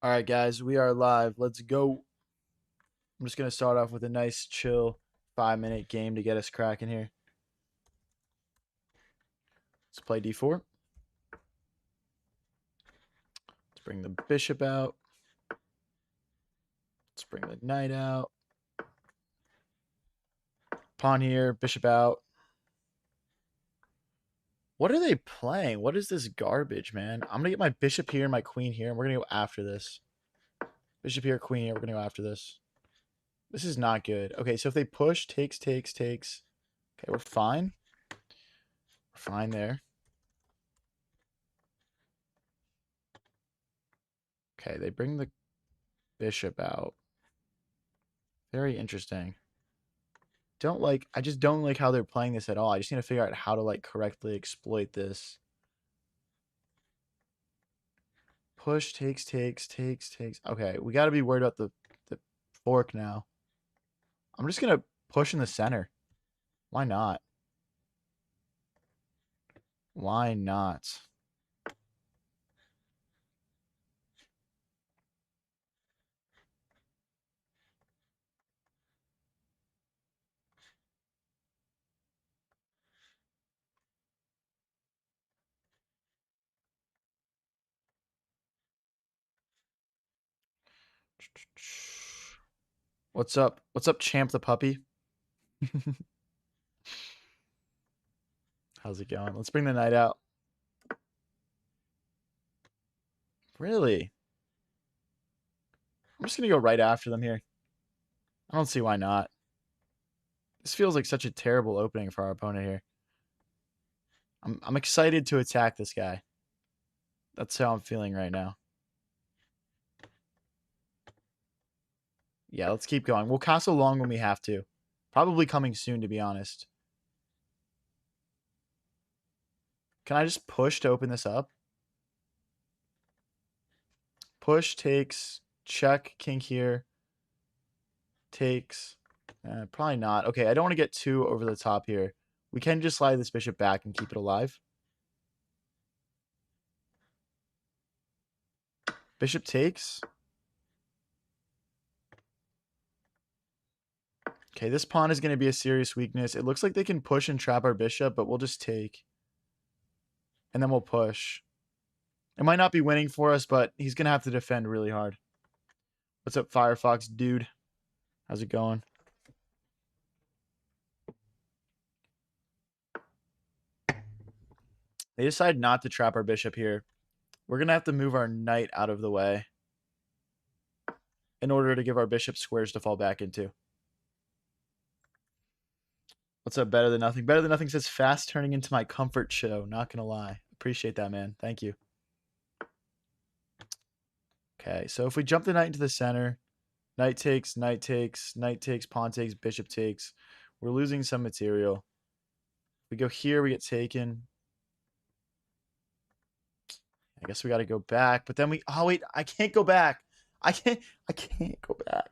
All right, guys, we are live. Let's go. I'm just going to start off with a nice, chill 5-minute game to get us cracking here. Let's play d4. Let's bring the bishop out. Let's bring the knight out. Pawn here, bishop out. What are they playing? What is this garbage, man? I'm going to get my bishop here and my queen here, and we're going to go after this. Bishop here, queen here. We're going to go after this. This is not good. Okay, so if they push, takes. Okay, we're fine. We're fine there. Okay, they bring the bishop out. Very interesting. I just don't like how they're playing this at all. I just need to figure out how to correctly exploit this. Push, takes. Okay, we got to be worried about the fork now. I'm just going to push in the center. Why not? Why not? What's up? What's up, Champ the puppy? How's it going? Let's bring the knight out. Really? I'm just going to go right after them here. I don't see why not. This feels like such a terrible opening for our opponent here. I'm excited to attack this guy. That's how I'm feeling right now. Yeah, let's keep going. We'll castle long when we have to. Probably coming soon, to be honest. Can I just push to open this up? Push, takes, check, king here. Takes. Probably not. Okay, I don't want to get too over the top here. We can just slide this bishop back and keep it alive. Bishop takes. Okay, this pawn is going to be a serious weakness. It looks like they can push and trap our bishop, but we'll just take. And then we'll push. It might not be winning for us, but he's going to have to defend really hard. What's up, Firefox dude? How's it going? They decide not to trap our bishop here. We're going to have to move our knight out of the way in order to give our bishop squares to fall back into. What's up, Better Than Nothing? Better Than Nothing says, fast turning into my comfort show. Not going to lie. Appreciate that, man. Thank you. Okay, so if we jump the knight into the center, knight takes, pawn takes, bishop takes. We're losing some material. We go here, we get taken. I guess we got to go back, but then oh wait, I can't go back. I can't go back.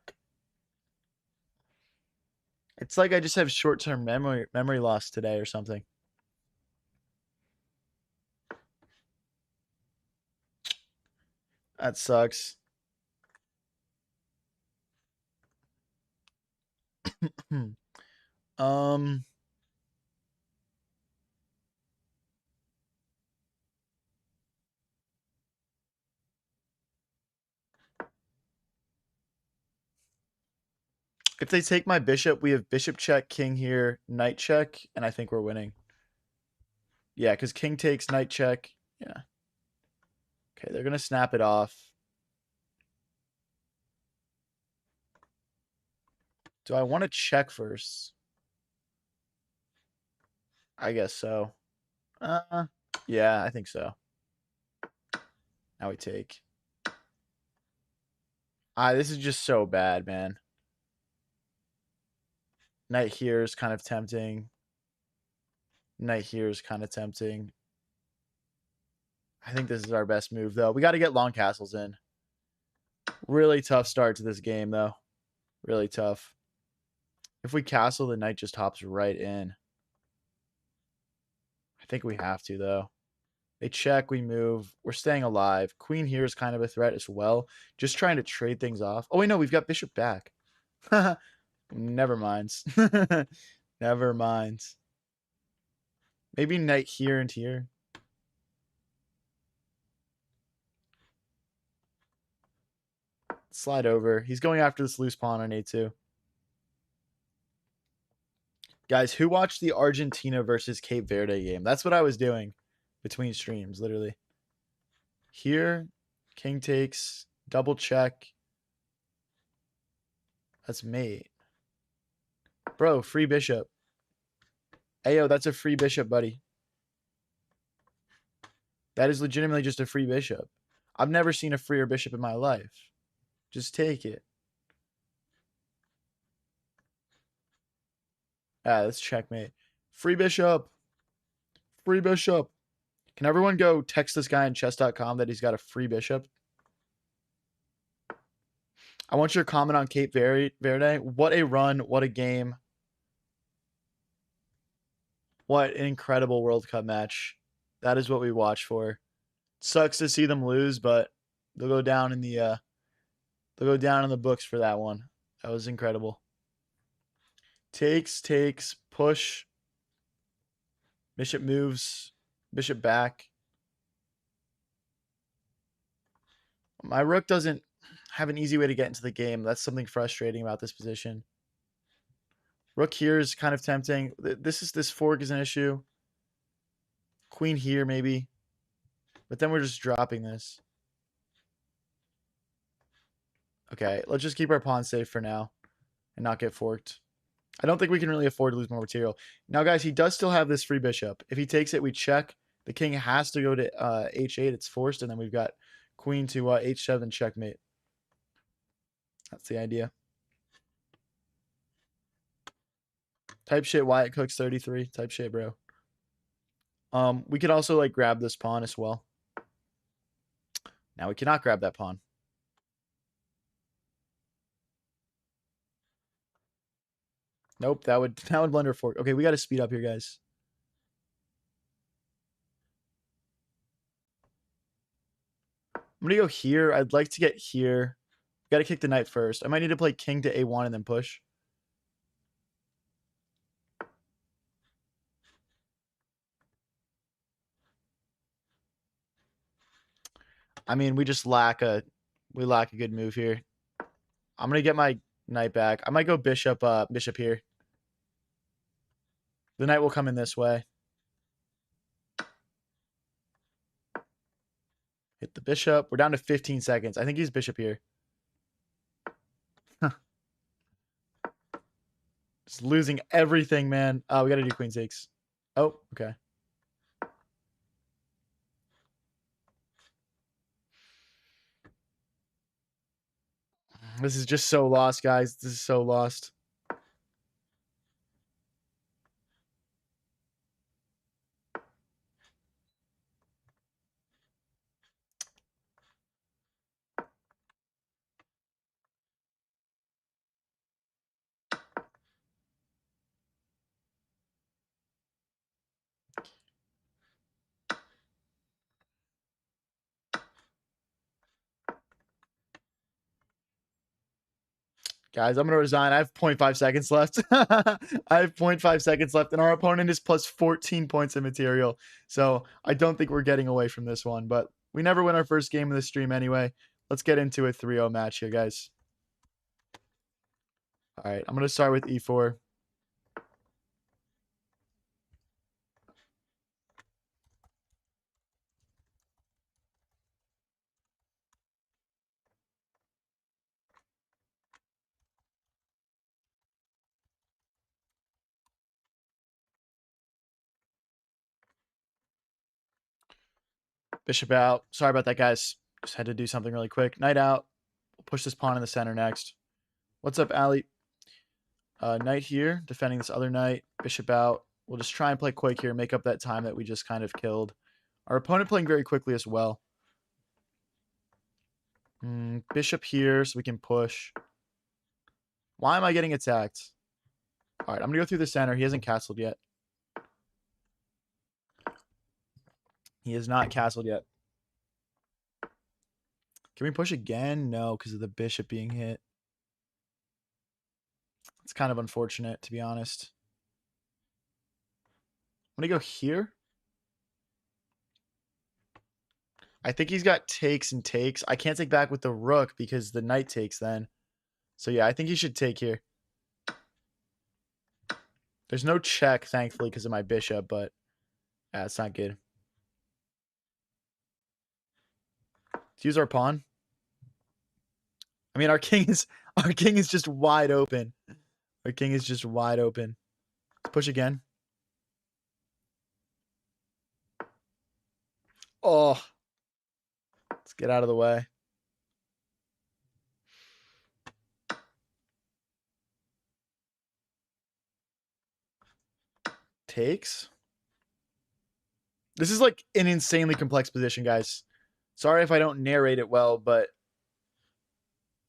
It's like I just have short-term memory loss today or something. That sucks. um If they take my bishop, we have bishop check, king here, knight check, and I think we're winning. Yeah, because king takes, knight check. Yeah. Okay, they're going to snap it off. Do I want to check first? I guess so. Yeah, I think so. Now we take. This is just so bad, man. Knight here is kind of tempting. Knight here is kind of tempting. I think this is our best move, though. We got to get long castles in. Really tough start to this game, though. Really tough. If we castle, the knight just hops right in. I think we have to, though. They check, we move. We're staying alive. Queen here is kind of a threat as well. Just trying to trade things off. Oh, wait, no, we've got bishop back. Never mind. Never mind. Maybe knight here and here. Slide over. He's going after this loose pawn on a2. Guys, who watched the Argentina versus Cape Verde game? That's what I was doing between streams, literally. Here, king takes, double check. That's mate. Bro, free bishop. Ayo, that's a free bishop, buddy. That is legitimately just a free bishop. I've never seen a freer bishop in my life. Just take it. Ah, that's checkmate. Free bishop. Free bishop. Can everyone go text this guy on chess.com that he's got a free bishop? I want your comment on Cape Verde. What a run. What a game. What an incredible World Cup match. That is what we watch for. Sucks to see them lose, but they'll go down in the books for that one. That was incredible. Takes, push. Bishop moves. Bishop back. My rook doesn't have an easy way to get into the game. That's something frustrating about this position. Rook here is kind of tempting. This fork is an issue. Queen here maybe. But then we're just dropping this. Okay, let's just keep our pawn safe for now and not get forked. I don't think we can really afford to lose more material. Now, guys, he does still have this free bishop. If he takes it, we check. The king has to go to h8. It's forced, and then we've got queen to h7 checkmate. That's the idea. Type shit Wyatt Cooks 33. Type shit, bro. We could also like grab this pawn as well. Now we cannot grab that pawn. Nope, that would blunder fork. Okay, we got to speed up here, guys. I'm gonna go here. I'd like to get here. Got to kick the knight first. I might need to play king to a1 and then push. I mean, we lack a good move here. I'm gonna get my knight back. I might go bishop here. The knight will come in this way. Hit the bishop. We're down to 15 seconds. I think he's bishop here. Just losing everything, man. We got to do queen 6. Oh, okay. This is just so lost, guys. This is so lost. Guys, I'm going to resign. I have 0.5 seconds left. I have 0.5 seconds left, and our opponent is plus 14 points of material. So I don't think we're getting away from this one, but we never win our first game of the stream anyway. Let's get into a 3-0 match here, guys. All right, I'm going to start with e4. Bishop out. Sorry about that, guys. Just had to do something really quick. Knight out. We'll push this pawn in the center next. What's up, Ali? Knight here, defending this other knight. Bishop out. We'll just try and play quick here, make up that time that we just kind of killed. Our opponent playing very quickly as well. Bishop here so we can push. Why am I getting attacked? All right, I'm going to go through the center. He hasn't castled yet. He is not castled yet. Can we push again? No, because of the bishop being hit. It's kind of unfortunate, to be honest. I'm going to go here. I think he's got takes and takes. I can't take back with the rook because the knight takes then. So yeah, I think he should take here. There's no check, thankfully, because of my bishop, but yeah, it's not good. Let's use our pawn. I mean, our king is just wide open. Our king is just wide open. Let's push again. Oh, let's get out of the way. Takes. This is like an insanely complex position, guys. Sorry if I don't narrate it well, but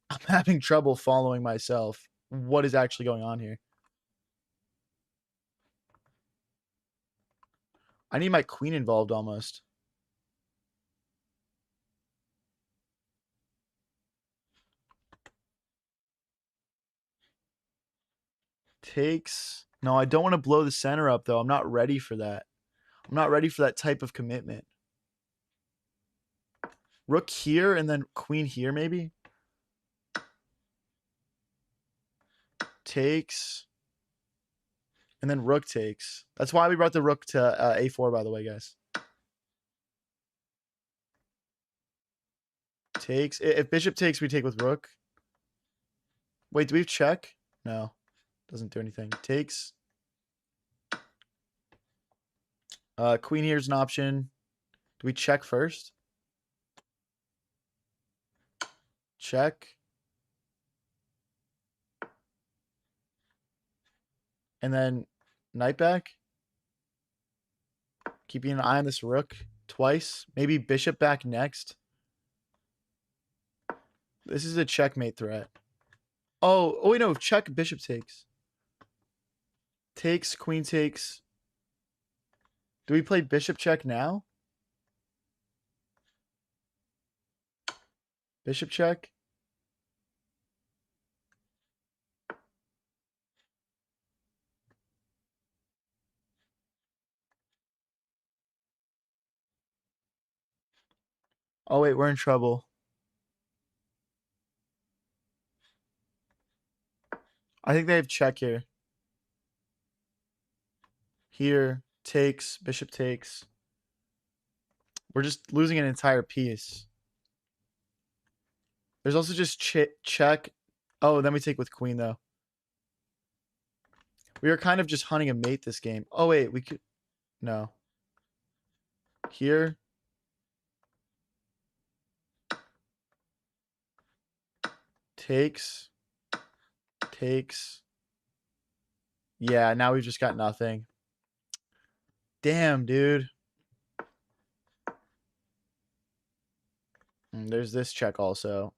I'm having trouble following myself. What is actually going on here? I need my queen involved almost. Takes. No, I don't want to blow the center up, though. I'm not ready for that. I'm not ready for that type of commitment. Rook here and then queen here, maybe? Takes. And then rook takes. That's why we brought the rook to a4, by the way, guys. Takes. If bishop takes, we take with rook. Wait, do we have check? No. Doesn't do anything. Takes. Queen here is an option. Do we check first? Check. And then knight back. Keeping an eye on this rook twice. Maybe bishop back next. This is a checkmate threat. Oh, wait, no. Check, bishop takes. Takes, queen takes. Do we play bishop check now? Bishop check. Oh, wait, we're in trouble. I think they have check here. Here, takes, bishop takes. We're just losing an entire piece. There's also just check. Oh, then we take with queen, though. We are kind of just hunting a mate this game. Oh, wait, we could... No. Here. Takes. Takes. Yeah, now we've just got nothing. Damn, dude. And there's this check also.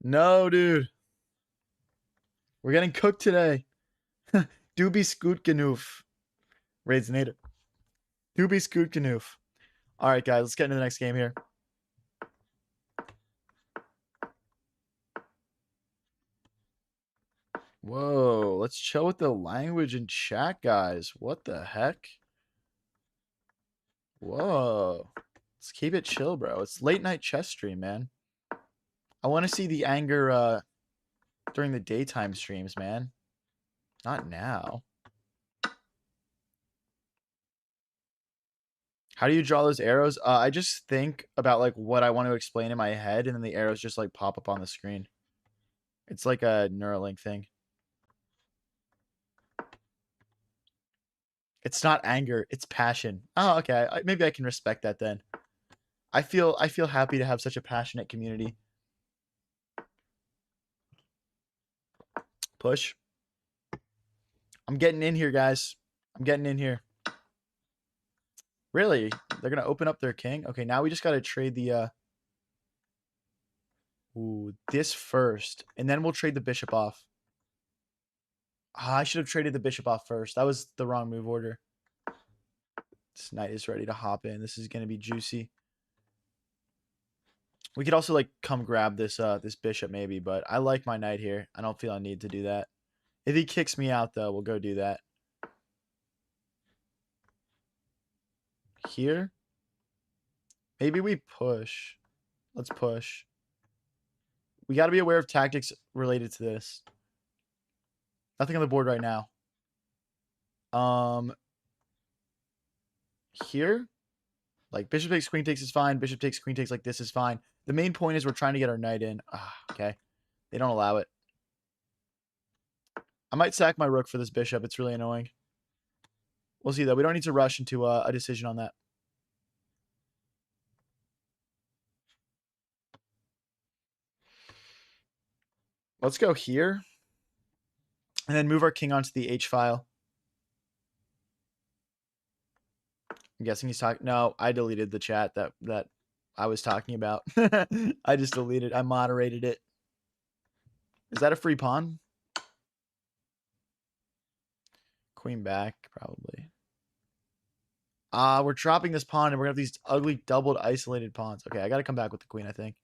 No, dude. We're getting cooked today. Du bist gut genug. Raids Nader. Du bist gut genug. All right, guys, let's get into the next game here. Whoa, let's chill with the language in chat, guys. What the heck? Whoa. Let's keep it chill, bro. It's late night chess stream, man. I want to see the anger during the daytime streams, man. Not now. How do you draw those arrows? I just think about like what I want to explain in my head, and then the arrows just like pop up on the screen. It's like a Neuralink thing. It's not anger, it's passion. Oh, okay. Maybe I can respect that then. I feel happy to have such a passionate community. Push. I'm getting in here, guys. I'm getting in here. Really? They're going to open up their king? Okay, now we just got to trade the... Ooh, this first. And then we'll trade the bishop off. I should have traded the bishop off first. That was the wrong move order. This knight is ready to hop in. This is going to be juicy. We could also like come grab this this bishop maybe, but I like my knight here. I don't feel I need to do that. If he kicks me out though, we'll go do that. Here. Maybe we push. Let's push. We got to be aware of tactics related to this. Nothing on the board right now. Here. Like bishop takes, queen takes is fine. Bishop takes, queen takes like this is fine. The main point is we're trying to get our knight in. Okay. They don't allow it. I might sack my rook for this bishop. It's really annoying. We'll see though. We don't need to rush into a decision on that. Let's go here. And then move our king onto the H file. I'm guessing he's talking. No, I deleted the chat that I was talking about. I just deleted. I moderated it. Is that a free pawn? Queen back, probably. We're dropping this pawn and we're gonna have these ugly doubled isolated pawns. Okay, I gotta come back with the queen, I think.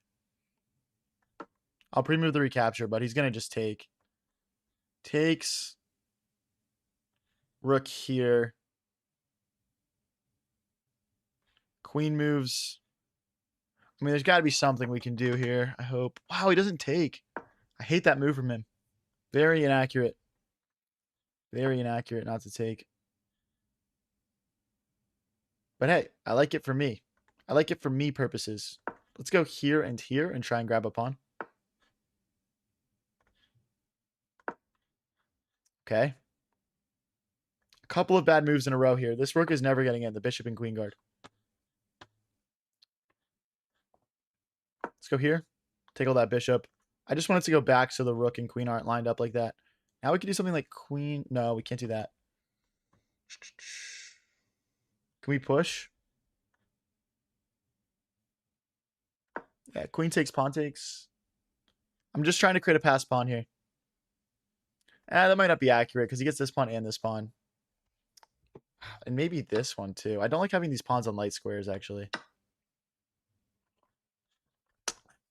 I'll pre-move the recapture, but he's gonna just take. Takes. Rook here. Queen moves. I mean, there's got to be something we can do here, I hope. Wow, he doesn't take. I hate that move from him. Very inaccurate. Very inaccurate not to take. But hey, I like it for me. I like it for me purposes. Let's go here and try and grab a pawn. Okay. A couple of bad moves in a row here. This rook is never getting in. The bishop and queen guard. Let's go here. Take all that bishop. I just wanted to go back so the rook and queen aren't lined up like that. Now we can do something like queen. No, we can't do that. Can we push? Yeah, queen takes, pawn takes. I'm just trying to create a pass pawn here. That might not be accurate because he gets this pawn and this pawn. And maybe this one too. I don't like having these pawns on light squares, actually.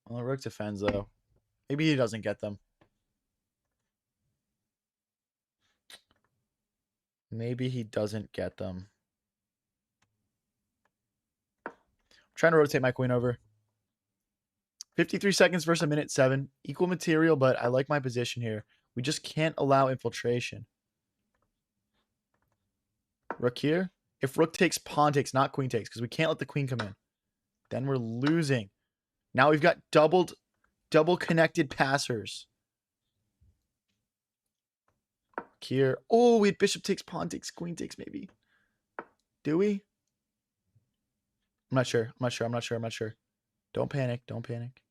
Well, the rook defends, though. Maybe he doesn't get them. Maybe he doesn't get them. I'm trying to rotate my queen over. 53 seconds versus a minute 7. Equal material, but I like my position here. We just can't allow infiltration. Rook here. If rook takes, pawn takes, not queen takes, because we can't let the queen come in. Then we're losing. Now we've got double connected passers. Here. Oh, we had bishop takes, pawn takes, queen takes, maybe. Do we? I'm not sure. I'm not sure. Don't panic. Don't panic.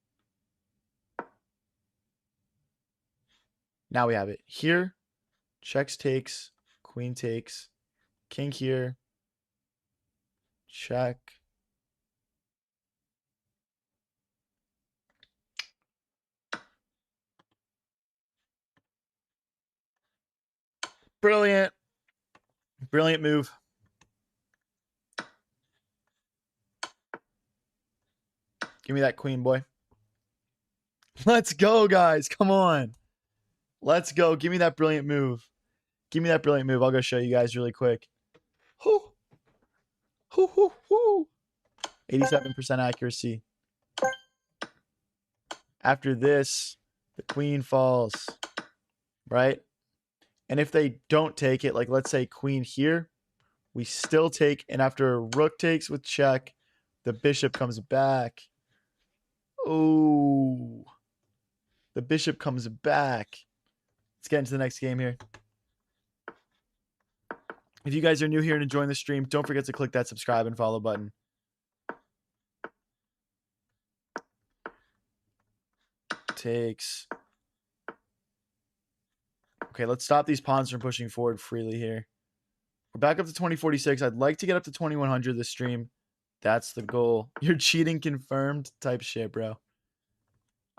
Now we have it. Here. Checks takes. Queen takes. King here. Check. Brilliant. Brilliant move. Give me that queen, boy. Let's go, guys. Come on. Let's go. Give me that brilliant move. Give me that brilliant move. I'll go show you guys really quick. Whoo. Whoo, whoo, whoo. 87% accuracy. After this, the queen falls. Right? And if they don't take it, like let's say queen here, we still take. And after rook takes with check, the bishop comes back. Oh. The bishop comes back. Let's get into the next game here. If you guys are new here and enjoying the stream, don't forget to click that subscribe and follow button. Takes. Okay, let's stop these pawns from pushing forward freely here. We're back up to 2046. I'd like to get up to 2100 this stream. That's the goal. You're cheating confirmed type shit, bro.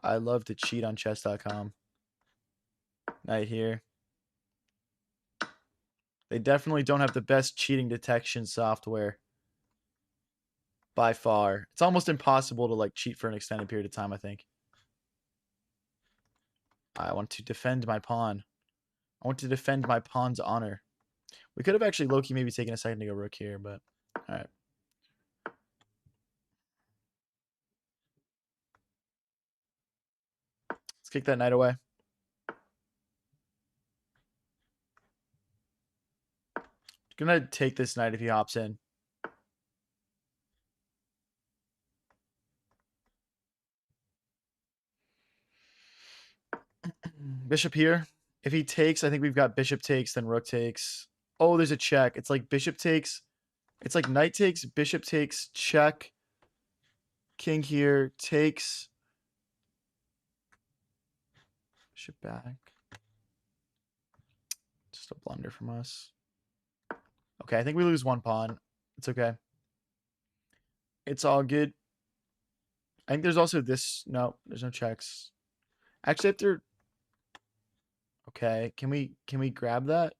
I love to cheat on chess.com. Knight here. They definitely don't have the best cheating detection software. By far. It's almost impossible to like cheat for an extended period of time, I think. I want to defend my pawn. I want to defend my pawn's honor. We could have actually low-key maybe taken a second to go rook here, but alright. Let's kick that knight away. Gonna take this knight if he hops in. Bishop here. If he takes, I think we've got bishop takes, then rook takes. Oh, there's a check. It's like bishop takes. It's like knight takes, bishop takes, check. King here takes. Bishop back. Just a blunder from us. Okay, I think we lose one pawn. It's okay. It's all good. I think there's also this. No, there's no checks. Actually, if they're okay, can we grab that?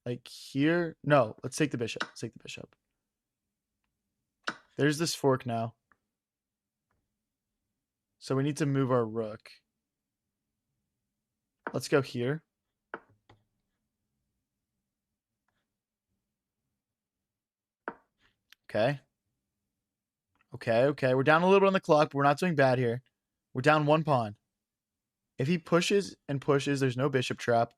Like here? No, let's take the bishop. Let's take the bishop. There's this fork now. So we need to move our rook. Let's go here. Okay. Okay. We're down a little bit on the clock, but we're not doing bad here. We're down one pawn. If he pushes and pushes, there's no bishop trap.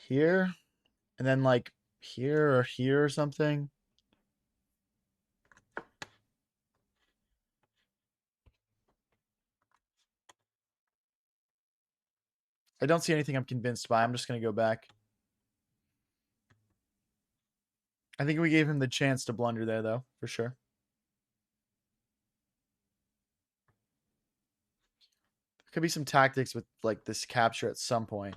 Here. And then like here or here or something. I don't see anything I'm convinced by. I'm just going to go back. I think we gave him the chance to blunder there, though, for sure. There could be some tactics with like this capture at some point.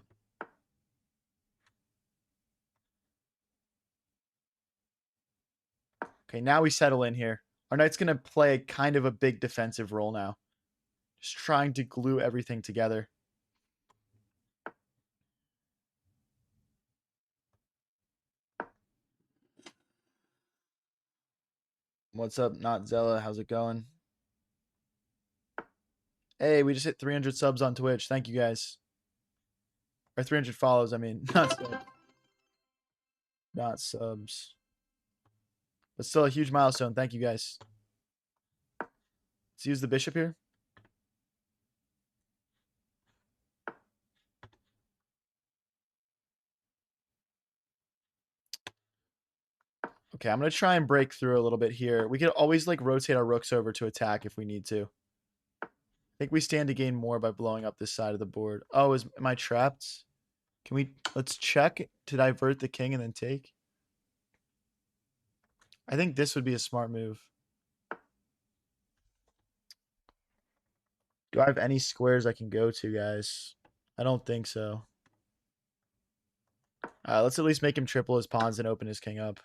Okay, now we settle in here. Our knight's going to play kind of a big defensive role now. Just trying to glue everything together. What's up, Not Zella? How's it going? Hey, we just hit 300 subs on Twitch. Thank you, guys. Or 300 follows, I mean. Not subs. Not subs. But still a huge milestone. Thank you, guys. Let's use the bishop here. Okay, I'm going to try and break through a little bit here. We could always like rotate our rooks over to attack if we need to. I think we stand to gain more by blowing up this side of the board. Oh, am I trapped? Can we, let's check to divert the king and then take. I think this would be a smart move. Do I have any squares I can go to, guys? I don't think so. Let's at least make him triple his pawns and open his king up.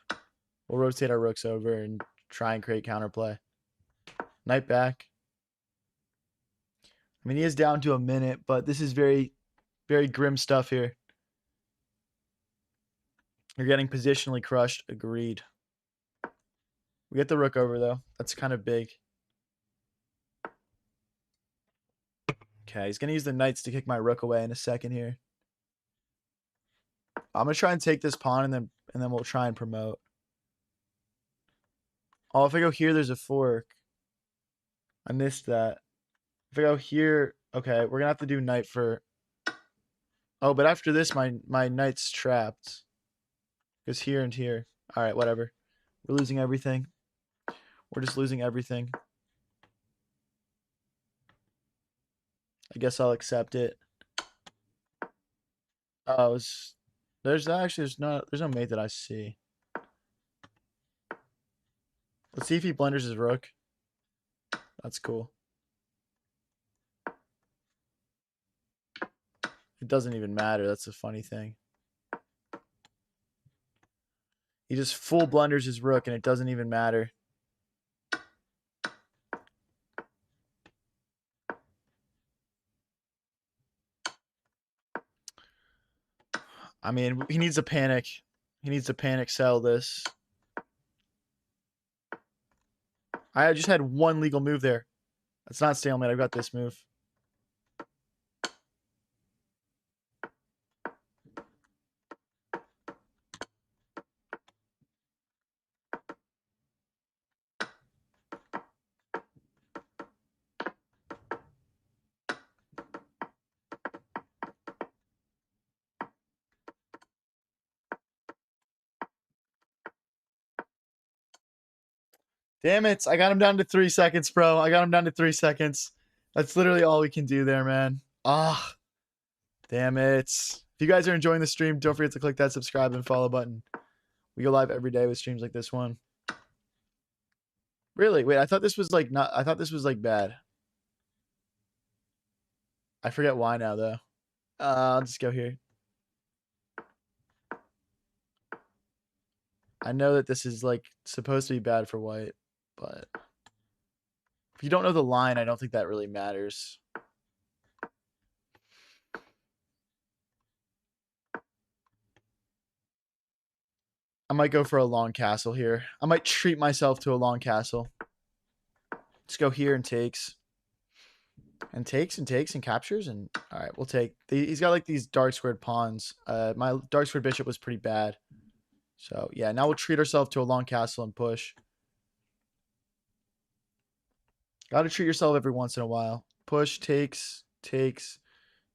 We'll rotate our rooks over and try and create counterplay. Knight back. I mean, he is down to a minute, but this is very, very grim stuff here. You're getting positionally crushed. Agreed. We get the rook over, though. That's kind of big. Okay, he's going to use the knights to kick my rook away in a second here. I'm going to try and take this pawn, and then we'll try and promote. Oh, if I go here, there's a fork. I missed that. If I go here, okay, we're going to have to do knight for... Oh, but after this, my knight's trapped. Because here and here. All right, whatever. We're losing everything. We're just losing everything. I guess I'll accept it. Oh, there's no mate that I see. Let's see if he blunders his rook. That's cool. It doesn't even matter. That's the funny thing. He just full blunders his rook, and it doesn't even matter. I mean, he needs to panic. He needs to panic sell this. I just had one legal move there. That's not stalemate. I've got this move. Damn it. I got him down to 3 seconds, bro. I got him down to 3 seconds. That's literally all we can do there, man. Ah, damn it. If you guys are enjoying the stream, don't forget to click that subscribe and follow button. We go live every day with streams like this one. Really? Wait, I thought this was like not, I thought this was like bad. I forget why now though. I'll just go here. I know that this is like supposed to be bad for white, but if you don't know the line, I don't think that really matters. I might go for a long castle here. I might treat myself to a long castle. Let's go here and takes. And takes and takes and captures. And all right, we'll take. He's got like these dark squared pawns. My dark squared bishop was pretty bad. So yeah, now we'll treat ourselves to a long castle and push. Got to treat yourself every once in a while. Push, takes, takes,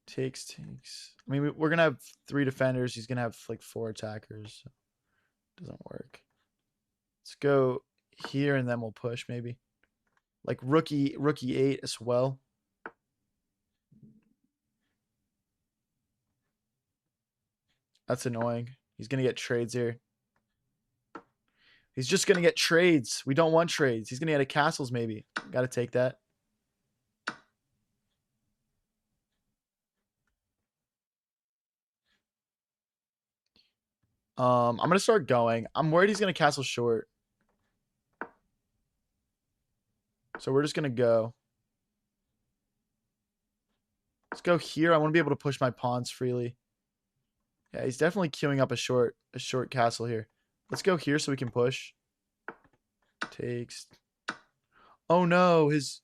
takes, takes. I mean, we're going to have 3 defenders. He's going to have like 4 attackers. So doesn't work. Let's go here and then we'll push maybe. Like rookie 8 as well. That's annoying. He's going to get trades here. He's just going to get trades. We don't want trades. He's going to get a castles maybe. Got to take that. I'm going to start going. I'm worried he's going to castle short. So we're just going to go. Let's go here. I want to be able to push my pawns freely. Yeah, he's definitely queuing up a short castle here. Let's go here so we can push. Takes. Oh no, his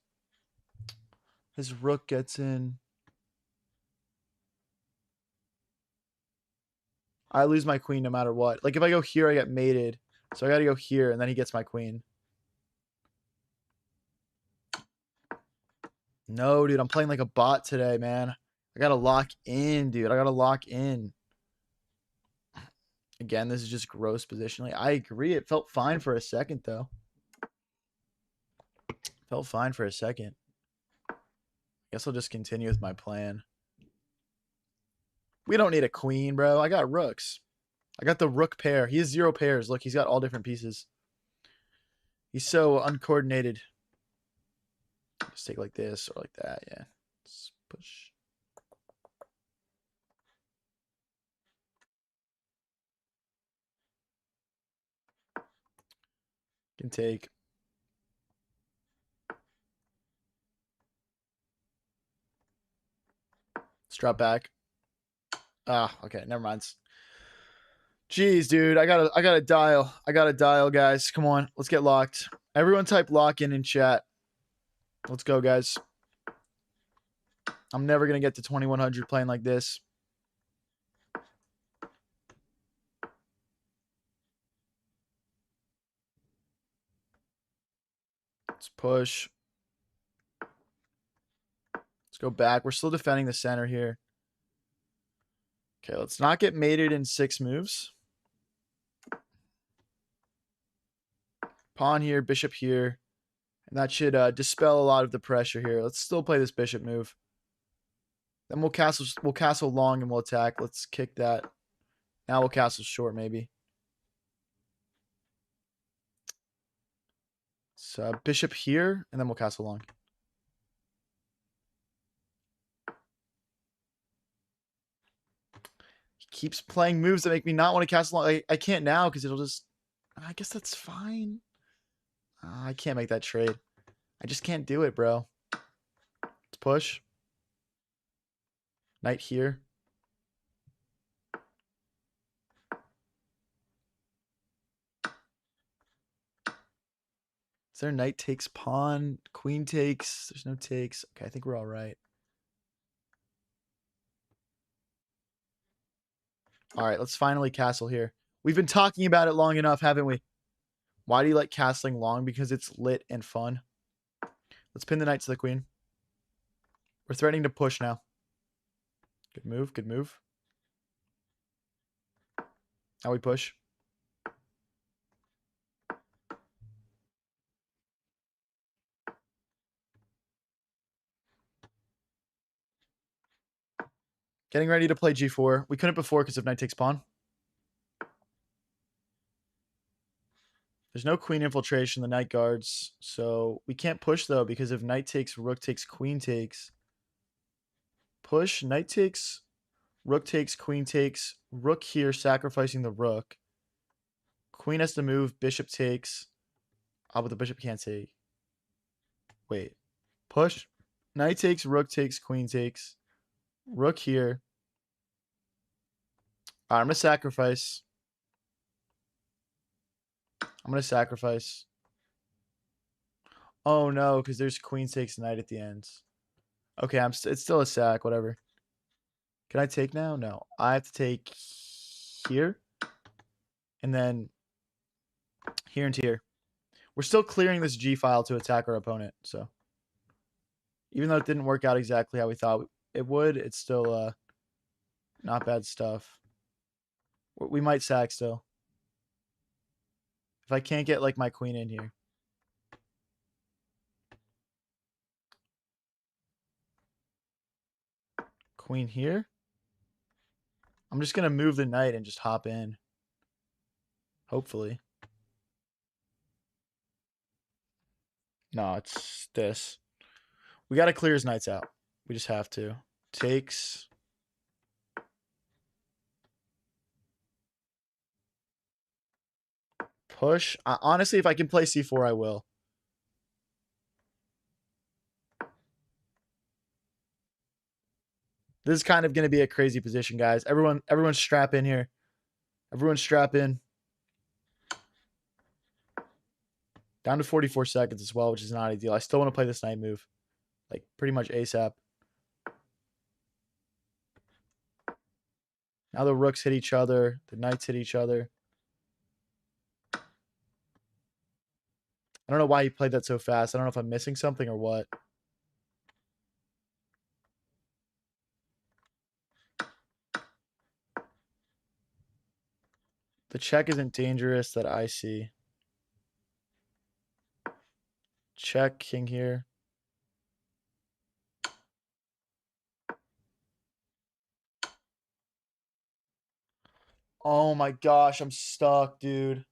rook gets in. I lose my queen no matter what. Like if I go here, I get mated. So I got to go here and then he gets my queen. No, dude, I'm playing like a bot today, man. I got to lock in, dude. I got to lock in. Again, this is just gross positionally. I agree. It felt fine for a second, though. Felt fine for a second. Guess I'll just continue with my plan. We don't need a queen, bro. I got rooks. I got the rook pair. He has 0 pairs. Look, he's got all different pieces. He's so uncoordinated. Just take like this or like that. Yeah. Let's push. Can take. Let's drop back. Ah, okay. Never mind. Jeez, dude. I gotta dial. I gotta dial, guys. Come on. Let's get locked. Everyone type lock in chat. Let's go, guys. I'm never gonna get to 2100 playing like this. Let's push. Let's go back. We're still defending the center here. Okay, let's not get mated in 6 moves. Pawn here, bishop here. And that should dispel a lot of the pressure here. Let's still play this bishop move. Then we'll castle long and we'll attack. Let's kick that. Now we'll castle short maybe. So bishop here, and then we'll castle long. keeps playing moves that make me not want to castle long. I can't now because it'll just... I guess that's fine. I can't make that trade. I just can't do it, bro. Let's push. Knight here. Is there knight takes pawn? Queen takes? There's no takes. Okay, I think we're all right. All right, let's finally castle here. We've been talking about it long enough, haven't we? Why do you like castling long? Because it's lit and fun. Let's pin the knight to the queen. We're threatening to push now. Good move, good move. Now we push. Getting ready to play g4. We couldn't before because of knight takes pawn. There's no queen infiltration, the knight guards. So we can't push though because if knight takes, rook takes, queen takes. Push, knight takes, rook takes, queen takes. Rook here, sacrificing the rook. Queen has to move, bishop takes. Oh, but the bishop can't take. Wait. Push. Knight takes, rook takes, queen takes. Rook here. All right, I'm going to sacrifice. I'm going to sacrifice. Oh, no, because there's queen takes knight at the end. Okay, it's still a sack, whatever. Can I take now? No. I have to take here. And then here and here. We're still clearing this G file to attack our opponent, so. Even though it didn't work out exactly how we thought it would, it's still not bad stuff. We might sack still. If I can't get like my queen in here. Queen here. I'm just going to move the knight and just hop in. Hopefully. No, it's this. We got to clear his knights out. We just have to. Takes. Push. Honestly, if I can play c4, I will. This is kind of going to be a crazy position, guys. Everyone strap in here. Everyone strap in. Down to 44 seconds as well, which is not ideal. I still want to play this knight move. Like, pretty much ASAP. Now the rooks hit each other. The knights hit each other. I don't know why he played that so fast. I don't know if I'm missing something or what. The check isn't dangerous that I see. Check, king here. Oh my gosh, I'm stuck, dude.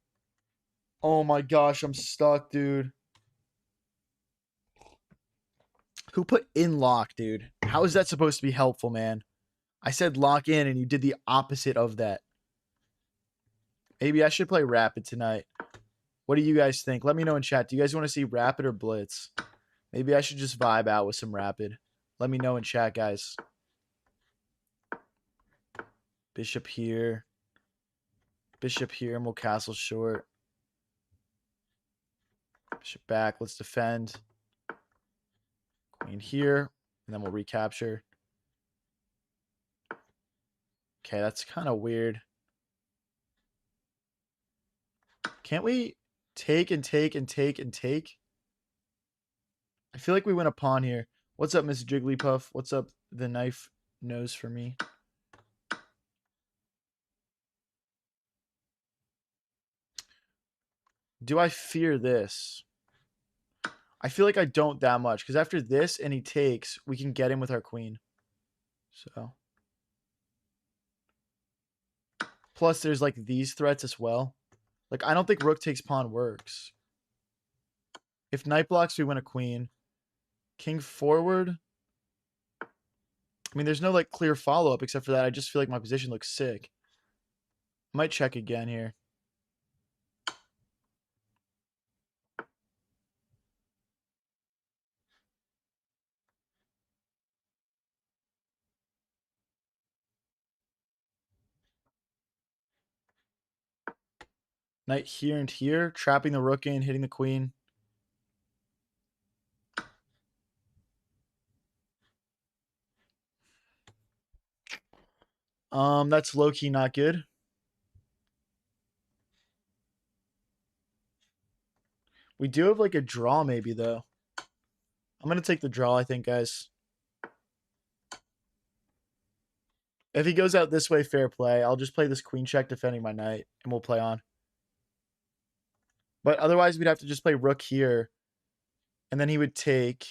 Oh my gosh, I'm stuck, dude. Who put in lock, dude? How is that supposed to be helpful, man? I said lock in and you did the opposite of that. Maybe I should play rapid tonight. What do you guys think? Let me know in chat. Do you guys want to see rapid or blitz? Maybe I should just vibe out with some rapid. Let me know in chat, guys. Bishop here. Bishop here, and we'll castle short. Bishop back. Let's defend. Queen here, and then we'll recapture. Okay, that's kind of weird. Can't we take and take and take and take? I feel like we win a pawn here. What's up, Miss Jigglypuff? What's up, the knife nose for me? Do I fear this? I feel like I don't that much, because after this and he takes, we can get him with our queen. So. Plus, there's like these threats as well. Like, I don't think rook takes pawn works. If knight blocks, we win a queen. King forward. I mean, there's no like clear follow-up except for that. I just feel like my position looks sick. Might check again here. Knight here and here, trapping the rook in, hitting the queen. That's low-key not good. We do have like a draw maybe though. I'm going to take the draw, I think, guys. If he goes out this way, fair play. I'll just play this queen check defending my knight, and we'll play on. But otherwise, we'd have to just play rook here. And then he would take...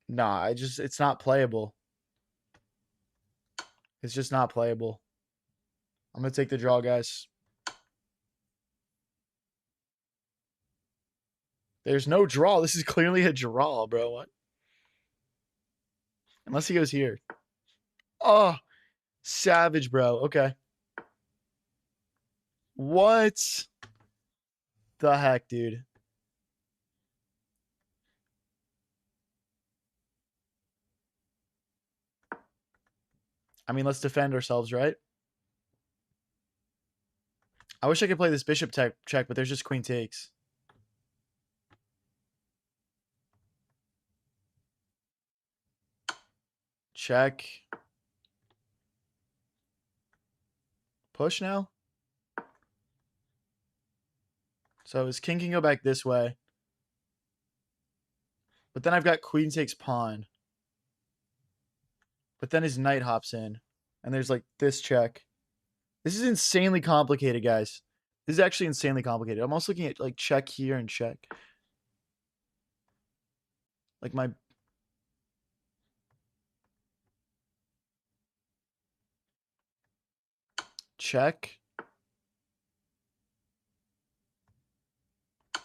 Nah, it's not playable. It's just not playable. I'm going to take the draw, guys. There's no draw. This is clearly a draw, bro. What? Unless he goes here. Oh, savage, bro. Okay. What the heck, dude? I mean, let's defend ourselves, right? I wish I could play this bishop check, but there's just queen takes. Check. Push now. So his king can go back this way. But then I've got queen takes pawn. But then his knight hops in. And there's like this check. This is insanely complicated, guys. This is actually insanely complicated. I'm also looking at like check here and check. Like my... Check.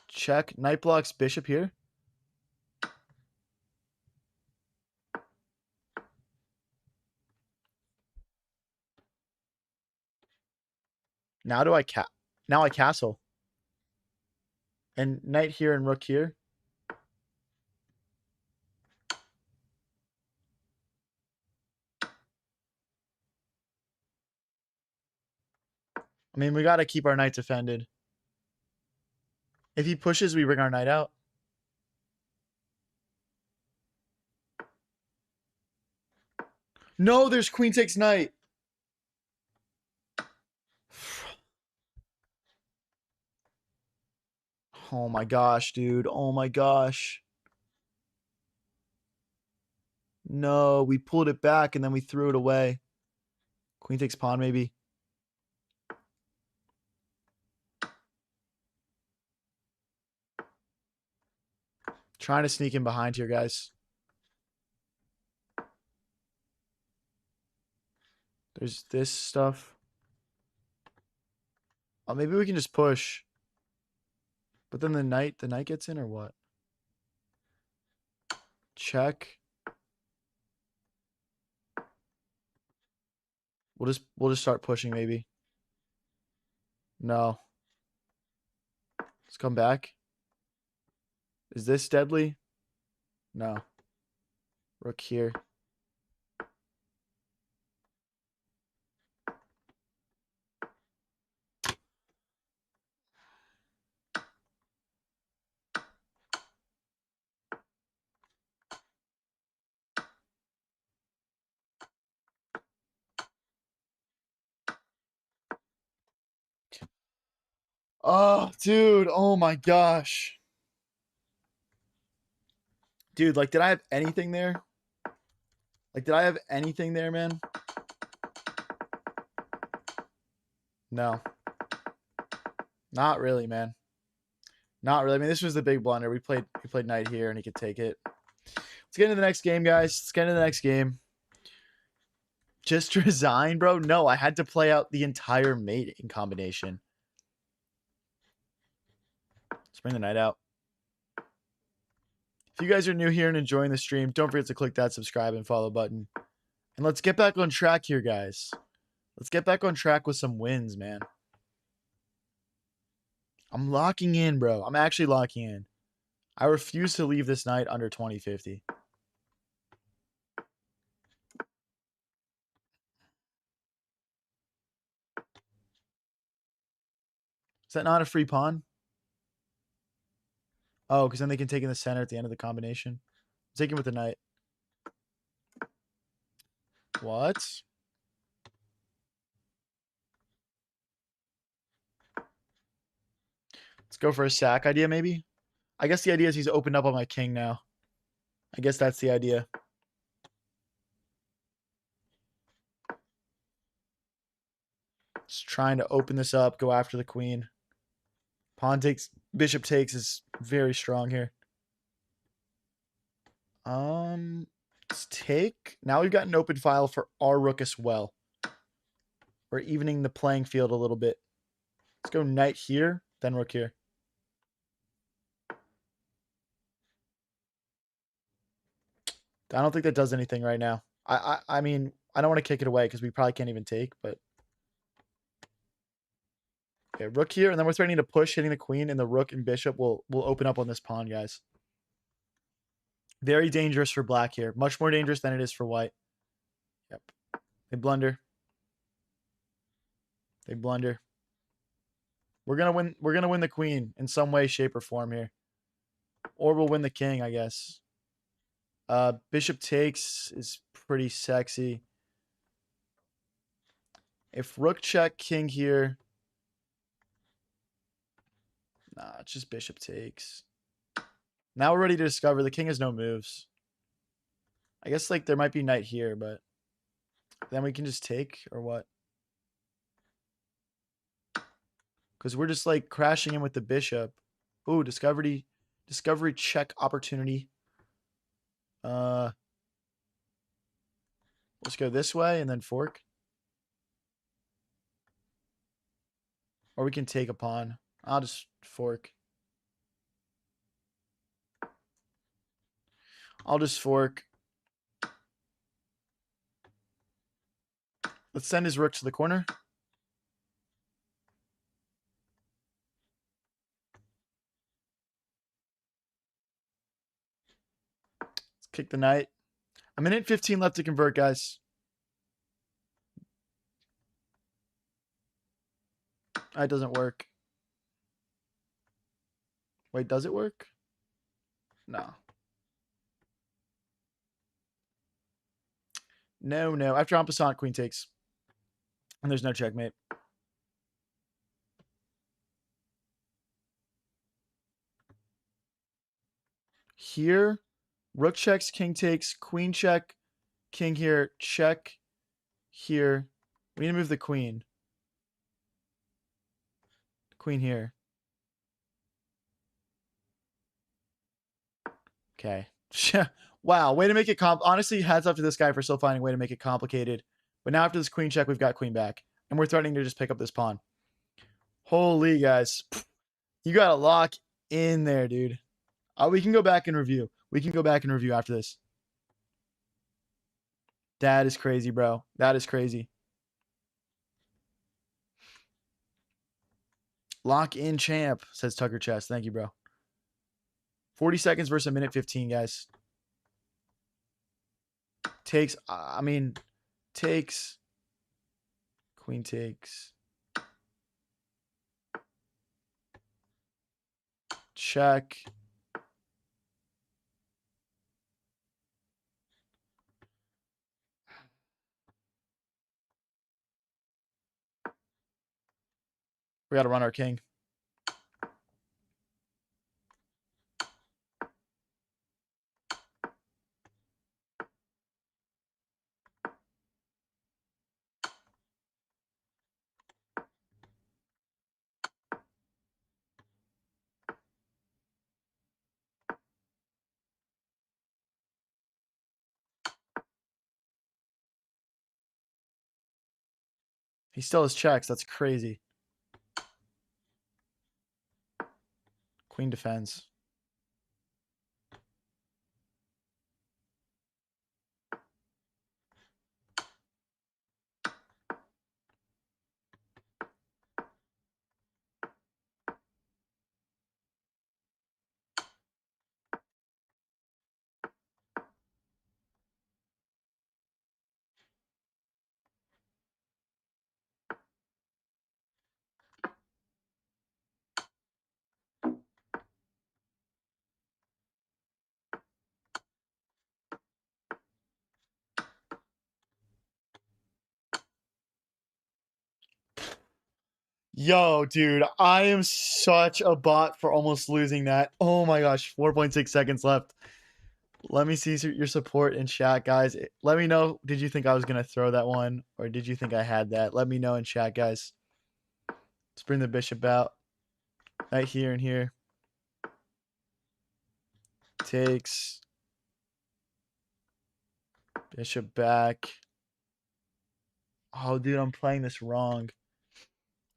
Check. Knight blocks bishop here. Now do I now I castle. And knight here and rook here. I mean, we got to keep our knight defended. If he pushes, we bring our knight out. No, there's queen takes knight. Oh my gosh, dude. Oh my gosh. No, we pulled it back and then we threw it away. Queen takes pawn, maybe. Trying to sneak in behind here, guys. There's this stuff. Oh, maybe we can just push. But then the knight gets in or what? Check. We'll just start pushing maybe. No. Let's come back. Is this deadly? No. Rook here. Oh, dude. Oh my gosh. Dude, like, did I have anything there? Like, did I have anything there, man? No. Not really, man. Not really. I mean, this was the big blunder. We played knight here, and he could take it. Let's get into the next game, guys. Let's get into the next game. Just resign, bro? No, I had to play out the entire mating combination. Let's bring the knight out. If you guys are new here and enjoying the stream, don't forget to click that subscribe and follow button. And let's get back on track here, guys. Let's get back on track with some wins, man. I'm locking in, bro. I'm actually locking in. I refuse to leave this night under 2050. Is that not a free pawn? Oh, because then they can take in the center at the end of the combination. I'm taking with the knight. What? Let's go for a sack idea, maybe. I guess the idea is he's opened up on my king now. I guess that's the idea. Just trying to open this up, go after the queen. Pawn takes, bishop takes is very strong here. Let's take. Now we've got an open file for our rook as well. We're evening the playing field a little bit. Let's go knight here, then rook here. I don't think that does anything right now. I mean, I don't want to kick it away because we probably can't even take, but. Okay, rook here, and then we're starting to push, hitting the queen, and the rook and bishop will open up on this pawn, guys. Very dangerous for black here. Much more dangerous than it is for white. Yep. They blunder. They blunder. We're gonna win. We're gonna win the queen in some way, shape, or form here. Or we'll win the king, I guess. Bishop takes is pretty sexy. If rook check, king here. Nah, it's just bishop takes. Now we're ready to discover the king has no moves. I guess like there might be knight here, but then we can just take or what? Because we're just like crashing in with the bishop. Ooh, discovery check opportunity. Let's go this way and then fork. Or we can take a pawn. I'll just fork. I'll just fork. Let's send his rook to the corner. Let's kick the knight. A minute 15 left to convert, guys. That doesn't work. Wait, does it work? No. No, no. After en passant, queen takes. And there's no checkmate. Here, rook checks, king takes, queen check, king here, check here. We need to move the queen. Queen here. Okay. Wow, way to make it honestly, hats off to this guy for still finding a way to make it complicated. But now after this queen check, we've got queen back. And we're threatening to just pick up this pawn. Holy, guys. You got to lock in there, dude. We can go back and review. We can go back and review after this. That is crazy, bro. That is crazy. Lock in champ, says Tucker Chess. Thank you, bro. 40 seconds versus a minute 15, guys. Takes, I mean, takes. Queen takes. Check. We got to run our king. He still has checks. That's crazy. Queen defends. Yo, dude, I am such a bot for almost losing that. Oh my gosh, 4.6 seconds left. Let me see your support in chat, guys. Let me know, did you think I was going to throw that one? Or did you think I had that? Let me know in chat, guys. Let's bring the bishop out. Right here and here. Takes. Bishop back. Oh, dude, I'm playing this wrong.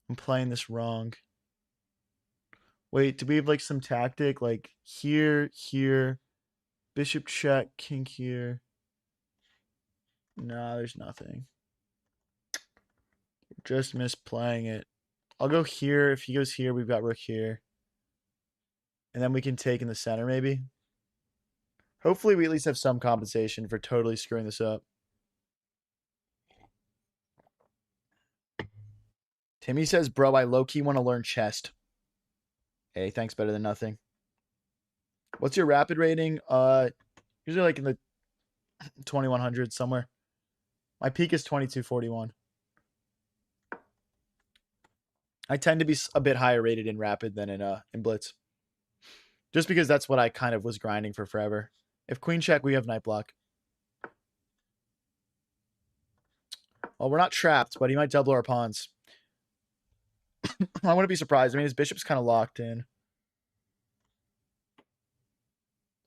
I'm playing this wrong. Wait, do we have like some tactic? Like here, here. Bishop check, king here. Nah, there's nothing. Just misplaying it. I'll go here. If he goes here, we've got rook here. And then we can take in the center, maybe. Hopefully, we at least have some compensation for totally screwing this up. Timmy says, bro, I low-key want to learn chest. Hey, thanks, better than nothing. What's your rapid rating? Usually like in the 2100 somewhere. My peak is 2241. I tend to be a bit higher rated in rapid than in blitz. Just because that's what I kind of was grinding for forever. If queen check, we have knight block. Well, we're not trapped, but he might double our pawns. I wouldn't be surprised. I mean, his bishop's kind of locked in.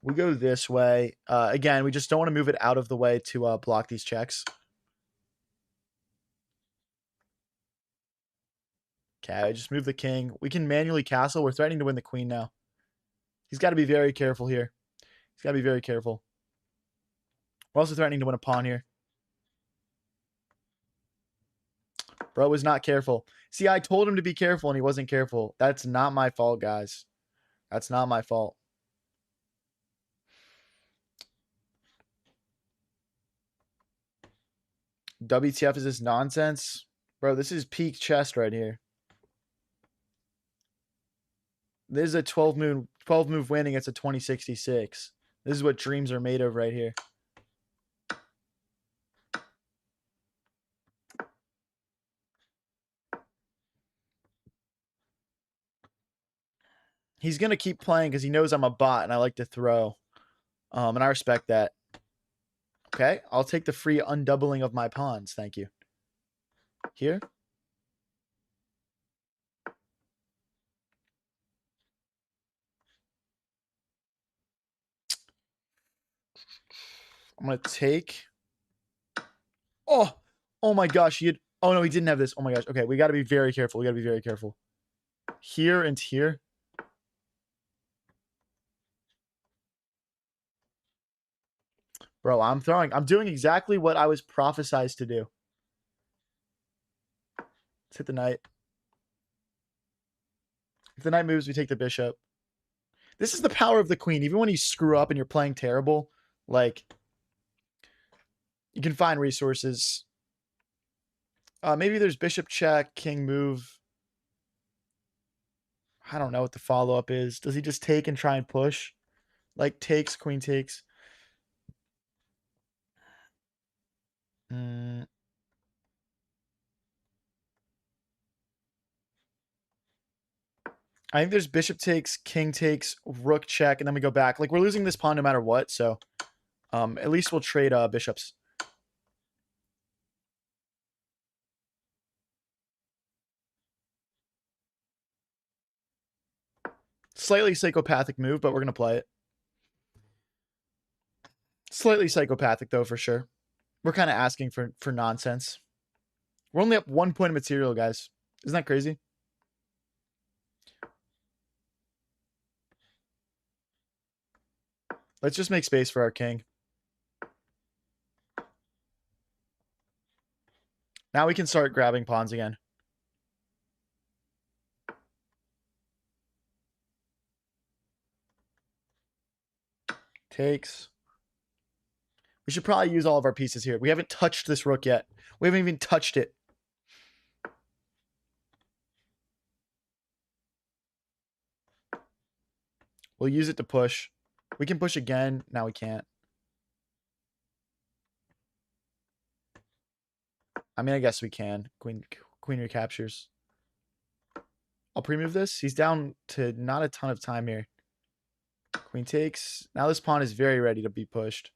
We go this way. Again, we just don't want to move it out of the way to block these checks. Okay, I just move the king. We can manually castle. We're threatening to win the queen now. He's got to be very careful here. He's got to be very careful. We're also threatening to win a pawn here. Bro was not careful. See, I told him to be careful and he wasn't careful. That's not my fault, guys. That's not my fault. WTF is this nonsense? Bro, this is peak chess right here. This is a 12 move winning. It's a 2066. This is what dreams are made of right here. He's going to keep playing because he knows I'm a bot and I like to throw. And I respect that. Okay, I'll take the free undoubling of my pawns. Thank you. Here. I'm going to take. Oh my gosh. Oh, no, he didn't have this. Oh, my gosh. Okay, we got to be very careful. We got to be very careful. Here and here. Bro, I'm doing exactly what I was prophesized to do. Let's hit the knight. If the knight moves, we take the bishop. This is the power of the queen. Even when you screw up and you're playing terrible, like, you can find resources. Maybe there's bishop check, king move. I don't know what the follow-up is. Does he just take and try and push? Like, takes, queen takes. I think there's bishop takes, king takes, rook check, and then we go back. Like, we're losing this pawn no matter what, so at least we'll trade bishops. Slightly psychopathic move, but we're going to play it. Slightly psychopathic, though, for sure. We're kind of asking for nonsense. We're only up 1 point of material, guys. Isn't that crazy? Let's just make space for our king. Now we can start grabbing pawns again. Takes. We should probably use all of our pieces here. We haven't touched this rook yet. We haven't even touched it. We'll use it to push. We can push again. Now we can't. I mean, I guess we can. Queen recaptures. I'll pre-move this. He's down to not a ton of time here. Queen takes. Now this pawn is very ready to be pushed.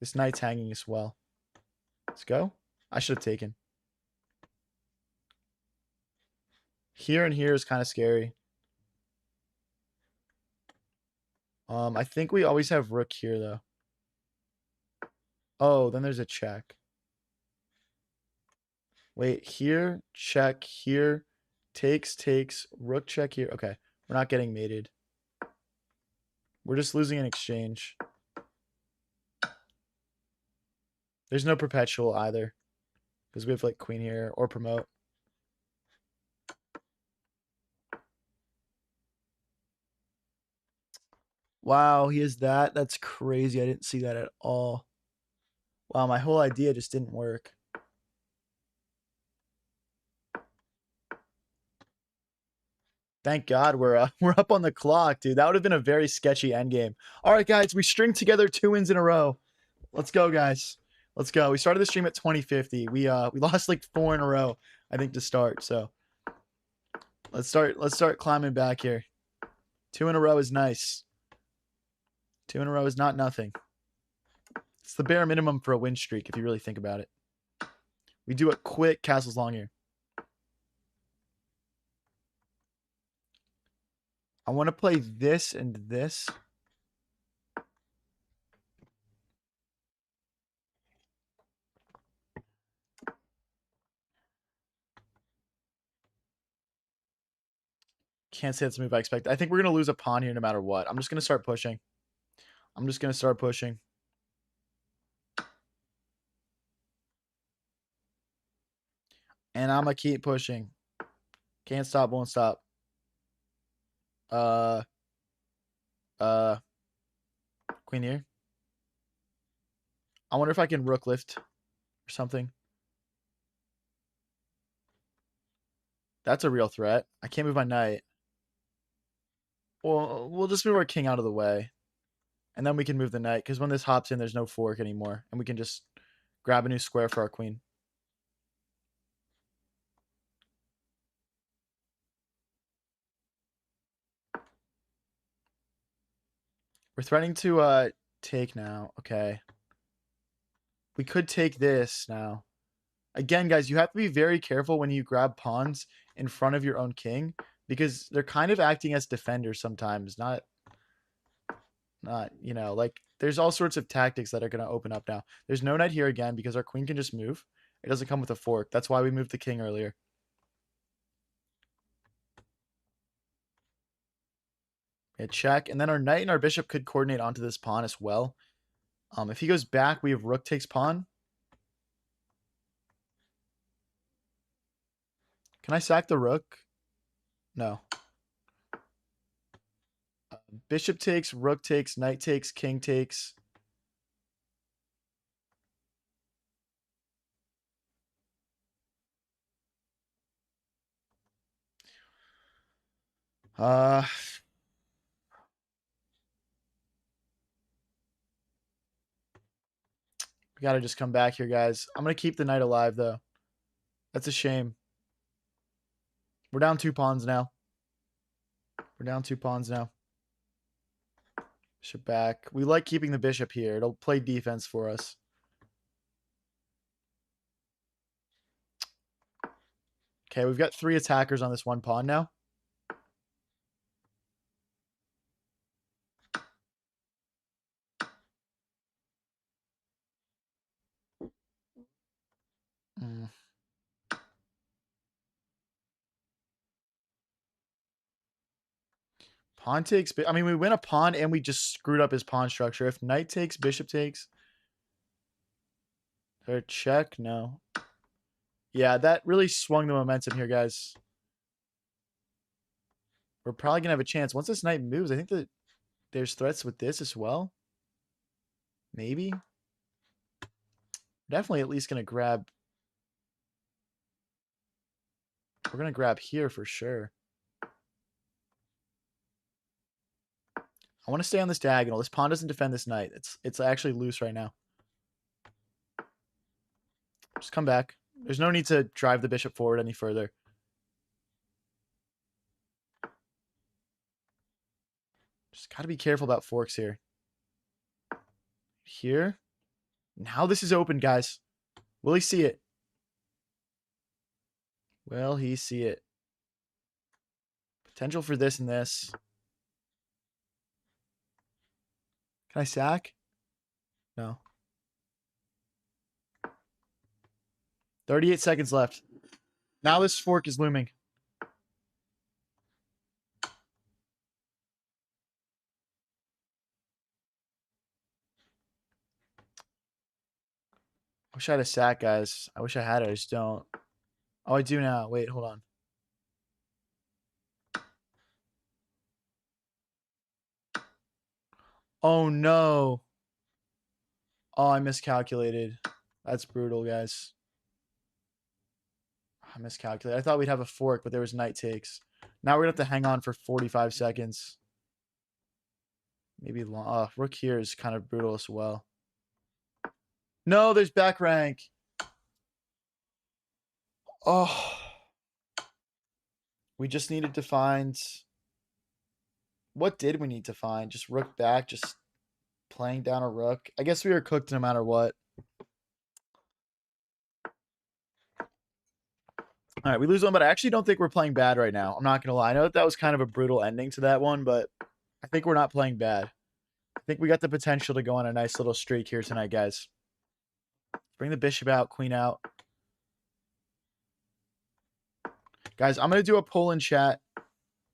This knight's hanging as well. Let's go. I should have taken. Here and here is kind of scary. I think we always have rook here, though. Oh, then there's a check. Wait, here, check, here, takes, rook check here. Okay, we're not getting mated. We're just losing an exchange. There's no perpetual either, because we have like queen here or promote. Wow, he has that. That's crazy. I didn't see that at all. Wow, my whole idea just didn't work. Thank God we're up on the clock, dude. That would have been a very sketchy endgame. All right, guys, we stringed together 2 wins in a row. Let's go, guys. Let's go. We started the stream at 2050. We lost like 4 in a row, I think, to start. So let's start climbing back here. 2 in a row is nice. 2 in a row is not nothing. It's the bare minimum for a win streak if you really think about it. We do it quick. Castle's long here. I want to play this and this. Can't say that's the move I expect. I think we're going to lose a pawn here no matter what. I'm just going to start pushing. And I'm going to keep pushing. Can't stop, won't stop. Queen here. I wonder if I can rook lift or something. That's a real threat. I can't move my knight. Well, we'll just move our king out of the way. And then we can move the knight, because when this hops in, there's no fork anymore. And we can just grab a new square for our queen. We're threatening to take now. Okay. We could take this now. Again, guys, you have to be very careful when you grab pawns in front of your own king, because they're kind of acting as defenders sometimes. Not, you know, like there's all sorts of tactics that are going to open up now. There's no knight here again because our queen can just move. It doesn't come with a fork. That's why we moved the king earlier. Okay, check. And then our knight and our bishop could coordinate onto this pawn as well. If he goes back, we have rook takes pawn. Can I sack the rook? No. Bishop takes, rook takes, knight takes, king takes. We got to just come back here, guys. I'm going to keep the knight alive, though. That's a shame. We're down 2 pawns now. Bishop back. We like keeping the bishop here. It'll play defense for us. Okay, we've got 3 attackers on this 1 pawn now. Pawn takes. I mean, we win a pawn and we just screwed up his pawn structure. If knight takes, bishop takes. Or check? No. Yeah, that really swung the momentum here, guys. We're probably going to have a chance. Once this knight moves, I think that there's threats with this as well. Maybe. Definitely at least going to grab. We're going to grab here for sure. I want to stay on this diagonal. This pawn doesn't defend this knight. It's actually loose right now. Just come back. There's no need to drive the bishop forward any further. Just got to be careful about forks here. Here. Now this is open, guys. Will he see it? Will he see it? Potential for this and this. Can I sack? No. 38 seconds left. Now this fork is looming. I wish I had a sack, guys. I wish I had it. I just don't. Oh, I do now. Wait, hold on. Oh, no. Oh, I miscalculated. That's brutal, guys. I miscalculated. I thought we'd have a fork, but there was knight takes. Now we're going to have to hang on for 45 seconds. Maybe long. Rook here is kind of brutal as well. No, there's back rank. Oh. We just needed to find... What did we need to find? Just rook back, just playing down a rook. I guess we were cooked no matter what. All right, we lose one, but I actually don't think we're playing bad right now. I'm not going to lie. I know that was kind of a brutal ending to that one, but I think we're not playing bad. I think we got the potential to go on a nice little streak here tonight, guys. Bring the bishop out, queen out. Guys, I'm going to do a poll in chat.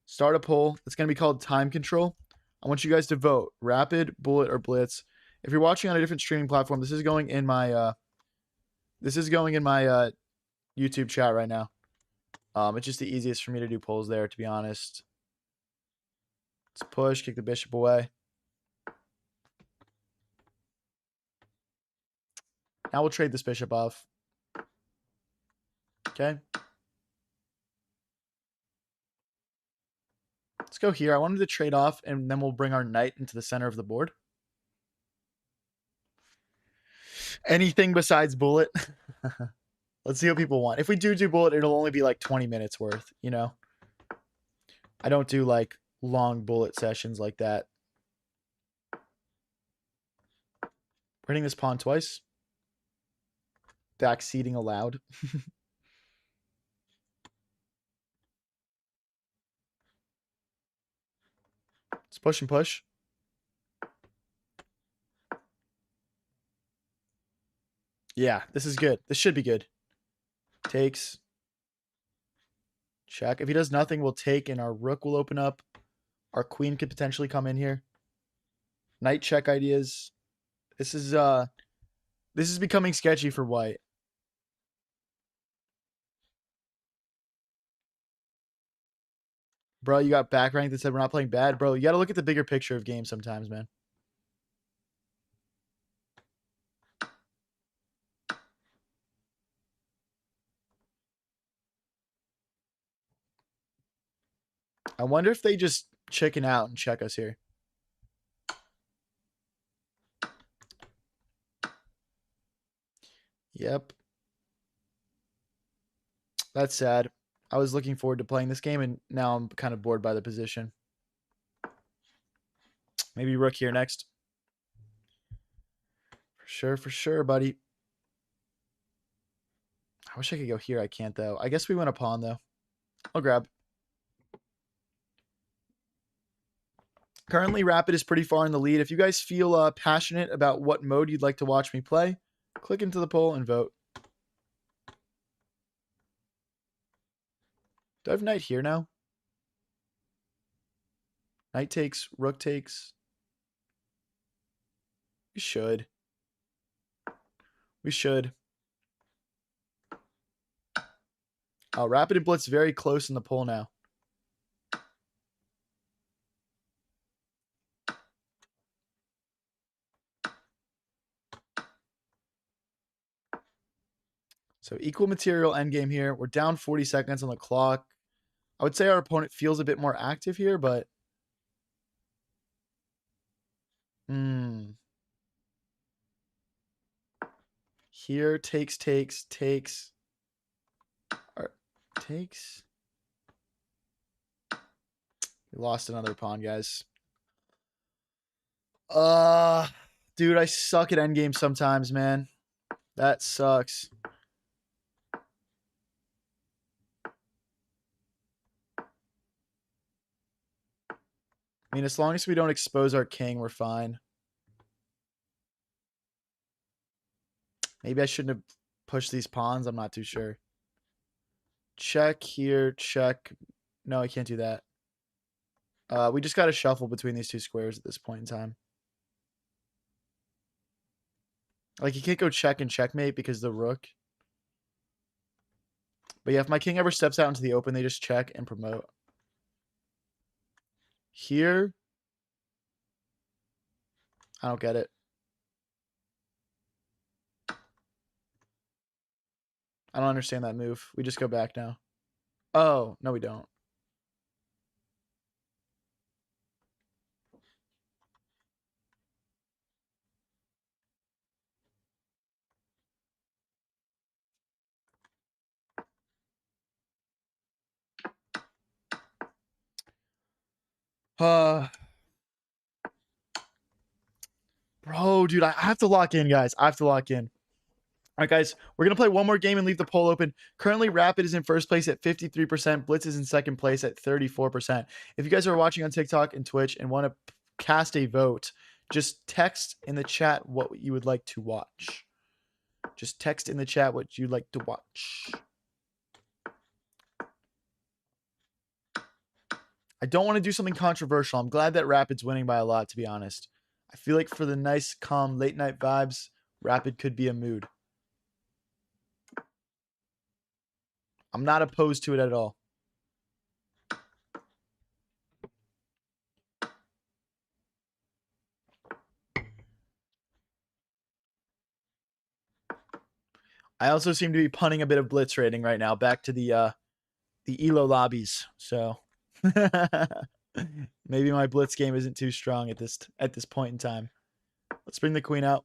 Start a poll. It's going to be called Time Control. I want you guys to vote. Rapid, Bullet, or Blitz. If you're watching on a different streaming platform, this is going in my YouTube chat right now. It's just the easiest for me to do polls there, to be honest. Let's push, kick the bishop away. Now we'll trade this bishop off. Okay. Let's go here. I wanted to trade off, and then we'll bring our knight into the center of the board. Anything besides bullet. Let's see what people want. If we do bullet, it'll only be like 20 minutes worth, you know? I don't do like long bullet sessions like that. We're hitting this pawn twice. Backseating allowed. Let's push and push. Yeah, this is good. This should be good. Takes. Check. If he does nothing, we'll take, and our rook will open up. Our queen could potentially come in here. Knight check ideas. This is becoming sketchy for white. Bro, you got back rank that said we're not playing bad. Bro, you got to look at the bigger picture of games sometimes, man. I wonder if they just chicken out and check us here. Yep. That's sad. I was looking forward to playing this game, and now I'm kind of bored by the position. Maybe rook here next. For sure, buddy. I wish I could go here. I can't, though. I guess we win a pawn, though. I'll grab. Currently, Rapid is pretty far in the lead. If you guys feel passionate about what mode you'd like to watch me play, click into the poll and vote. Do I have knight here now? Knight takes, rook takes. We should. We should. Oh, Rapid and Blitz very close in the poll now. So equal material endgame here. We're down 40 seconds on the clock. I would say our opponent feels a bit more active here, but... Here, takes. Or, takes. We lost another pawn, guys. Dude, I suck at endgame sometimes, man. That sucks. I mean, as long as we don't expose our king, we're fine. Maybe I shouldn't have pushed these pawns. I'm not too sure. Check here, check. No, I can't do that. We just got to shuffle between these two squares at this point in time. Like, you can't go check and checkmate because the rook. But yeah, if my king ever steps out into the open, they just check and promote. Here. I don't get it. I don't understand that move. We just go back now. Oh, no, we don't. Bro, dude, I have to lock in, guys. I have to lock in. All right, guys, we're going to play one more game and leave the poll open. Currently, Rapid is in first place at 53%. Blitz is in second place at 34%. If you guys are watching on TikTok and Twitch and want to cast a vote, just text in the chat what you would like to watch. Just text in the chat what you'd like to watch. I don't want to do something controversial. I'm glad that Rapid's winning by a lot, to be honest. I feel like for the nice, calm, late night vibes, Rapid could be a mood. I'm not opposed to it at all. I also seem to be punting a bit of blitz rating right now. Back to the ELO lobbies. So maybe my blitz game isn't too strong at this point in time. Let's bring the queen out.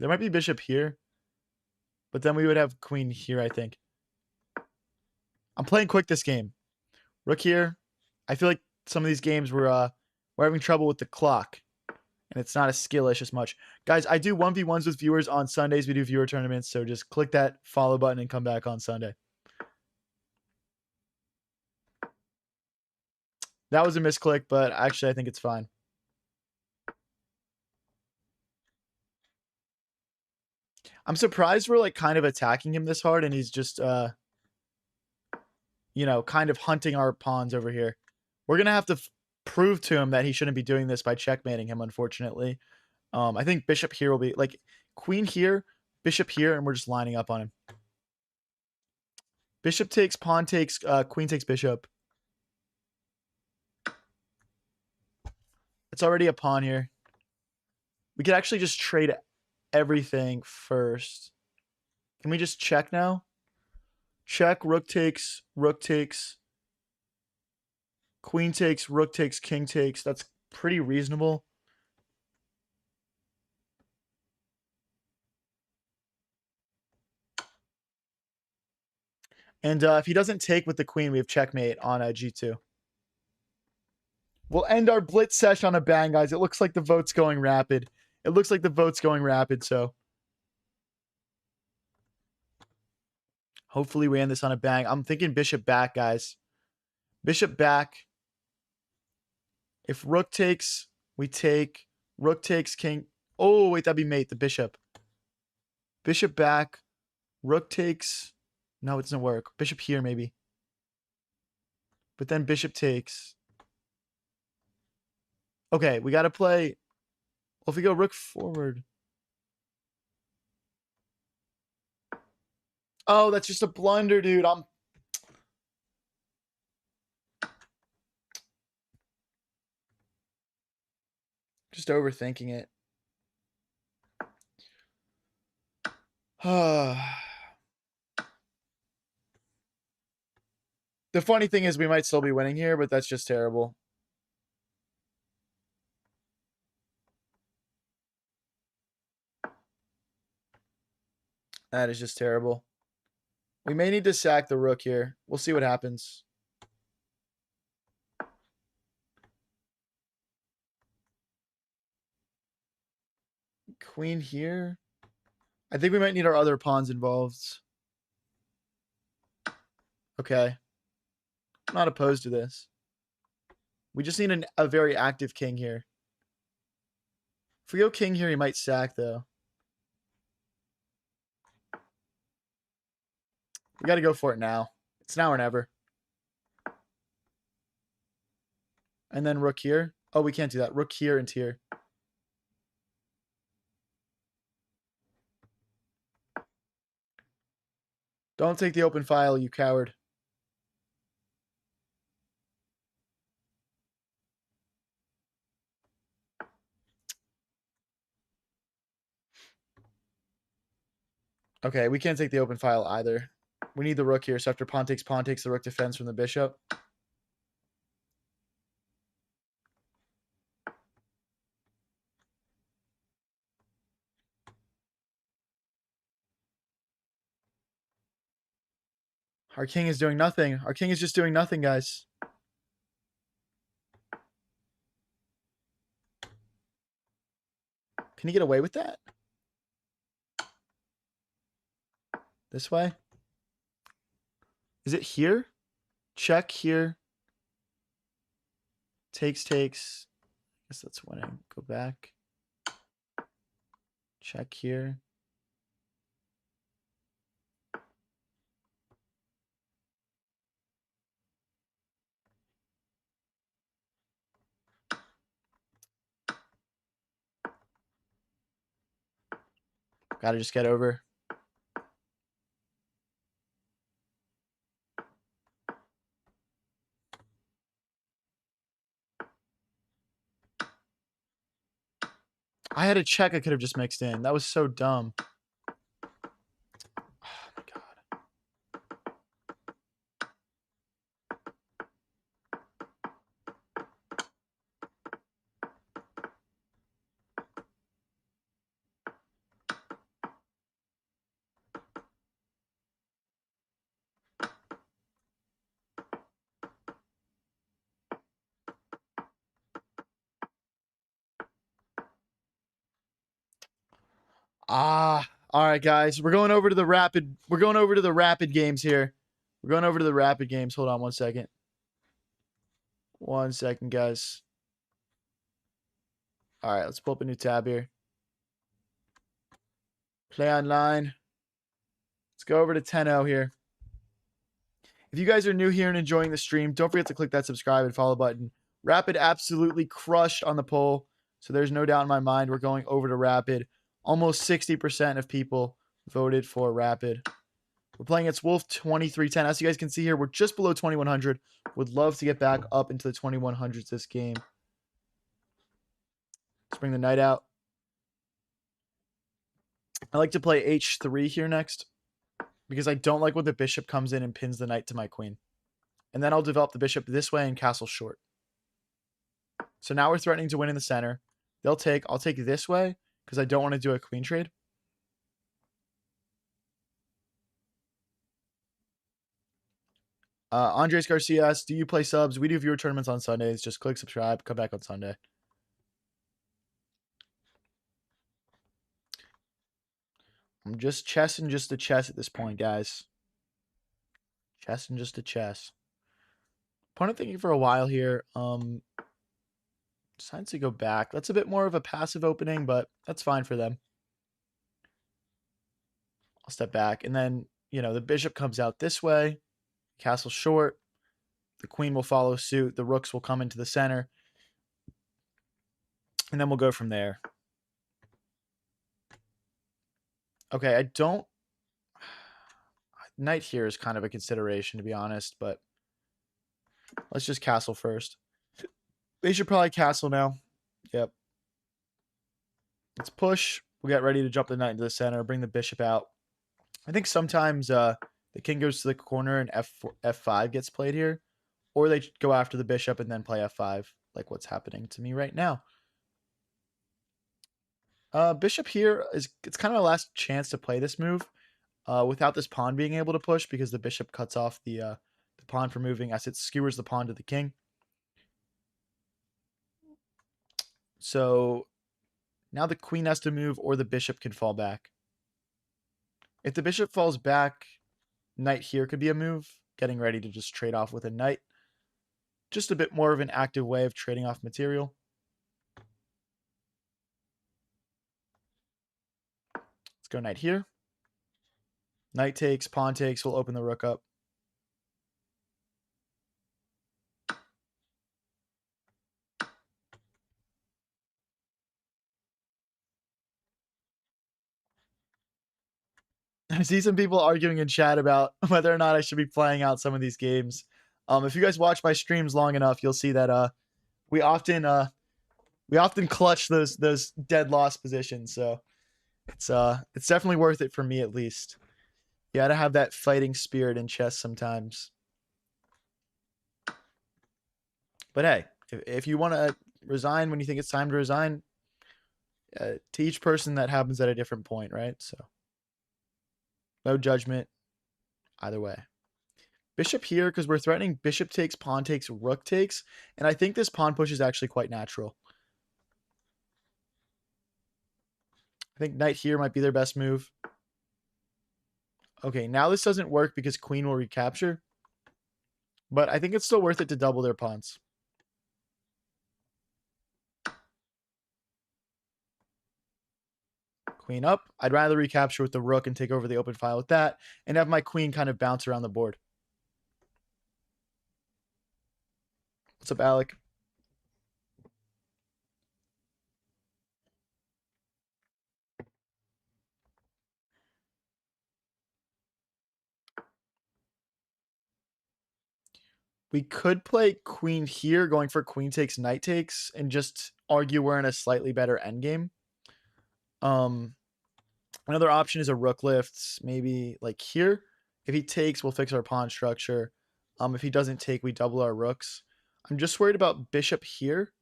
There might be bishop here, but then we would have queen here, I think. I'm playing quick this game. Rook here. I feel like some of these games we're having trouble with the clock, and it's not a skill-ish as much. Guys, I do 1v1s with viewers on Sundays. We do viewer tournaments, so just click that follow button and come back on Sunday. That was a misclick, but actually I think it's fine. I'm surprised we're like kind of attacking him this hard and he's just you know, kind of hunting our pawns over here. We're going to have to prove to him that he shouldn't be doing this by checkmating him, unfortunately. I think bishop here will be like queen here, bishop here, and we're just lining up on him. Bishop takes, pawn takes, queen takes bishop. It's already a pawn here. We could actually just trade everything first. Can we just check now? Check, rook takes, queen takes, rook takes, king takes. That's pretty reasonable. And if he doesn't take with the queen, we have checkmate on g2. We'll end our blitz session on a bang, guys. It looks like the vote's going rapid. It looks like the vote's going rapid, so hopefully we end this on a bang. I'm thinking bishop back, guys. Bishop back. If rook takes, we take. Rook takes, king. Oh, wait, that'd be mate, the bishop. Bishop back. Rook takes. No, it doesn't work. Bishop here, maybe. But then bishop takes. Okay, we got to play. Well, if we go rook forward. Oh, that's just a blunder, dude. I'm just overthinking it. The funny thing is we might still be winning here, but that's just terrible. That is just terrible. We may need to sack the rook here. We'll see what happens. Queen here. I think we might need our other pawns involved. Okay. I'm not opposed to this. We just need a very active king here. If we go king here, he might sack, though. We got to go for it now. It's now or never. And then rook here. Oh, we can't do that. Rook here and here. Don't take the open file, you coward. Okay, we can't take the open file either. We need the rook here. So after pawn takes, the rook defends from the bishop. Our king is doing nothing. Our king is just doing nothing, guys. Can he get away with that? This way? Is it here? Check here. Takes. I guess that's winning. Go back. Check here. Gotta just get over. I had a check I could have just mixed in. That was so dumb. Oh my god. All right, guys. We're going over to the rapid games here. We're going over to the rapid games. Hold on 1 second. 1 second, guys. All right, let's pull up a new tab here. Play online. Let's go over to 10-0 here. If you guys are new here and enjoying the stream, don't forget to click that subscribe and follow button. Rapid absolutely crushed on the poll, so there's no doubt in my mind we're going over to Rapid. Almost 60% of people voted for Rapid. We're playing against Wolf 2310. As you guys can see here, we're just below 2100. Would love to get back up into the 2100s this game. Let's bring the knight out. I like to play h3 here next because I don't like when the bishop comes in and pins the knight to my queen. And then I'll develop the bishop this way and castle short. So now we're threatening to win in the center. They'll take. I'll take this way because I don't want to do a queen trade. Andres Garcia asks, do you play subs? We do viewer tournaments on Sundays. Just click subscribe. Come back on Sunday. I'm just chessing just a chess at this point, guys. Chessing just a chess. Opponent thinking for a while here. Decides to go back. That's a bit more of a passive opening, but that's fine for them. I'll step back. And then, the bishop comes out this way. Castle short. The queen will follow suit. The rooks will come into the center. And then we'll go from there. Okay, I don't... Knight here is kind of a consideration, to be honest, but let's just castle first. They should probably castle now. Yep. Let's push. We'll get ready to jump the knight into the center, bring the bishop out. I think sometimes the king goes to the corner and F5 gets played here. Or they go after the bishop and then play F5, like what's happening to me right now. Bishop here it's kind of a last chance to play this move without this pawn being able to push because the bishop cuts off the pawn from moving as it skewers the pawn to the king. So Now the queen has to move or the bishop can fall back. If the bishop falls back, knight here could be a move. Getting ready to just trade off with a knight. Just a bit more of an active way of trading off material. Let's go knight here. Knight takes, pawn takes. We'll open the rook up. I see some people arguing in chat about whether or not I should be playing out some of these games. If you guys watch my streams long enough, you'll see that we often clutch those dead loss positions. So it's definitely worth it for me at least. You gotta have that fighting spirit in chess sometimes. But hey, if you want to resign when you think it's time to resign, to each person that happens at a different point, right? So no judgment either way. Bishop here because we're threatening bishop takes, pawn takes, rook takes. And I think this pawn push is actually quite natural. I think knight here might be their best move. Okay, now this doesn't work because queen will recapture. But I think it's still worth it to double their pawns. Queen up. I'd rather recapture with the rook and take over the open file with that and have my queen kind of bounce around the board. What's up, Alec? We could play queen here, going for queen takes, knight takes, and just argue we're in a slightly better endgame. Another option is a rook lift, maybe like here. If he takes, we'll fix our pawn structure. If he doesn't take, we double our rooks. I'm just worried about bishop here.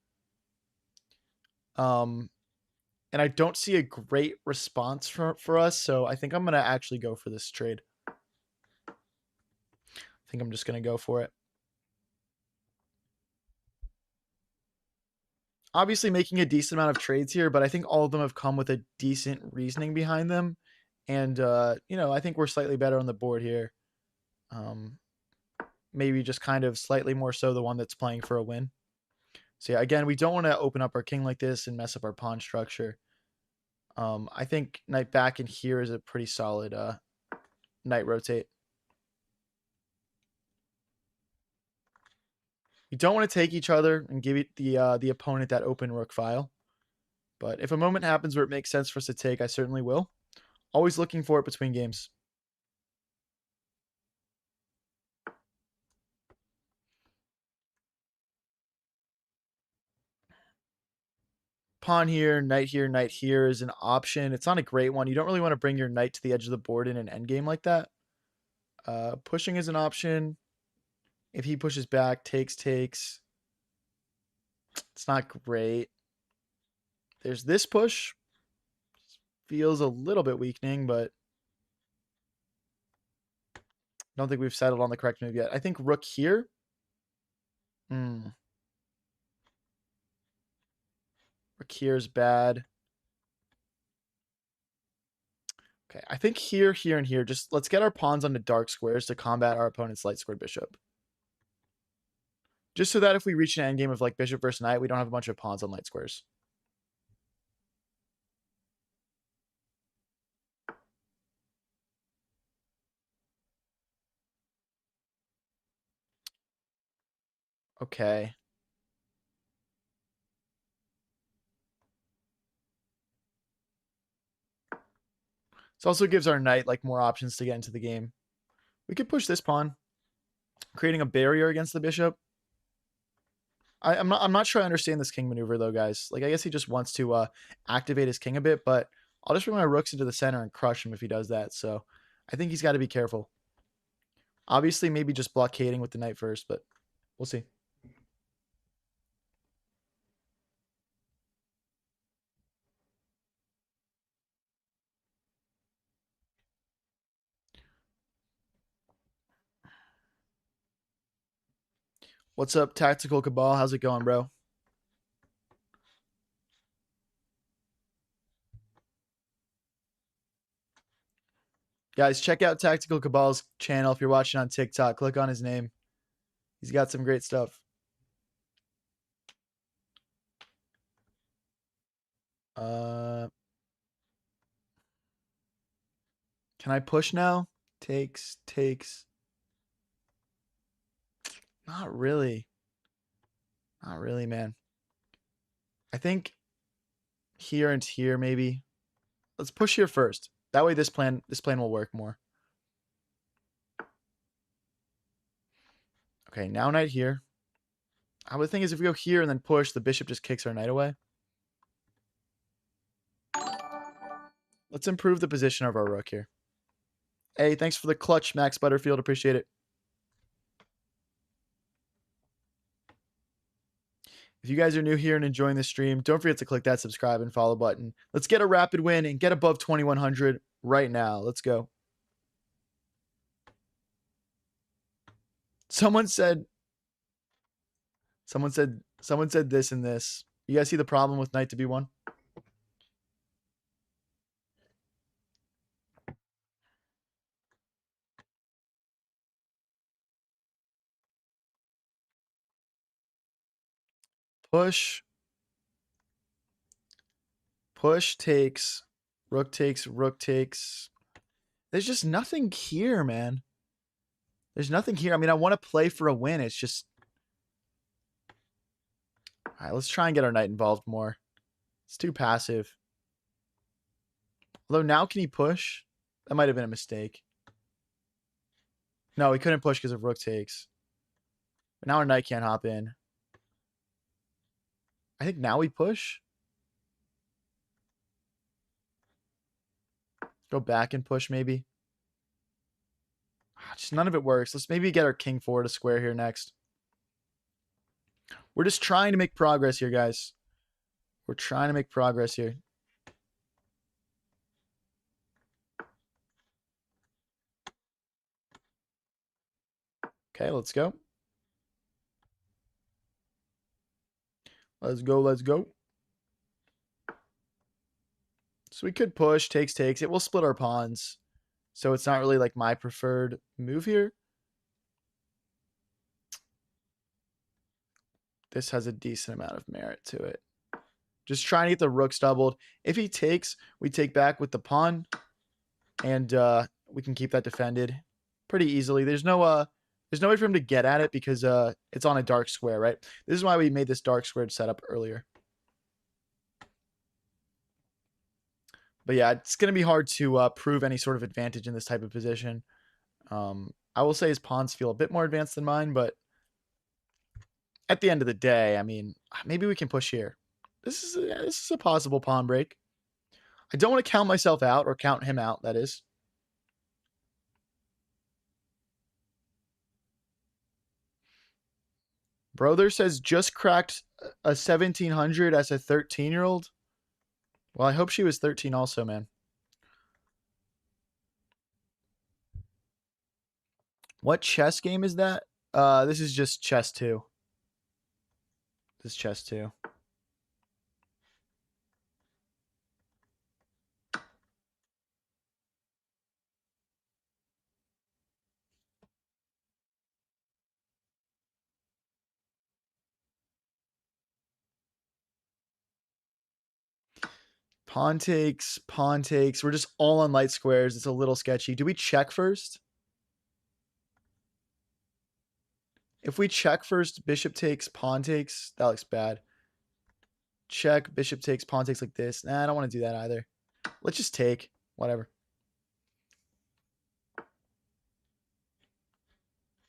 And I don't see a great response for us, so I think I'm going to actually go for this trade. I think I'm just going to go for it. Obviously making a decent amount of trades here, but I think all of them have come with a decent reasoning behind them. And, you know, I think we're slightly better on the board here. Maybe just kind of slightly more so the one that's playing for a win. So yeah, again, we don't want to open up our king like this and mess up our pawn structure. I think knight back in here is a pretty solid knight rotate. You don't want to take each other and give the opponent that open rook file. But if a moment happens where it makes sense for us to take, I certainly will. Always looking for it between games. Pawn here, knight here is an option. It's not a great one. You don't really want to bring your knight to the edge of the board in an endgame like that. Pushing is an option. If he pushes back, takes. It's not great. There's this push. Feels a little bit weakening, but I don't think we've settled on the correct move yet. I think rook here. Rook here is bad. Okay, I think here, and here. Just let's get our pawns onto dark squares to combat our opponent's light squared bishop. Just so that if we reach an endgame of like bishop versus knight, we don't have a bunch of pawns on light squares. Okay. This also gives our knight like more options to get into the game. We could push this pawn, creating a barrier against the bishop. I'm not sure I understand this king maneuver though, guys. Like I guess he just wants to activate his king a bit, but I'll just bring my rooks into the center and crush him if he does that. So I think he's got to be careful. Obviously, maybe just blockading with the knight first, but we'll see. What's up, Tactical Cabal? How's it going, bro? Guys, check out Tactical Cabal's channel if you're watching on TikTok. Click on his name. He's got some great stuff. Can I push now? Takes. Not really. Not really, man. I think here and here, maybe. Let's push here first. That way this plan will work more. Okay, now knight here. I would think is if we go here and then push, the bishop just kicks our knight away. Let's improve the position of our rook here. Hey, thanks for the clutch, Max Butterfield. Appreciate it. If you guys are new here and enjoying the stream, don't forget to click that subscribe and follow button. Let's get a rapid win and get above 2100 right now. Let's go. Someone said this and this. You guys see the problem with knight to b1? Push takes, rook takes. There's just nothing here, man. There's nothing here. I mean, I want to play for a win. It's just... All right, let's try and get our knight involved more. It's too passive. Although now can he push? That might have been a mistake. No, he couldn't push because of rook takes. But now our knight can't hop in. I think now we push. Go back and push maybe. Just none of it works. Let's maybe get our king forward to square here next. We're just trying to make progress here, guys. We're trying to make progress here. Okay, let's go. Let's go. So we could push, takes. It will split our pawns. So it's not really like my preferred move here. This has a decent amount of merit to it. Just trying to get the rooks doubled. If he takes, we take back with the pawn. And we can keep that defended pretty easily. There's no way for him to get at it because it's on a dark square, right? This is why we made this dark squared setup earlier. But yeah, it's going to be hard to prove any sort of advantage in this type of position. I will say his pawns feel a bit more advanced than mine, but at the end of the day, I mean, maybe we can push here. This is a possible pawn break. I don't want to count myself out or count him out, that is. Brother says just cracked a 1700 as a 13-year-old. Well, I hope she was 13 also, man. What chess game is that? This is just chess 2. This is chess 2. Pawn takes. We're just all on light squares. It's a little sketchy. Do we check first? If we check first, bishop takes, pawn takes, that looks bad. Check, bishop takes, pawn takes like this. Nah, I don't want to do that either. Let's just take. Whatever.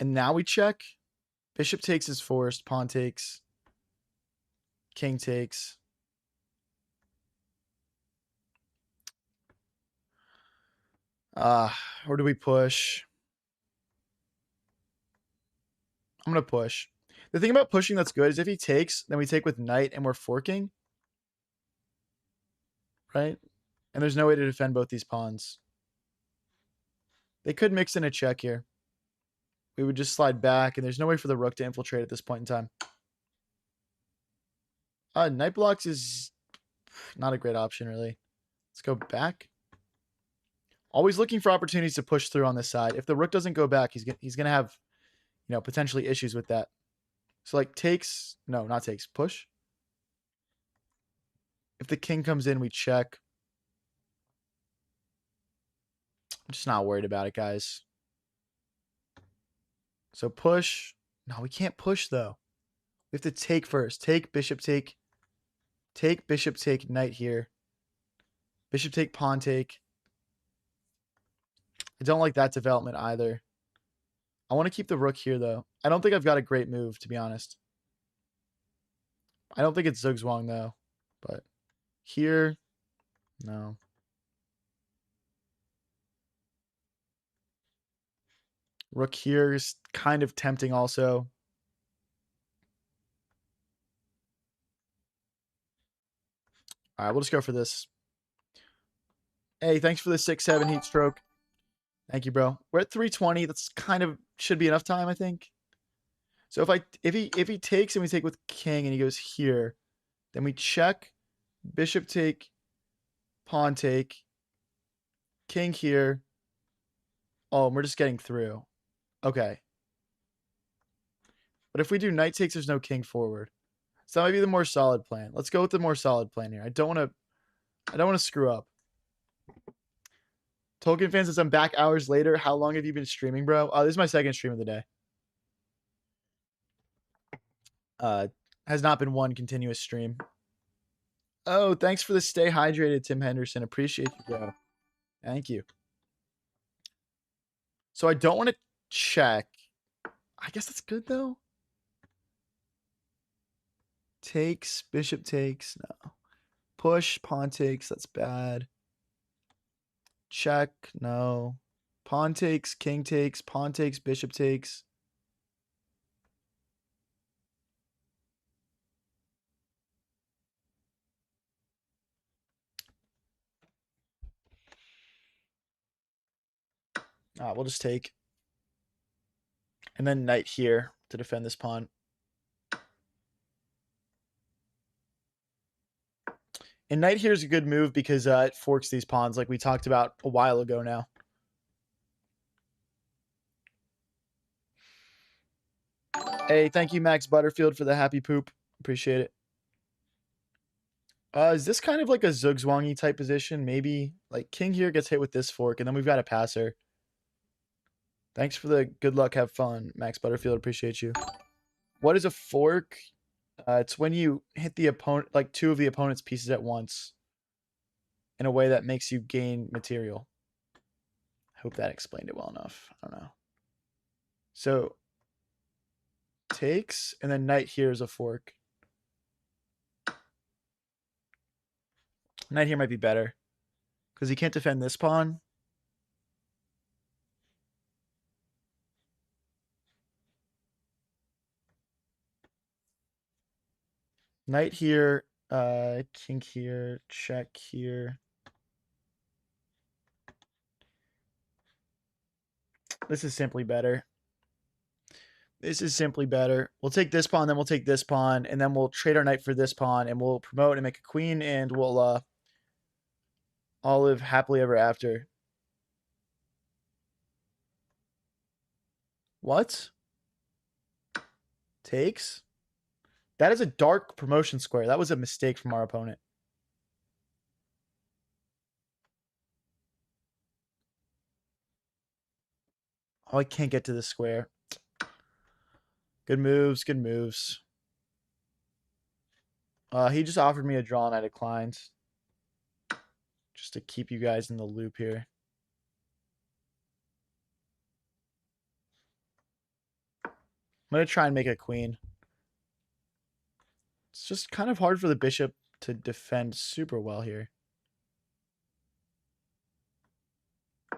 And now we check. Bishop takes is forced. Pawn takes. King takes. Or do we push? I'm going to push. The thing about pushing that's good is if he takes, then we take with knight and we're forking. Right? And there's no way to defend both these pawns. They could mix in a check here. We would just slide back, and there's no way for the rook to infiltrate at this point in time. Knight blocks is not a great option, really. Let's go back. Always looking for opportunities to push through on this side. If the rook doesn't go back, he's gonna have, you know, potentially issues with that. So like takes, no, not takes, push. If the king comes in, we check. I'm just not worried about it, guys. So push. No, we can't push though. We have to take first. Take, bishop take. Take, bishop take, knight here. Bishop take, pawn take. I don't like that development either. I want to keep the rook here though. I don't think I've got a great move, to be honest. I don't think it's Zugzwang though. But here, no. Rook here is kind of tempting also. All right, we'll just go for this. Hey, thanks for the 6-7 heat stroke. Thank you, bro. We're at 320. That's kind of should be enough time, I think. So if he takes and we take with king and he goes here, then we check, bishop take, pawn take, king here. Oh, and we're just getting through. Okay. But if we do knight takes, there's no king forward. So that might be the more solid plan. Let's go with the more solid plan here. I don't want to screw up. Tolkien fan says I'm back hours later. How long have you been streaming, bro? Oh, this is my second stream of the day. Has not been one continuous stream. Oh, thanks for the stay hydrated, Tim Henderson. Appreciate you, bro. Thank you. So I don't want to check. I guess that's good though. Takes, bishop takes, no. Push, pawn takes, that's bad. Check, no. Pawn takes, king takes, pawn takes, bishop takes. We'll just take. And then knight here to defend this pawn. And knight here is a good move because it forks these pawns like we talked about a while ago now. Hey, thank you, Max Butterfield, for the happy poop. Appreciate it. Is this kind of like a Zugzwang-y type position? Maybe like king here gets hit with this fork, and then we've got a passer. Thanks for the good luck, have fun, Max Butterfield. Appreciate you. What is a fork? It's when you hit the opponent, like two of the opponent's pieces at once, in a way that makes you gain material. I hope that explained it well enough. I don't know. So takes, and then knight here is a fork. Knight here might be better because he can't defend this pawn. Knight here, king here, check here. This is simply better. This is simply better. We'll take this pawn, then we'll take this pawn, and then we'll trade our knight for this pawn, and we'll promote and make a queen, and we'll all live happily ever after. What? Takes? That is a dark promotion square. That was a mistake from our opponent. Oh, I can't get to the square. Good moves, good moves. He just offered me a draw and I declined. Just to keep you guys in the loop here. I'm going to try and make a queen. It's just kind of hard for the bishop to defend super well here.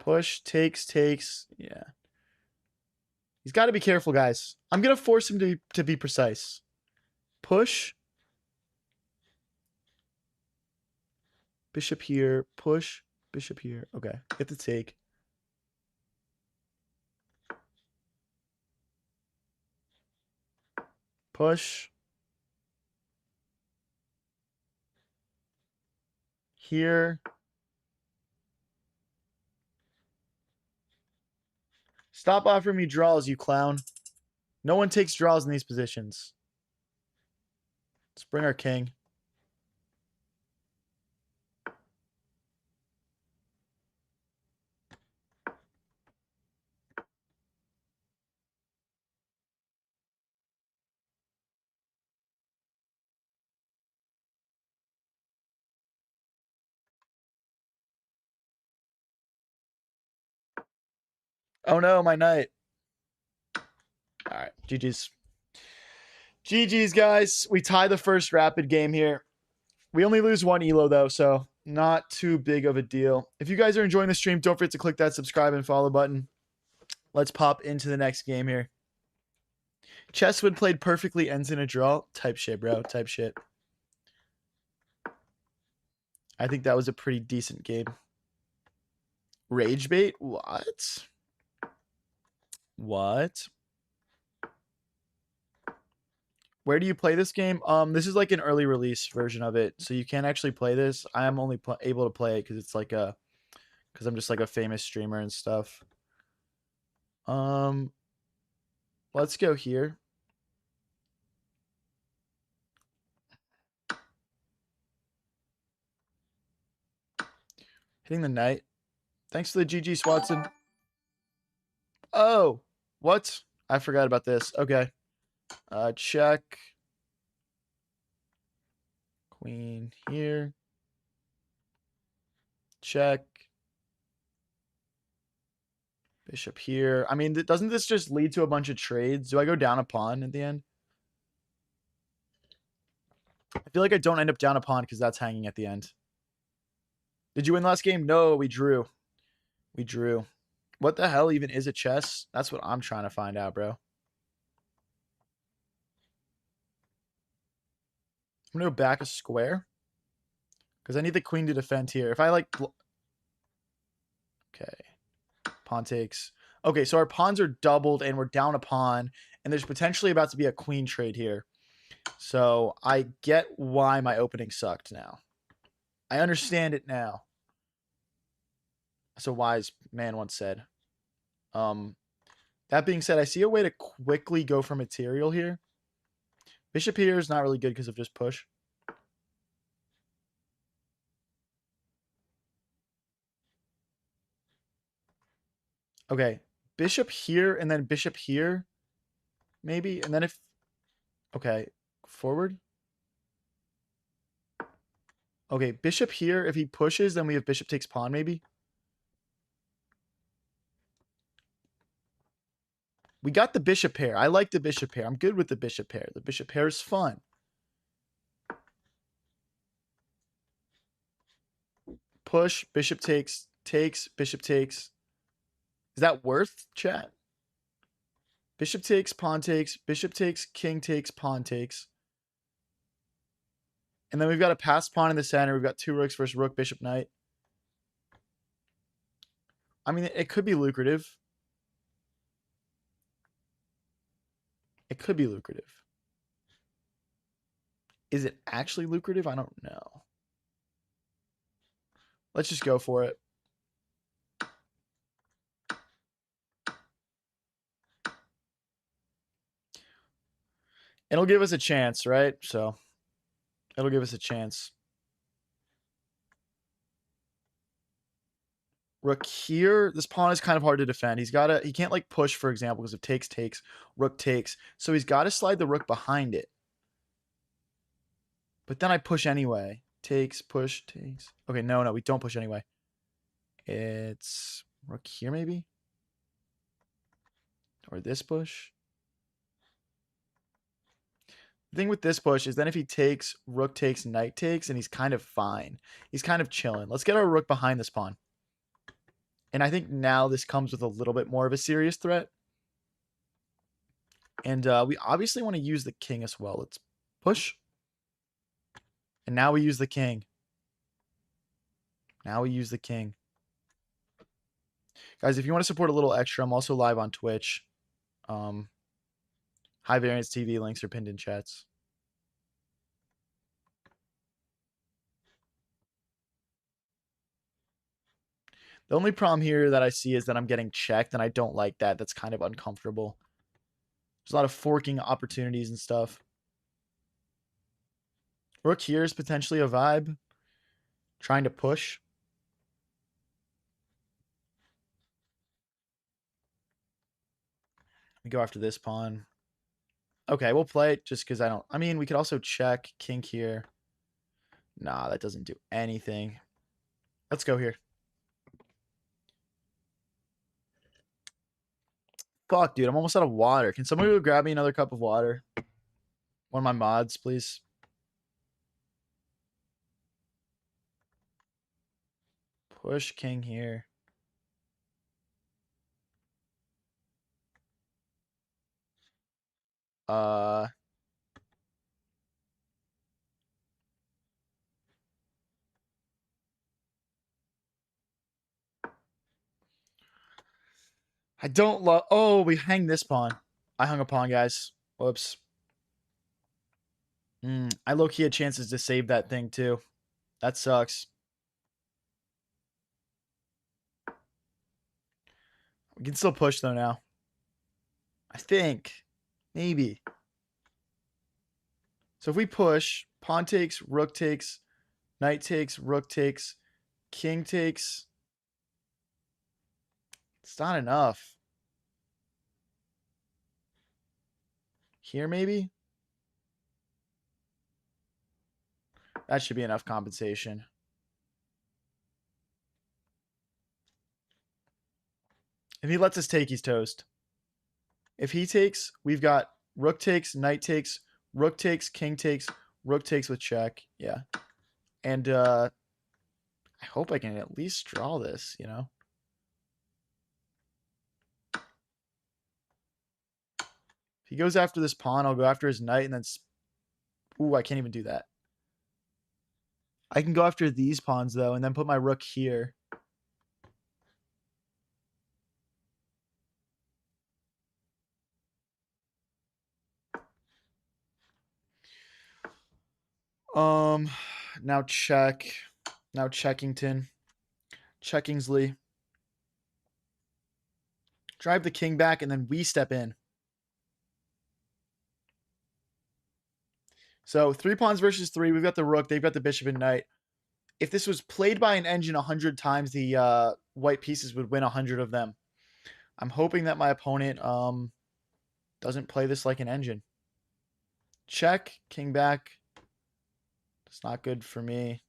Push, takes. Yeah. He's got to be careful, guys. I'm going to force him to be precise. Push. Bishop here. Push. Bishop here. Okay. Get the take. Push. Here. Stop offering me draws, you clown. No one takes draws in these positions. Let's bring our king. Oh no, my knight. All right, GG's. GG's, guys. We tie the first rapid game here. We only lose one elo, though, so not too big of a deal. If you guys are enjoying the stream, don't forget to click that subscribe and follow button. Let's pop into the next game here. Chesswood played perfectly, ends in a draw. Type shit, bro. Type shit. I think that was a pretty decent game. Rage bait? What? What? Where do you play this game? This is like an early release version of it, so you can't actually play this. I am only able to play it because it's like because I'm just like a famous streamer and stuff. Let's go here. Hitting the knight. Thanks for the GG, Swatson. Oh, what? I forgot about this. Okay. Check. Queen here. Check. Bishop here. I mean, doesn't this just lead to a bunch of trades? Do I go down a pawn at the end? I feel like I don't end up down a pawn because that's hanging at the end. Did you win last game? No, we drew. We drew. What the hell even is a chess? That's what I'm trying to find out, bro. I'm going to go back a square. Because I need the queen to defend here. If I like... Okay. Pawn takes. Okay, so our pawns are doubled and we're down a pawn. And there's potentially about to be a queen trade here. So I get why my opening sucked now. I understand it now. So wise man once said. That being said, I see a way to quickly go for material here. Bishop here is not really good because of just push. Okay, bishop here and then bishop here, maybe. And then if, okay, forward. Okay, bishop here. If he pushes, then we have bishop takes pawn, maybe. We got the bishop pair. I like the bishop pair. I'm good with the bishop pair. The bishop pair is fun. Push, bishop takes, bishop takes. Is that worth, chat? Bishop takes, pawn takes, bishop takes, king takes, pawn takes. And then we've got a passed pawn in the center. We've got two rooks versus rook, bishop, knight. I mean, it could be lucrative. It could be lucrative. Is it actually lucrative? I don't know. Let's just go for it. It'll give us a chance, right? So it'll give us a chance. Rook here. This pawn is kind of hard to defend. He can't like push, for example, because if takes, rook takes. So he's got to slide the rook behind it. But then I push anyway. Takes, push, takes. Okay, no, we don't push anyway. It's rook here, maybe? Or this push? The thing with this push is then if he takes, rook takes, knight takes, and he's kind of fine. He's kind of chilling. Let's get our rook behind this pawn. And I think now this comes with a little bit more of a serious threat. And we obviously want to use the king as well. Let's push. And now we use the king. Now we use the king. Guys, if you want to support a little extra, I'm also live on Twitch. High Variance TV links are pinned in chats. The only problem here that I see is that I'm getting checked, and I don't like that. That's kind of uncomfortable. There's a lot of forking opportunities and stuff. Rook here is potentially a vibe. Trying to push. We go after this pawn. Okay, we'll play it just because I don't... I mean, we could also check king here. Nah, that doesn't do anything. Let's go here. Fuck, dude. I'm almost out of water. Can somebody go grab me another cup of water? One of my mods, please. Push king here. I don't love... Oh, we hang this pawn. I hung a pawn, guys. Whoops. I low-key had chances to save that thing, too. That sucks. We can still push, though, now. I think. Maybe. So if we push, pawn takes, rook takes, knight takes, rook takes, king takes. It's not enough. Here, maybe? That should be enough compensation. If he lets us take, he's toast. If he takes, we've got rook takes, knight takes, rook takes, king takes, rook takes with check. Yeah. And I hope I can at least draw this, you know? If he goes after this pawn, I'll go after his knight and then... Ooh, I can't even do that. I can go after these pawns, though, and then put my rook here. Now check. Now Checkington. Checkingsley. Drive the king back, and then we step in. So 3 pawns versus 3. We've got the rook. They've got the bishop and knight. If this was played by an engine 100 times, the white pieces would win 100 of them. I'm hoping that my opponent doesn't play this like an engine. Check. King back. It's not good for me.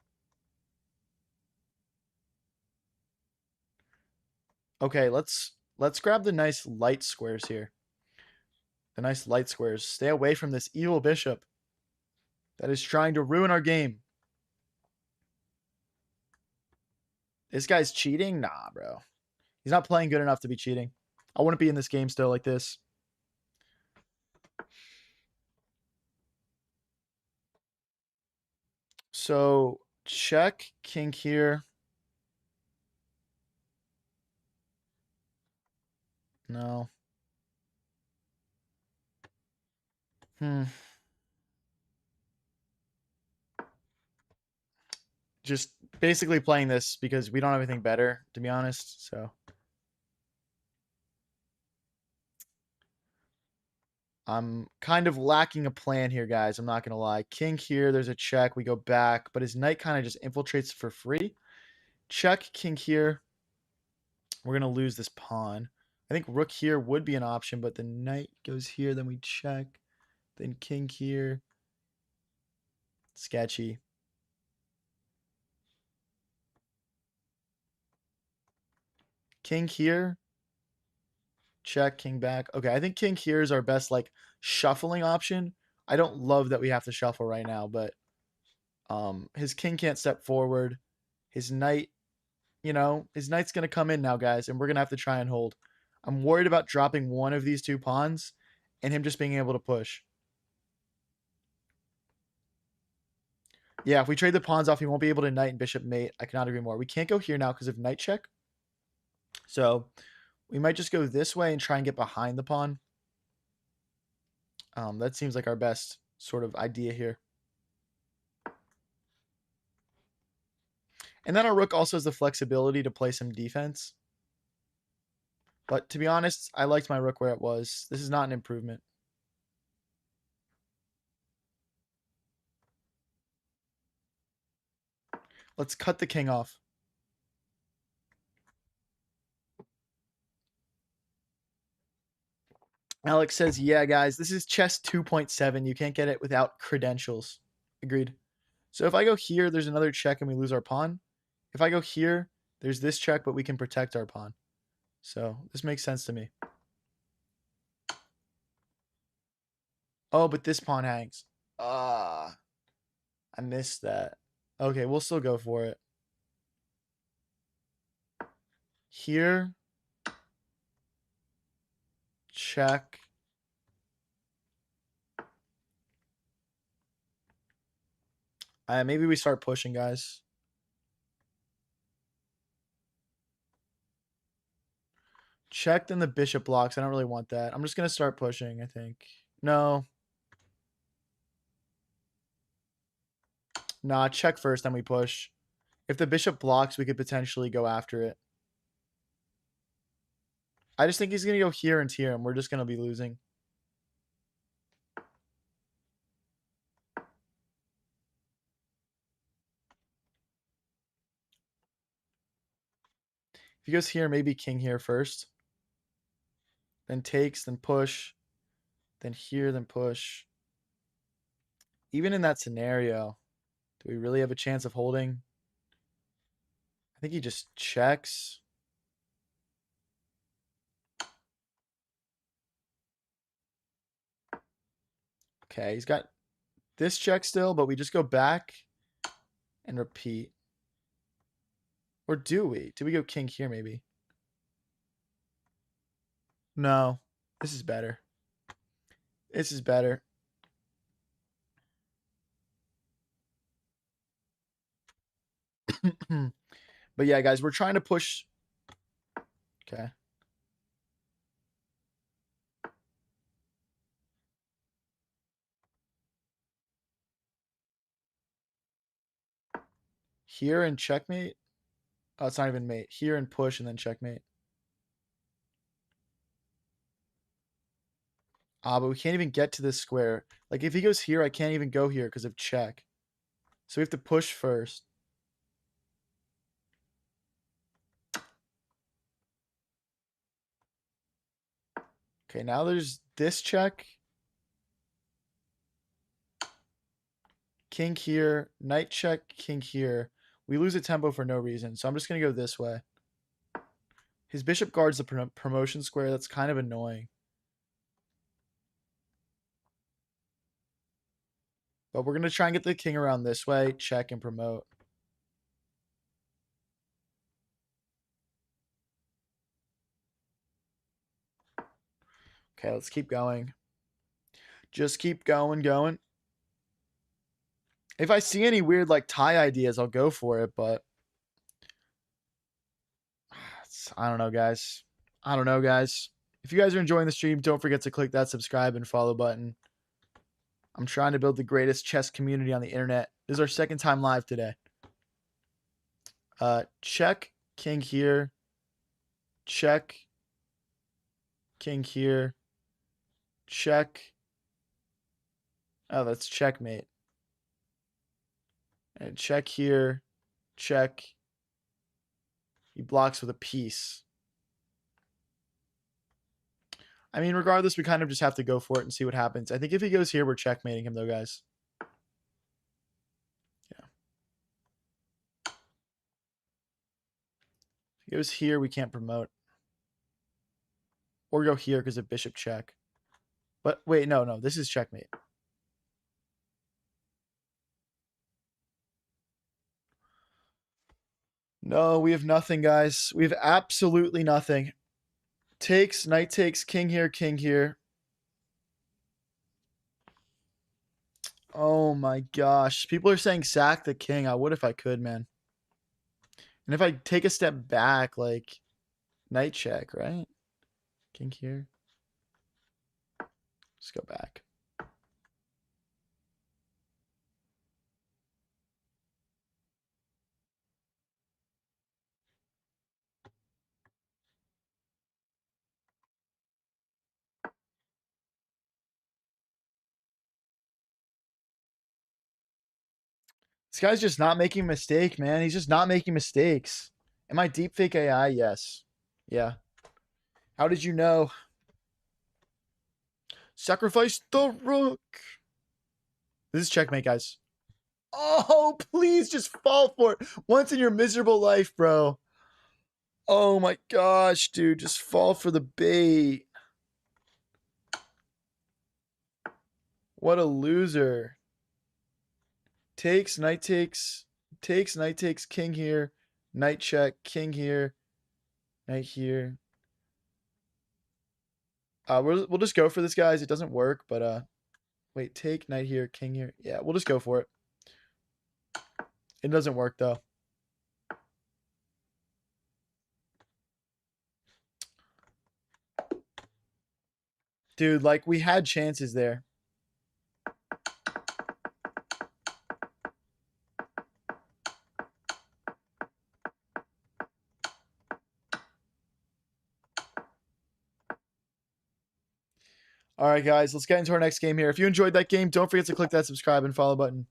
Okay, let's grab the nice light squares here. The nice light squares. Stay away from this evil bishop that is trying to ruin our game. This guy's cheating? Nah, bro. He's not playing good enough to be cheating. I wouldn't be in this game still like this. So, check, king here. No. Just basically playing this because we don't have anything better, to be honest. So I'm kind of lacking a plan here, guys. I'm not going to lie. King here, there's a check. We go back, but his knight kind of just infiltrates for free. Check, king here. We're going to lose this pawn. I think rook here would be an option, but the knight goes here. Then we check. Then king here. Sketchy. King here. Check, king back. Okay, I think king here is our best, like, shuffling option. I don't love that we have to shuffle right now, but his king can't step forward. His knight, you know, his knight's going to come in now, guys, and we're going to have to try and hold. I'm worried about dropping one of these 2 pawns and him just being able to push. Yeah, if we trade the pawns off, he won't be able to knight and bishop mate. I cannot agree more. We can't go here now because of knight check. So we might just go this way and try and get behind the pawn. That seems like our best sort of idea here. And then our rook also has the flexibility to play some defense. But to be honest, I liked my rook where it was. This is not an improvement. Let's cut the king off. Alex says, yeah, guys, this is chess 2.7. You can't get it without credentials. Agreed. So if I go here, there's another check and we lose our pawn. If I go here, there's this check, but we can protect our pawn. So this makes sense to me. Oh, but this pawn hangs. I missed that. Okay, we'll still go for it. Here. Check. Maybe we start pushing, guys. Check, then the bishop blocks. I don't really want that. I'm just going to start pushing, I think. No. Nah, check first, then we push. If the bishop blocks, we could potentially go after it. I just think he's going to go here and here, and we're just going to be losing. If he goes here, maybe king here first. Then takes, then push. Then here, then push. Even in that scenario, do we really have a chance of holding? I think he just checks. Okay, he's got this check still, but we just go back and repeat. Or do we? Do we go king here maybe? No. This is better. This is better. But yeah, guys, we're trying to push. Okay. Here and checkmate. Oh, it's not even mate. Here and push and then checkmate. But we can't even get to this square. Like, if he goes here, I can't even go here because of check. So we have to push first. Okay, now there's this check. King here. Knight check, king here. We lose a tempo for no reason, so I'm just going to go this way. His bishop guards the promotion square. That's kind of annoying. But we're going to try and get the king around this way. Check and promote. Okay, let's keep going. Just keep going. If I see any weird like tie ideas, I'll go for it, but I don't know, guys. I don't know, guys. If you guys are enjoying the stream, don't forget to click that subscribe and follow button. I'm trying to build the greatest chess community on the internet. This is our second time live today. Check, king here. Check, king here. Check. Oh, that's checkmate. And check here. Check. He blocks with a piece. I mean, regardless, we kind of just have to go for it and see what happens. I think if he goes here, we're checkmating him, though, guys. Yeah. If he goes here, we can't promote. Or go here because of bishop check. But wait, no. This is checkmate. No, we have nothing, guys. We have absolutely nothing. Takes, knight takes, king here, king here. Oh my gosh. People are saying sack the king. I would if I could, man. And if I take a step back, like, knight check, right? King here. Let's go back. This guy's just not making a mistake, man. He's just not making mistakes. Am I deepfake AI? Yes. Yeah. How did you know? Sacrifice the rook. This is checkmate, guys. Oh, please just fall for it once in your miserable life, bro. Oh my gosh, dude. Just fall for the bait. What a loser. Takes, knight takes, knight takes, king here, knight check, king here, knight here. We'll just go for this, guys. It doesn't work, but wait, take, knight here, king here. Yeah, we'll just go for it. It doesn't work though. Dude, like we had chances there. All right, guys, let's get into our next game here. If you enjoyed that game, don't forget to click that subscribe and follow button.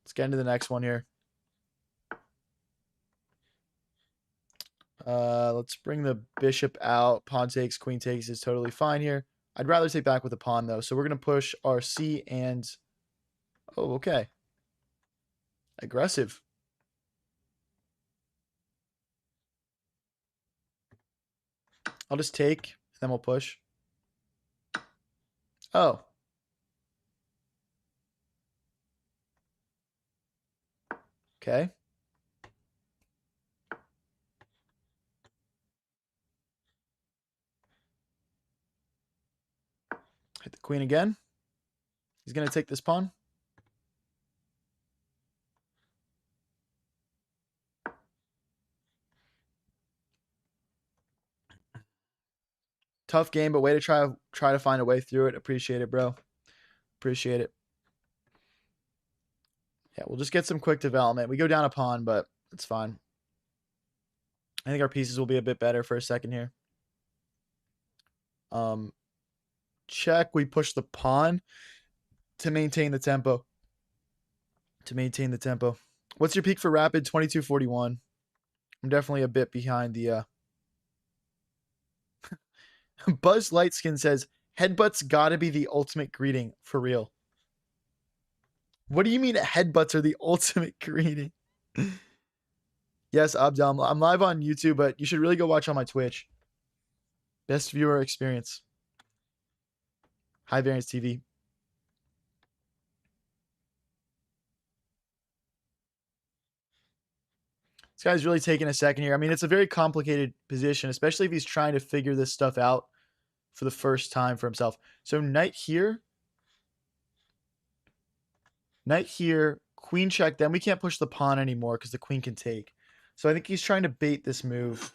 Let's get into the next one here. Let's bring the bishop out. Pawn takes, queen takes is totally fine here. I'd rather take back with a pawn, though. So we're going to push our C and... Oh, okay. Aggressive. I'll just take, then we'll push. Oh. Okay. Hit the queen again. He's going to take this pawn. Tough game, but way to try to find a way through it. Appreciate it, bro. Appreciate it. Yeah, we'll just get some quick development. We go down a pawn, but it's fine. I think our pieces will be a bit better for a second here. Check. We push the pawn to maintain the tempo. What's your peak for rapid? 2241. I'm definitely a bit behind the Buzz Lightskin says headbutts gotta be the ultimate greeting for real. What do you mean headbutts are the ultimate greeting? Yes, Abdel. I'm live on YouTube, but you should really go watch on my Twitch. Best viewer experience. High Variance TV. This guy's really taking a second here. I mean, it's a very complicated position, especially if he's trying to figure this stuff out for the first time for himself. So knight here. Knight here. Queen check. Then we can't push the pawn anymore because the queen can take. So I think he's trying to bait this move.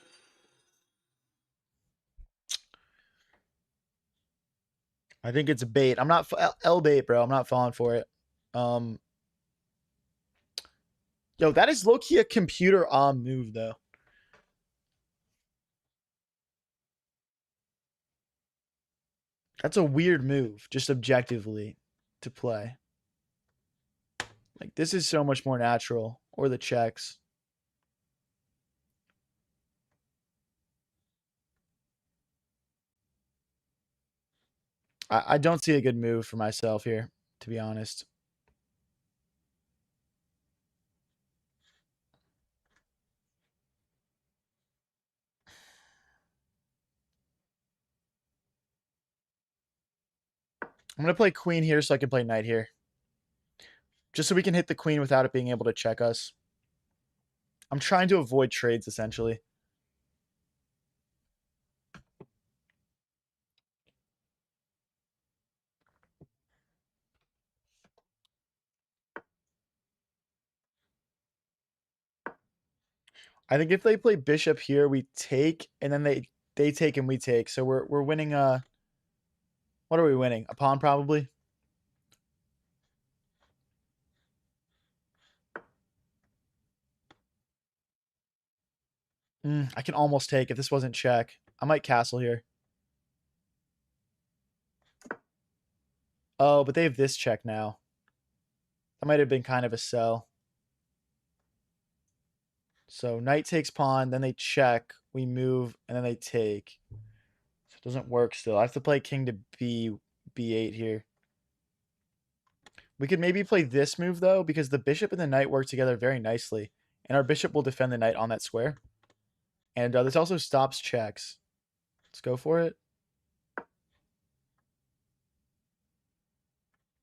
I think it's a bait. I'm not L bait, bro. I'm not falling for it. Yo, that is low-key a computer move, though. That's a weird move, just objectively, to play. Like, this is so much more natural. Or the checks. I don't see a good move for myself here, to be honest. I'm going to play queen here so I can play knight here. Just so we can hit the queen without it being able to check us. I'm trying to avoid trades, essentially. I think if they play bishop here, we take, and then they take and we take. So we're winning what are we winning? A pawn probably? I can almost take if this wasn't check. I might castle here. Oh, but they have this check now. That might have been kind of a sell. So knight takes pawn, then they check, we move, and then they take. So it doesn't work still. I have to play king to b8 here. We could maybe play this move, though, because the bishop and the knight work together very nicely. And our bishop will defend the knight on that square. And this also stops checks. Let's go for it.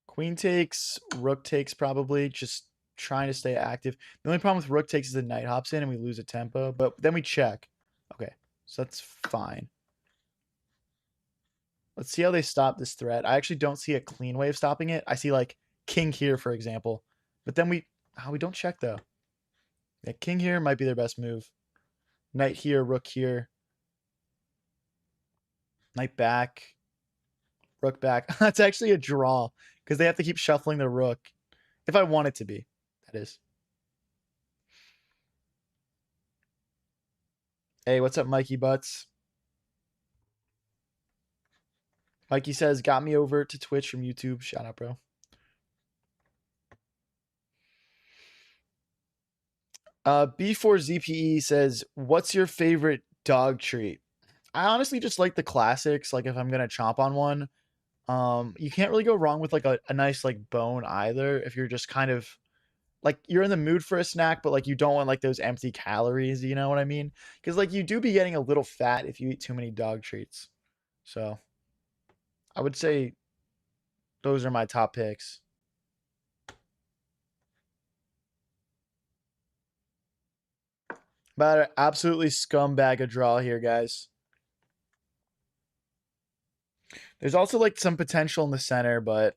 Queen takes, rook takes probably, just trying to stay active. The only problem with rook takes is the knight hops in and we lose a tempo, but then we check. Okay, so that's fine. Let's see how they stop this threat. I actually don't see a clean way of stopping it. I see like king here, for example. But then we don't check though. Yeah, king here might be their best move. Knight here, rook here. Knight back. Rook back. That's actually a draw because they have to keep shuffling the rook. If I want it to be, that is. Hey, what's up, Mikey Butts? Mikey says, got me over to Twitch from YouTube. Shout out, bro. B4ZPE says, what's your favorite dog treat? I honestly just like the classics. Like if I'm going to chomp on one, you can't really go wrong with like a nice like bone either. If you're just kind of like, you're in the mood for a snack, but like you don't want like those empty calories. You know what I mean? Because like you do be getting a little fat if you eat too many dog treats. So I would say those are my top picks. But absolutely scumbag a draw here, guys. There's also like some potential in the center, but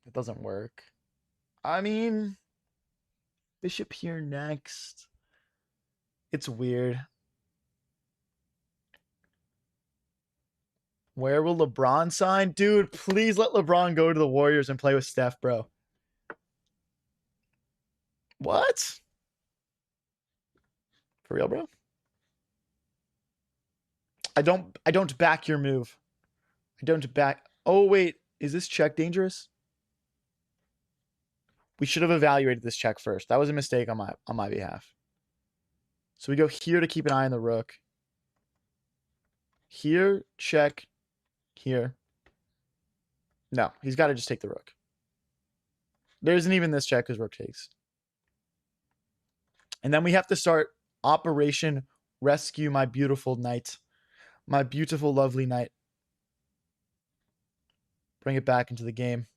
it doesn't work. I mean, bishop here next. It's weird. Where will LeBron sign? Dude, please let LeBron go to the Warriors and play with Steph, bro. What? For real, bro? I don't back your move. I don't back. Oh, wait. Is this check dangerous? We should have evaluated this check first. That was a mistake on my behalf. So we go here to keep an eye on the rook. Here, check. Here. No, he's got to just take the rook. There isn't even this check because rook takes. And then we have to start Operation Rescue My Beautiful Knight. My beautiful, lovely knight. Bring it back into the game.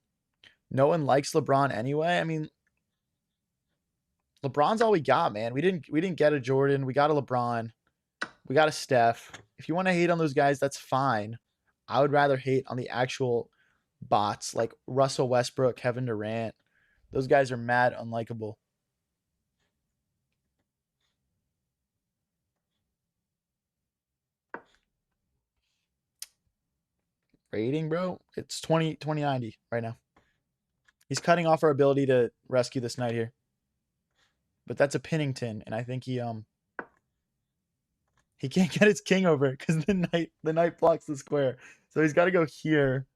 No one likes LeBron anyway. I mean, LeBron's all we got, man. We didn't get a Jordan. We got a LeBron. We got a Steph. If you want to hate on those guys, that's fine. I would rather hate on the actual bots like Russell Westbrook, Kevin Durant. Those guys are mad unlikable. Rating, bro? It's 2090 right now. He's cutting off our ability to rescue this knight here. But that's a Pennington, and I think he can't get his king over because the knight blocks the square. So he's got to go here,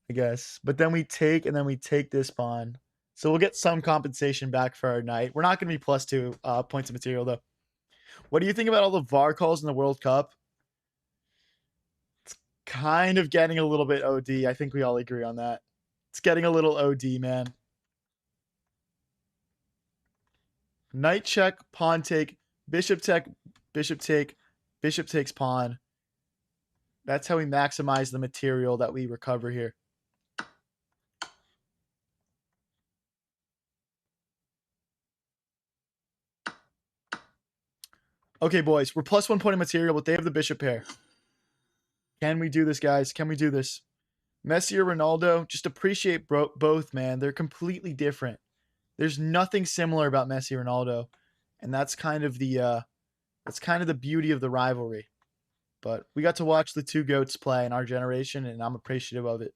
I guess. But then we take, and then we take this pawn. So we'll get some compensation back for our knight. We're not going to be +2 points of material, though. What do you think about all the VAR calls in the World Cup? It's kind of getting a little bit OD. I think we all agree on that. It's getting a little OD, man. Knight check, pawn take, bishop take, bishop take, bishop takes pawn. That's how we maximize the material that we recover here. Okay, boys, we're +1 point of material, but they have the bishop pair. Can we do this, guys? Can we do this? Messi or Ronaldo? Just appreciate both, man. They're completely different. There's nothing similar about Messi or Ronaldo, and that's kind of the beauty of the rivalry. But we got to watch the two GOATs play in our generation, and I'm appreciative of it.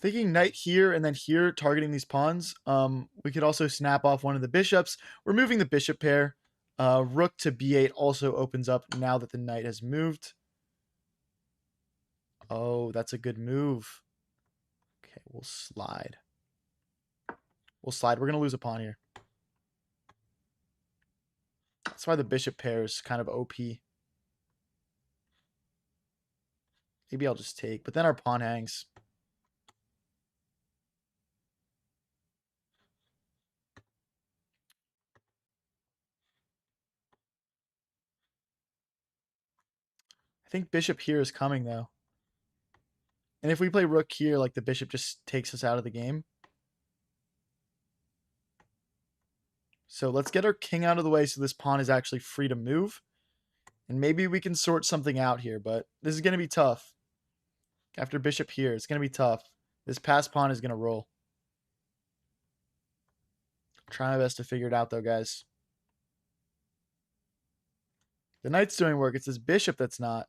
Thinking knight here and then here, targeting these pawns. We could also snap off one of the bishops, removing the bishop pair. Rook to b8 also opens up now that the knight has moved. Oh, that's a good move. Okay, we'll slide. We'll slide. We're going to lose a pawn here. That's why the bishop pair is kind of OP. Maybe I'll just take, but then our pawn hangs. I think bishop here is coming, though. And if we play rook here, like the bishop just takes us out of the game. So let's get our king out of the way so this pawn is actually free to move. And maybe we can sort something out here, but this is going to be tough. After bishop here, it's going to be tough. This passed pawn is going to roll. Try my best to figure it out, though, guys. The knight's doing work. It's this bishop that's not.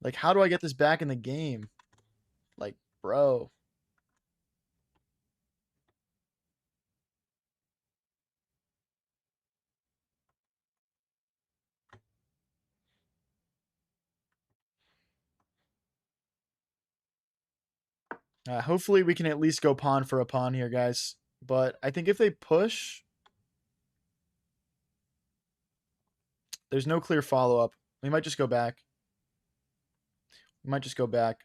Like, how do I get this back in the game? Like, bro. Hopefully we can at least go pawn for a pawn here, guys. But I think if they push, there's no clear follow-up. We might just go back. We might just go back.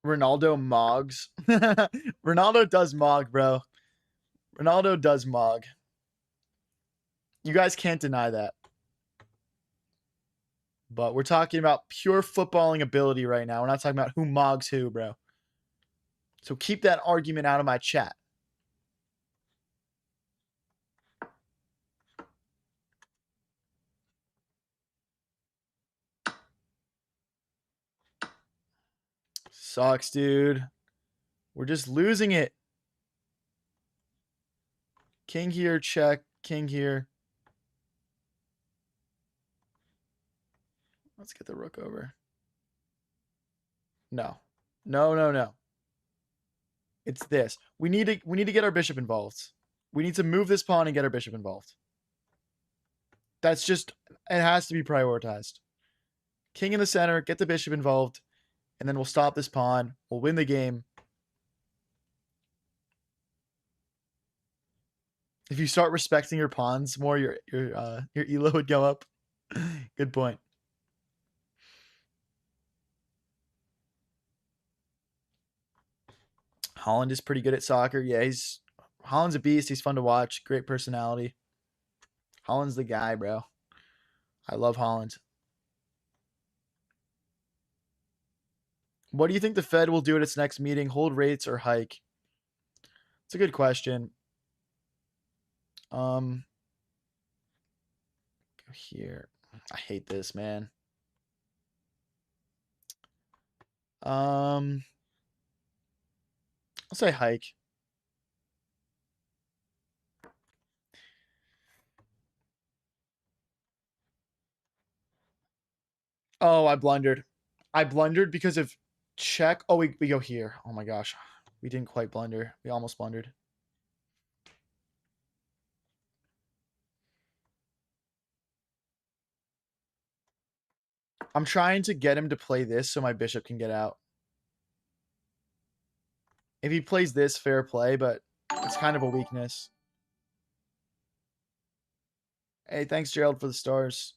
Ronaldo mogs. Ronaldo does mog, bro. Ronaldo does mog. You guys can't deny that. But we're talking about pure footballing ability right now. We're not talking about who mogs who, bro. So keep that argument out of my chat. Sucks, dude. We're just losing it. King here, check. King here. Let's get the rook over. No. No, no, no. It's this. We need to get our bishop involved. We need to move this pawn and get our bishop involved. That's just, it has to be prioritized. King in the center, get the bishop involved, and then we'll stop this pawn. We'll win the game. If you start respecting your pawns more, your elo would go up. Good point. Holland is pretty good at soccer. Yeah, Holland's a beast. He's fun to watch. Great personality. Holland's the guy, bro. I love Holland. What do you think the Fed will do at its next meeting? Hold rates or hike? It's a good question. Go here. I hate this, man. I'll say hike. Oh, I blundered. I blundered because of check. Oh, we go here. Oh my gosh. We didn't quite blunder. We almost blundered. I'm trying to get him to play this so my bishop can get out. If he plays this, fair play, but it's kind of a weakness. Hey, thanks, Gerald, for the stars.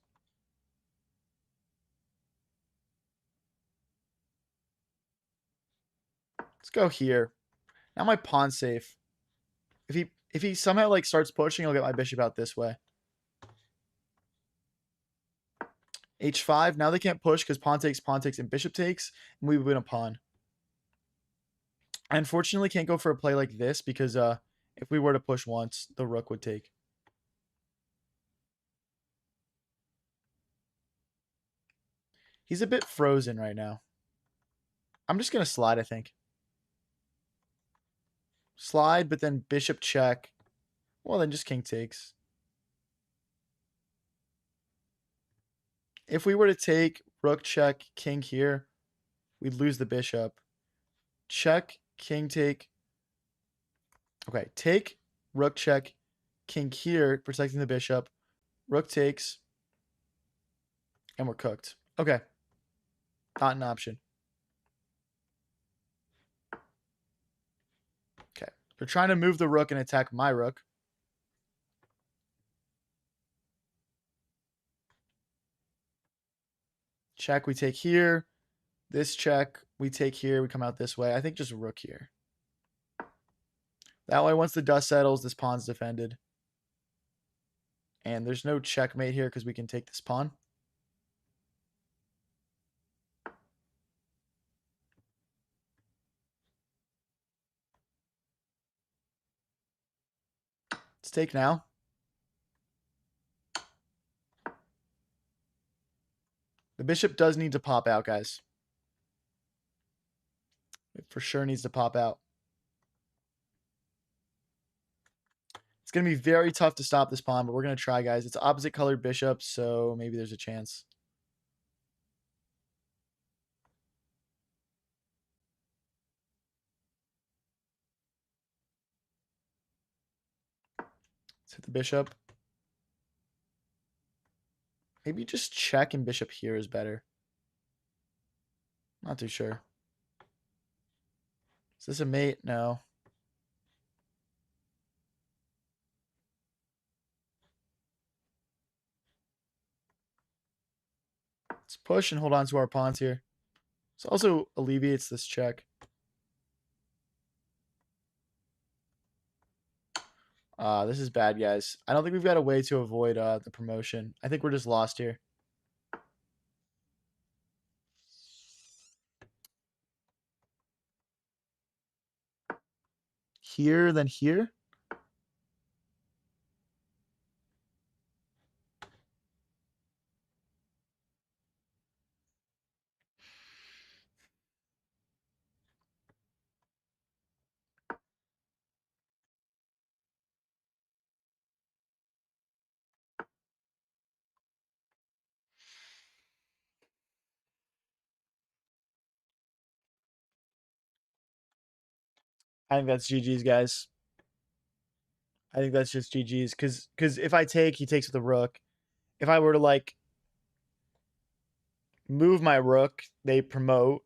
Let's go here. Now my pawn's safe. If he somehow like starts pushing, I'll get my bishop out this way. H5. Now they can't push because pawn takes, and bishop takes, and we win a pawn. I unfortunately can't go for a play like this because if we were to push once, the rook would take. He's a bit frozen right now. I'm just going to slide, I think. Slide, but then bishop check. Well, then just king takes. If we were to take rook check king here, we'd lose the bishop. Check, king take. Okay, take, rook check, king here, protecting the bishop. Rook takes, and we're cooked. Okay. Not an option. Okay. They're trying to move the rook and attack my rook. Check, we take here. This check, we take here. We come out this way. I think just rook here. That way, once the dust settles, this pawn's defended. And there's no checkmate here because we can take this pawn. Let's take now. The bishop does need to pop out, guys. It for sure needs to pop out. It's going to be very tough to stop this pawn, but we're going to try, guys. It's opposite colored bishop, so maybe there's a chance. Let's hit the bishop. Maybe just check and bishop here is better. Not too sure. Is this a mate? No. Let's push and hold on to our pawns here. This also alleviates this check. This is bad, guys. I don't think we've got a way to avoid the promotion. I think we're just lost here. Here, then here. I think that's GG's, guys. I think that's just GG's. Because if I take, he takes with the rook. If I were to, like, move my rook, they promote.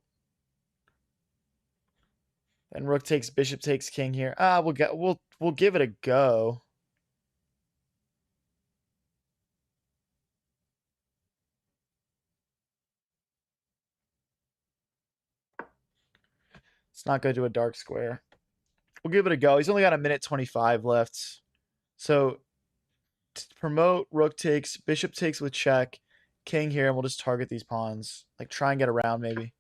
Then rook takes, bishop takes, king here. We'll give it a go. Let's not go to a dark square. We'll give it a go. He's only got a minute 25 left. So to promote, rook takes, bishop takes with check, king here, and we'll just target these pawns. Like try and get around maybe.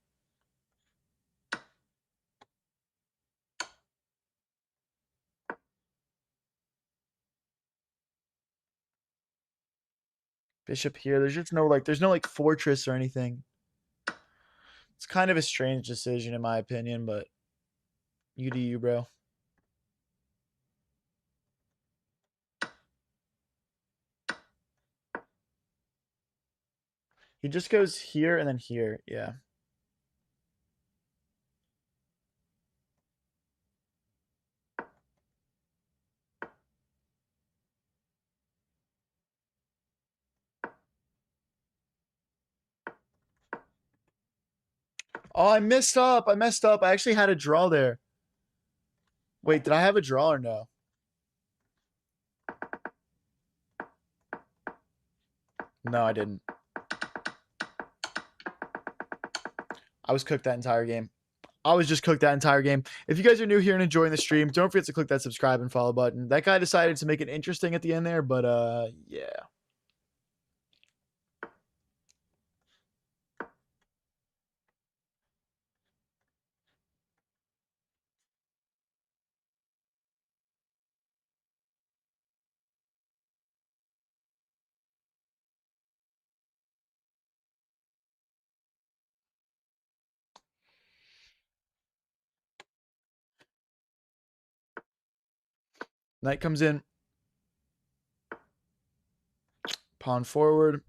Bishop here. There's no like fortress or anything. It's kind of a strange decision in my opinion, but you do you, bro. He just goes here and then here. Yeah. Oh, I messed up. I actually had a draw there. Wait, did I have a draw or no? No, I didn't. I was cooked that entire game. I was just cooked that entire game. If you guys are new here and enjoying the stream, don't forget to click that subscribe and follow button. That guy decided to make it interesting at the end there, but yeah. Knight comes in. Pawn forward.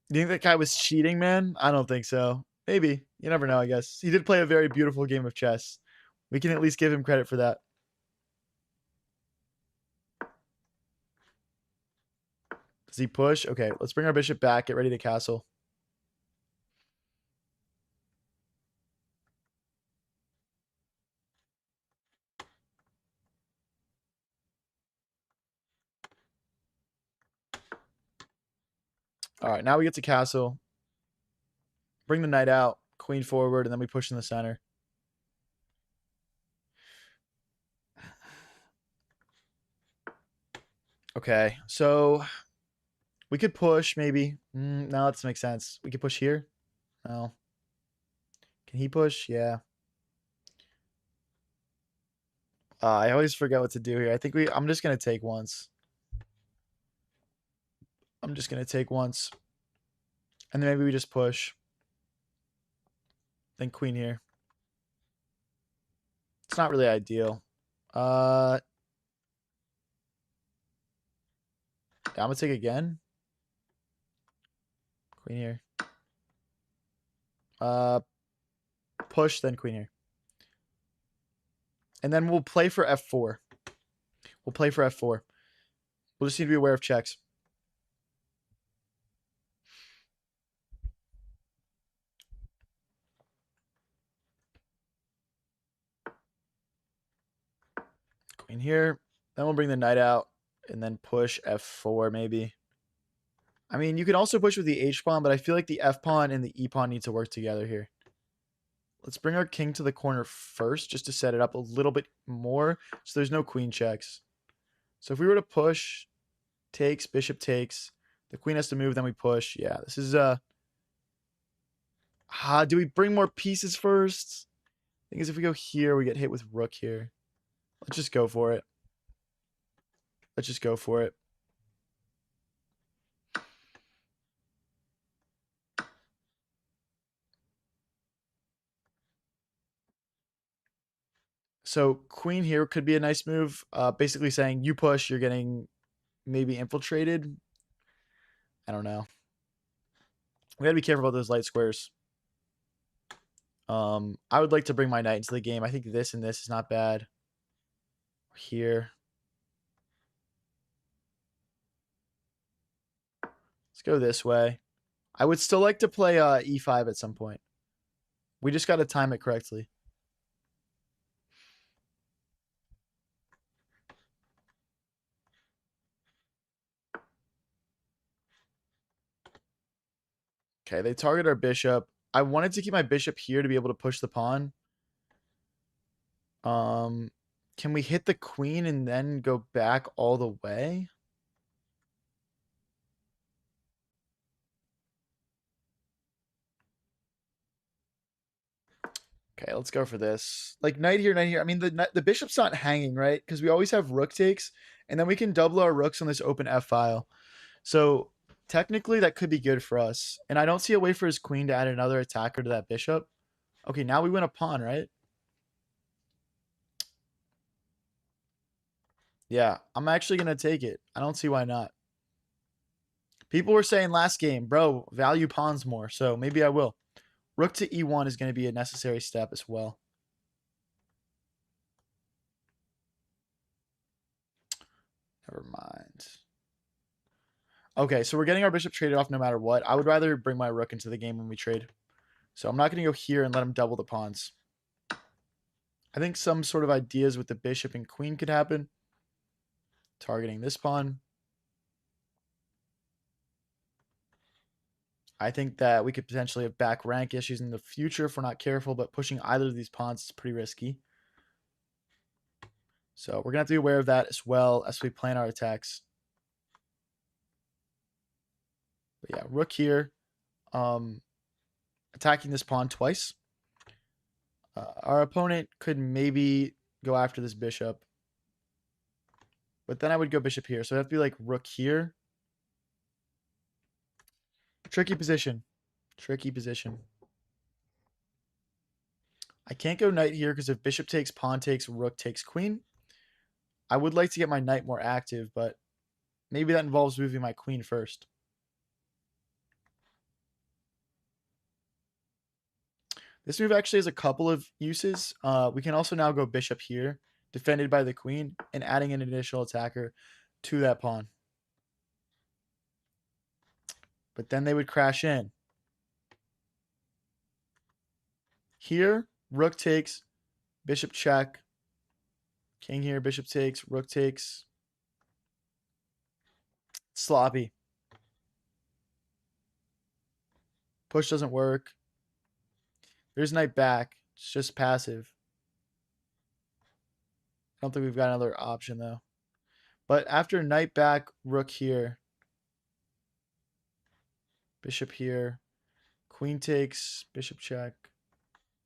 You think that guy was cheating, man? I don't think so. Maybe. You never know, I guess. He did play a very beautiful game of chess. We can at least give him credit for that. Does he push? Okay, let's bring our bishop back. Get ready to castle. All right, now we get to castle. Bring the knight out, queen forward, and then we push in the center. Okay, so we could push maybe. No, that doesn't make sense. We could push here. No. Can he push? Yeah. I always forget what to do here. I think I'm just going to take once. I'm just going to take once. And then maybe we just push. Then queen here. It's not really ideal. Yeah, I'm going to take again. Queen here. Push, then queen here. And then we'll play for f4. We'll play for f4. We'll just need to be aware of checks. Queen here. Then we'll bring the knight out and then push f4 maybe. I mean, you can also push with the h-pawn, but I feel like the f-pawn and the e-pawn need to work together here. Let's bring our king to the corner first just to set it up a little bit more so there's no queen checks. So if we were to push, takes, bishop takes, the queen has to move, then we push. Yeah, this is do we bring more pieces first? I think if we go here, we get hit with rook here. Let's just go for it. Let's just go for it. So queen here could be a nice move. Basically saying you push, you're getting maybe infiltrated. I don't know. We gotta be careful about those light squares. I would like to bring my knight into the game. I think this and this is not bad. Here. Let's go this way. I would still like to play e5 at some point. We just got to time it correctly. Okay, they target our bishop. I wanted to keep my bishop here to be able to push the pawn. Can we hit the queen and then go back all the way? Okay, let's go for this. Like knight here, knight here. I mean, the bishop's not hanging, right? Because we always have rook takes, and then we can double our rooks on this open f file. So technically, that could be good for us. And I don't see a way for his queen to add another attacker to that bishop. Okay, now we win a pawn, right? Yeah, I'm actually going to take it. I don't see why not. People were saying last game, bro, value pawns more. So maybe I will. Rook to e1 is going to be a necessary step as well. Never mind. Okay, so we're getting our bishop traded off no matter what. I would rather bring my rook into the game when we trade. So I'm not going to go here and let him double the pawns. I think some sort of ideas with the bishop and queen could happen. Targeting this pawn. I think that we could potentially have back rank issues in the future if we're not careful, but pushing either of these pawns is pretty risky. So we're going to have to be aware of that as well as we plan our attacks. But yeah, rook here. Attacking this pawn twice. Our opponent could maybe go after this bishop. But then I would go bishop here. So it'd have to be like rook here. Tricky position. Tricky position. I can't go knight here because if bishop takes, pawn takes, rook takes, queen. I would like to get my knight more active, but maybe that involves moving my queen first. This move actually has a couple of uses. We can also now go bishop here, defended by the queen, and adding an additional attacker to that pawn. But then they would crash in. Here, rook takes, bishop check, king here, bishop takes, rook takes. Sloppy. Push doesn't work. There's knight back. It's just passive. I don't think we've got another option though. But after knight back, rook here, bishop here, queen takes, bishop check.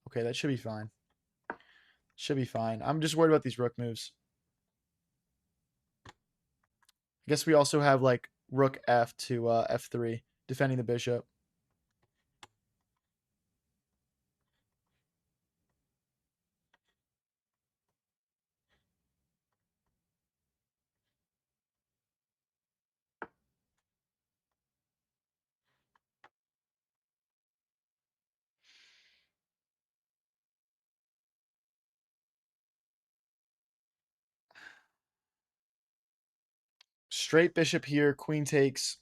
Okay, that should be fine. Should be fine. I'm just worried about these rook moves. I guess we also have like rook f to f3, defending the bishop. Straight bishop here, queen takes,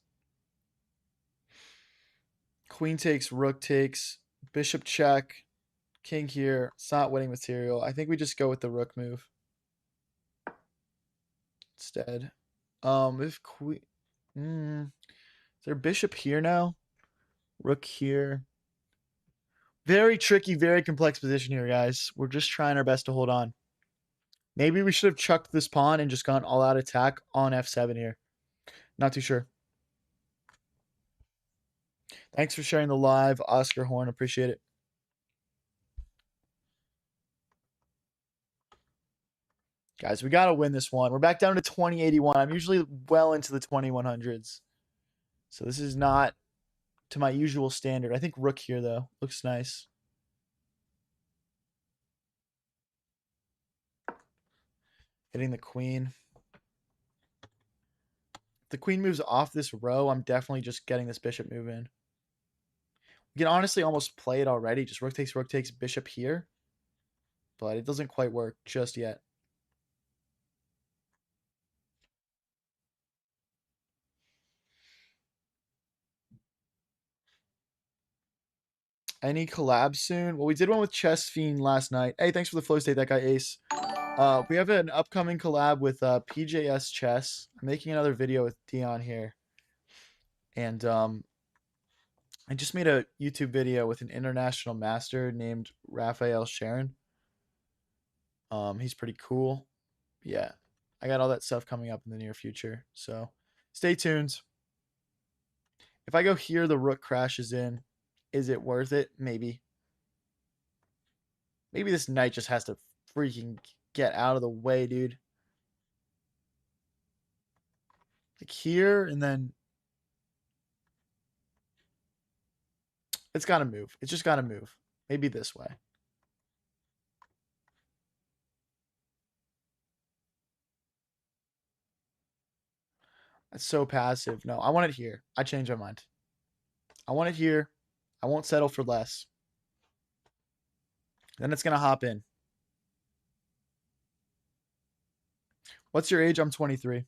rook takes, bishop check, king here. It's not winning material. I think we just go with the rook move instead. If queen, is there bishop here now? Rook here. Very tricky, very complex position here, guys. We're just trying our best to hold on. Maybe we should have chucked this pawn and just gone all-out attack on f7 here. Not too sure. Thanks for sharing the live, Oscar Horn. Appreciate it. Guys, we got to win this one. We're back down to 2081. I'm usually well into the 2100s. So this is not to my usual standard. I think rook here, though. Looks nice. Hitting the queen. If the queen moves off this row, I'm definitely just getting this bishop move in. We can honestly almost play it already. Just rook takes, bishop here. But it doesn't quite work just yet. Any collabs soon? Well, we did one with Chess Fiend last night. Hey, thanks for the flow state, that guy Ace. We have an upcoming collab with PJS Chess. I'm making another video with Dion here. And I just made a YouTube video with an international master named Raphael Sharon. He's pretty cool. Yeah, I got all that stuff coming up in the near future. So stay tuned. If I go here, the rook crashes in. Is it worth it? Maybe. Maybe this knight just has to freaking get out of the way, dude. Like here, and then it's got to move. It's just got to move. Maybe this way. That's so passive. No, I want it here. I changed my mind. I want it here. I won't settle for less. Then it's going to hop in. What's your age? I'm 23.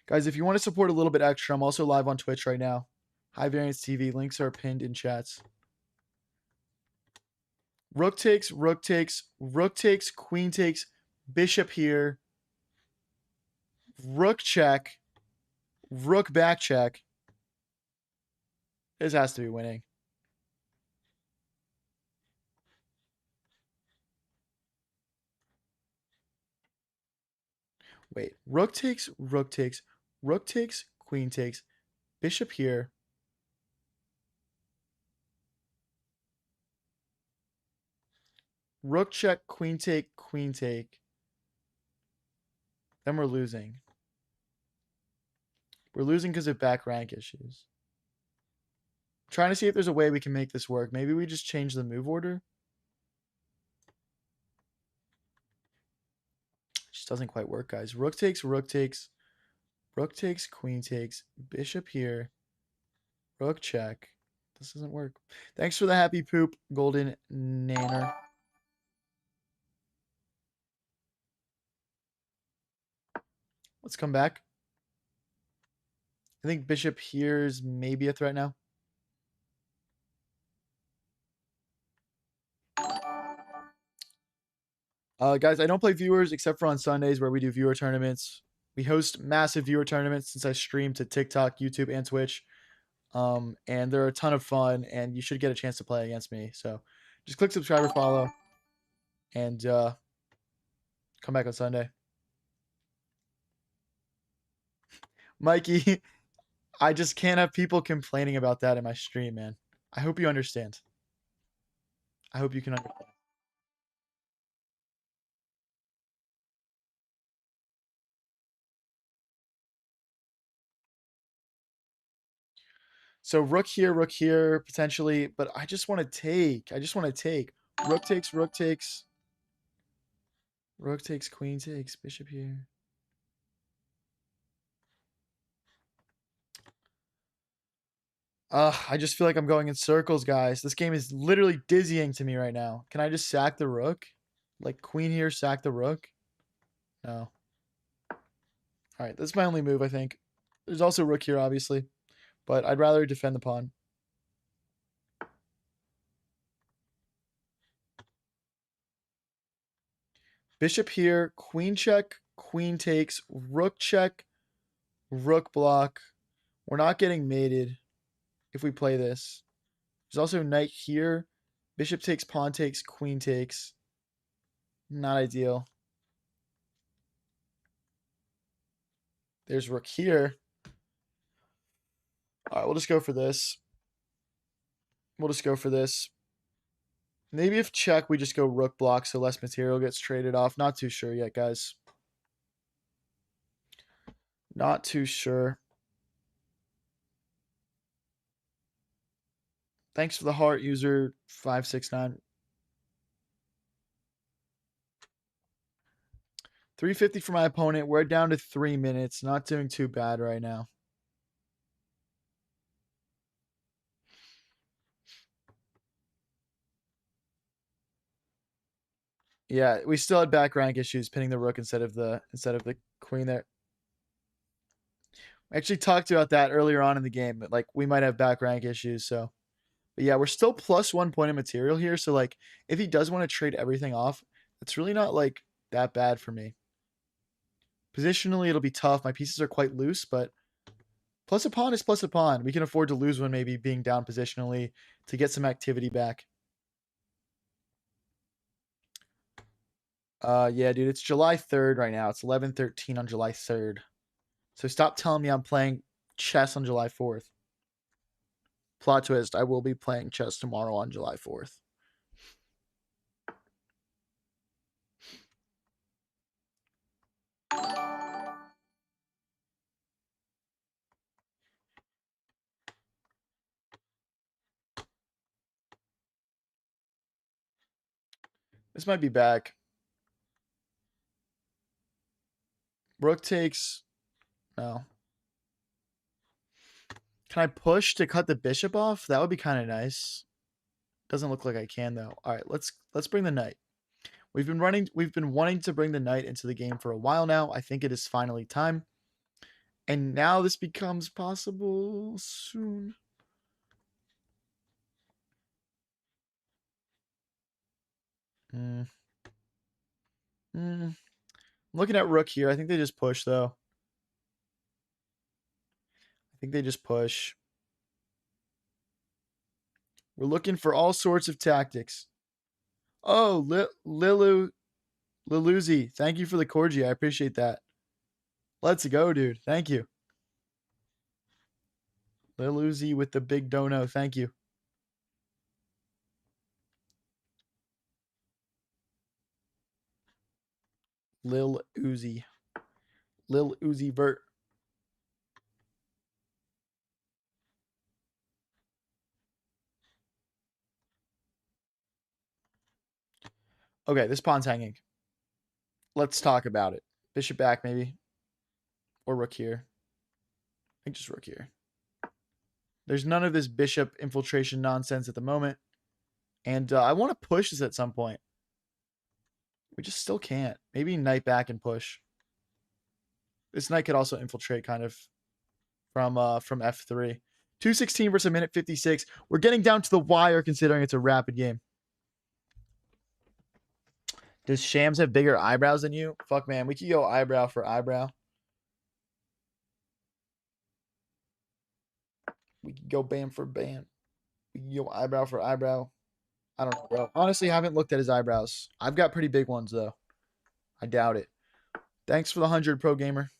Guys, if you want to support a little bit extra, I'm also live on Twitch right now. High Variance TV. Links are pinned in chats. Rook takes, queen takes, bishop here. Rook check. Rook back check. This has to be winning. Wait, rook takes, queen takes, bishop here. Rook check, queen take, queen take. Then we're losing. We're losing because of back rank issues. Trying to see if there's a way we can make this work. Maybe we just change the move order. Just doesn't quite work, guys. Rook takes, queen takes, bishop here, rook check. This doesn't work. Thanks for the happy poop, Golden Nanner. Let's come back. I think bishop here is maybe a threat now. Guys, I don't play viewers except for on Sundays where we do viewer tournaments. We host massive viewer tournaments since I stream to TikTok, YouTube, and Twitch. And they're a ton of fun, and you should get a chance to play against me. So just click subscribe or follow, and come back on Sunday. Mikey, I just can't have people complaining about that in my stream, man. I hope you understand. I hope you can understand. So rook here, potentially, but I just want to take. I just want to take. Rook takes, rook takes. Rook takes, queen takes, bishop here. I just feel like I'm going in circles, guys. This game is literally dizzying to me right now. Can I just sack the rook? Like queen here, sack the rook? No. All right, that's my only move, I think. There's also rook here, obviously, but I'd rather defend the pawn. Bishop here, queen check, queen takes, rook check, rook block. We're not getting mated if we play this. There's also knight here. Bishop takes, pawn takes, queen takes. Not ideal. There's rook here. All right, we'll just go for this. We'll just go for this. Maybe if check, we just go rook block so less material gets traded off. Not too sure yet, guys. Not too sure. Thanks for the heart, user 569. 350 for my opponent. We're down to 3 minutes. Not doing too bad right now. Yeah, we still had back rank issues pinning the rook instead of the queen there. I actually talked about that earlier on in the game, but like we might have back rank issues, so but yeah, we're still plus 1 point of material here. So like if he does want to trade everything off, it's really not like that bad for me. Positionally, it'll be tough. My pieces are quite loose, but plus a pawn is plus a pawn. We can afford to lose one maybe being down positionally to get some activity back. Yeah, dude, it's July 3rd right now. It's 11:13 on July 3rd. So stop telling me I'm playing chess on July 4th. Plot twist, I will be playing chess tomorrow on July 4th. This might be back. Rook takes. No. Can I push to cut the bishop off? That would be kind of nice. Doesn't look like I can though. All right, let's bring the knight. We've been wanting to bring the knight into the game for a while now. I think it is finally time. And now this becomes possible soon. I'm looking at rook here. I think they just push though. I think they just push. We're looking for all sorts of tactics. Oh, Liluzi, thank you for the corgi. I appreciate that. Let's go, dude. Thank you. Liluzi with the big dono. Thank you. Lil Uzi. Lil Uzi Vert. Okay, this pawn's hanging. Let's talk about it. Bishop back, maybe. Or rook here. I think just rook here. There's none of this bishop infiltration nonsense at the moment. And I want to push this at some point. We just still can't. Maybe knight back and push. This knight could also infiltrate kind of from f3. 2:16 versus a minute 56. We're getting down to the wire considering it's a rapid game. Does Shams have bigger eyebrows than you? Fuck, man. We could go eyebrow for eyebrow. We could go bam for bam. We could go eyebrow for eyebrow. I don't know, bro. Honestly, I haven't looked at his eyebrows. I've got pretty big ones, though. I doubt it. Thanks for the 100, Pro Gamer.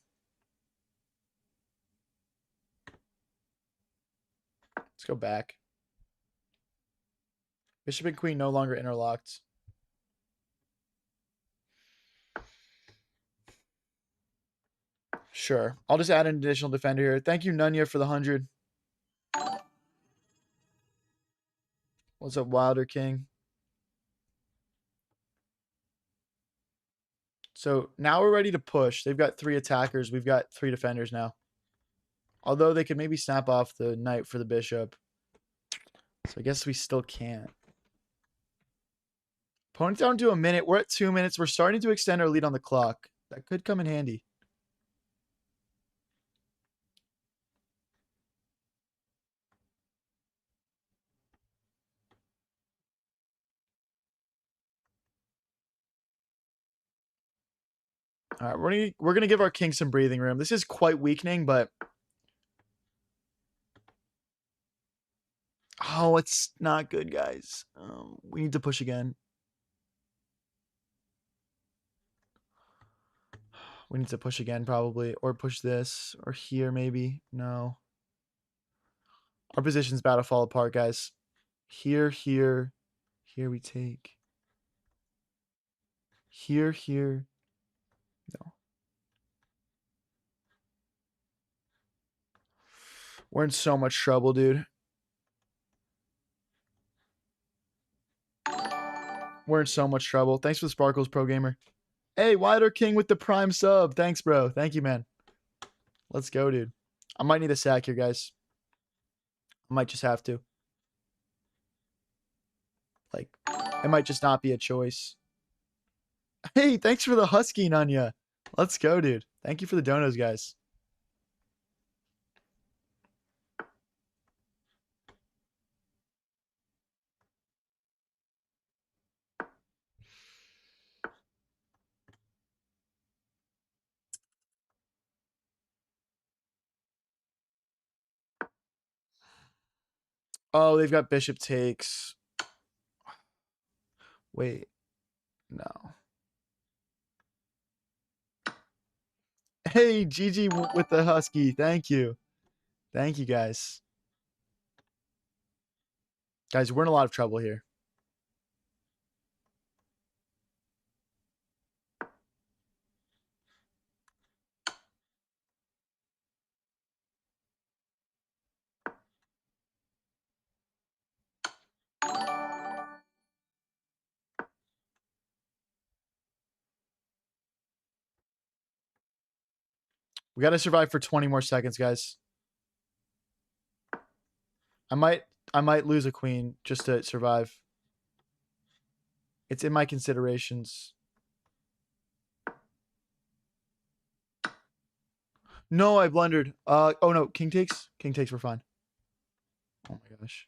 Let's go back. Bishop and queen no longer interlocked. Sure. I'll just add an additional defender here. Thank you, Nunya, for the 100. What's up, Wilder King? So now we're ready to push. They've got 3 attackers. We've got 3 defenders now. Although they could maybe snap off the knight for the bishop. So I guess we still can't. Opponent down to a minute. We're at 2 minutes. We're starting to extend our lead on the clock. That could come in handy. All right, we're gonna give our king some breathing room. This is quite weakening, but oh, it's not good, guys. We need to push again. We need to push again, probably, or push this, or here, maybe. No, our position's about to fall apart, guys. Here, here, here we take. Here, here. No. We're in so much trouble, dude. We're in so much trouble. Thanks for the sparkles, Pro Gamer. Hey, Wilder King with the prime sub. Thanks, bro. Thank you, man. Let's go, dude. I might need a sack here, guys. I might just have to. Like, it might just not be a choice. Hey, thanks for the husky, Nanya. Let's go, dude. Thank you for the donos, guys. Oh, they've got bishop takes. Wait. No. Hey, GG with the husky. Thank you. Thank you, guys. Guys, we're in a lot of trouble here. We got to survive for 20 more seconds, guys. I might lose a queen just to survive. It's in my considerations. No, I blundered. Oh no, king takes. King takes, we're fine. Oh my gosh.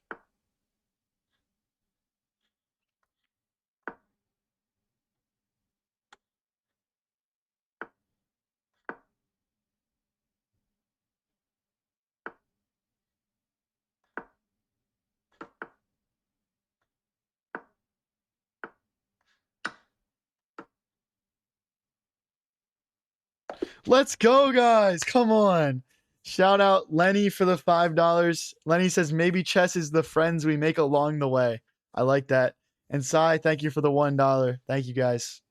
Let's go, guys. Come on. Shout out Lenny for the $5. Lenny says maybe chess is the friends we make along the way. I like that. And Sai, thank you for the $1. Thank you, guys.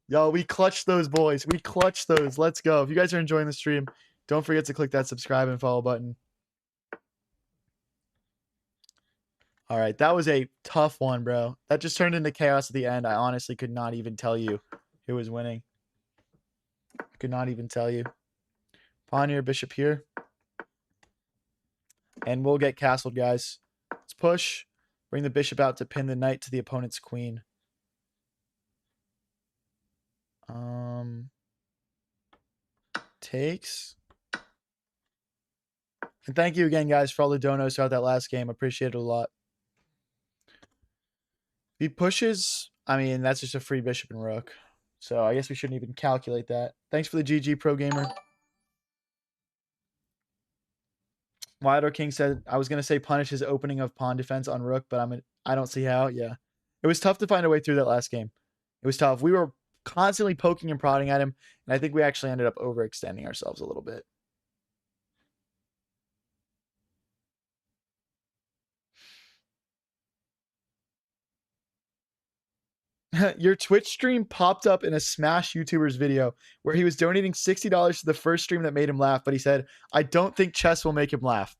Yo, we clutched those, boys. We clutched those. Let's go. If you guys are enjoying the stream, don't forget to click that subscribe and follow button. All right, that was a tough one, bro. That just turned into chaos at the end. I honestly could not even tell you who was winning. Could not even tell you. Pawn here, bishop here. And we'll get castled, guys. Let's push. Bring the bishop out to pin the knight to the opponent's queen. Takes. And thank you again, guys, for all the donos throughout that last game. Appreciate it a lot. If he pushes, I mean, that's just a free bishop and rook. So I guess we shouldn't even calculate that. Thanks for the GG, Pro Gamer. Wild King said, I was going to say punish his opening of pawn defense on rook, but I don't see how. Yeah. It was tough to find a way through that last game. It was tough. We were constantly poking and prodding at him, and I think we actually ended up overextending ourselves a little bit. Your Twitch stream popped up in a Smash YouTuber's video where he was donating $60 to the first stream that made him laugh, but he said, I don't think chess will make him laugh.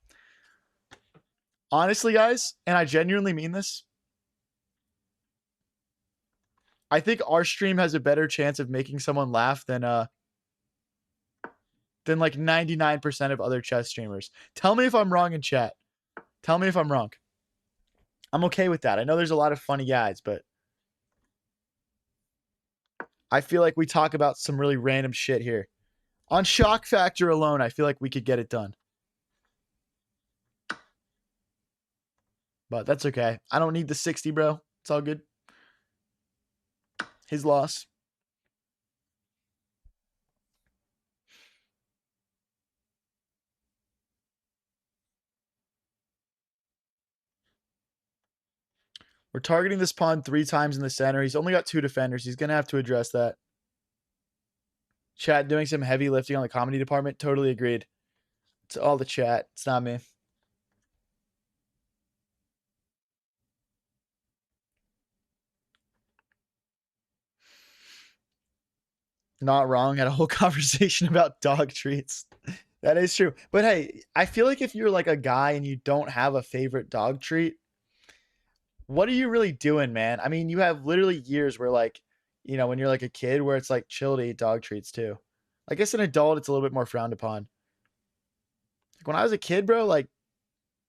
Honestly, guys, and I genuinely mean this, I think our stream has a better chance of making someone laugh than like 99% of other chess streamers. Tell me if I'm wrong in chat. Tell me if I'm wrong. I'm okay with that. I know there's a lot of funny guys, but I feel like we talk about some really random shit here. On shock factor alone, I feel like we could get it done. But that's okay. I don't need the 60, bro. It's all good. His loss. We're targeting this pawn 3 times in the center. He's only got 2 defenders. He's going to have to address that. Chat doing some heavy lifting on the comedy department. Totally agreed. It's all the chat. It's not me. Not wrong. Had a whole conversation about dog treats. That is true. But hey, I feel like if you're like a guy and you don't have a favorite dog treat, what are you really doing, man? I mean, you have literally years where like, you know, when you're like a kid where it's like chill to eat dog treats too. I guess an adult, it's a little bit more frowned upon. Like when I was a kid, bro, like,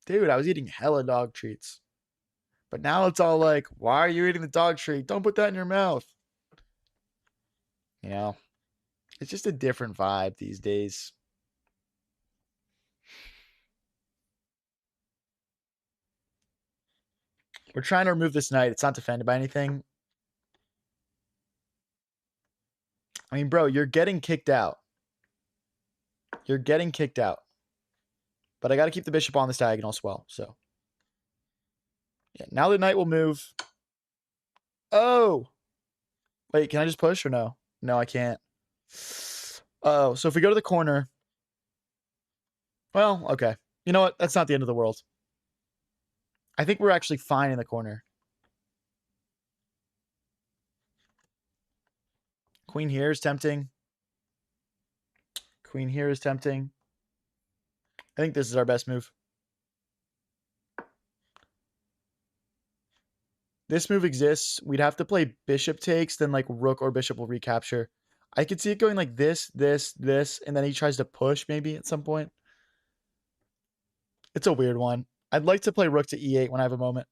dude, I was eating hella dog treats. But now it's all like, why are you eating the dog treat? Don't put that in your mouth. You know, it's just a different vibe these days. We're trying to remove this knight. It's not defended by anything. I mean, bro, you're getting kicked out. You're getting kicked out. But I got to keep the bishop on this diagonal as well. So, yeah, now the knight will move. Oh! Wait, can I just push or no? No, I can't. Oh, so if we go to the corner. Well, okay. You know what? That's not the end of the world. I think we're actually fine in the corner. Queen here is tempting. Queen here is tempting. I think this is our best move. This move exists. We'd have to play bishop takes, then like rook or bishop will recapture. I could see it going like this, this, this, and then he tries to push maybe at some point. It's a weird one. I'd like to play rook to e8 when I have a moment.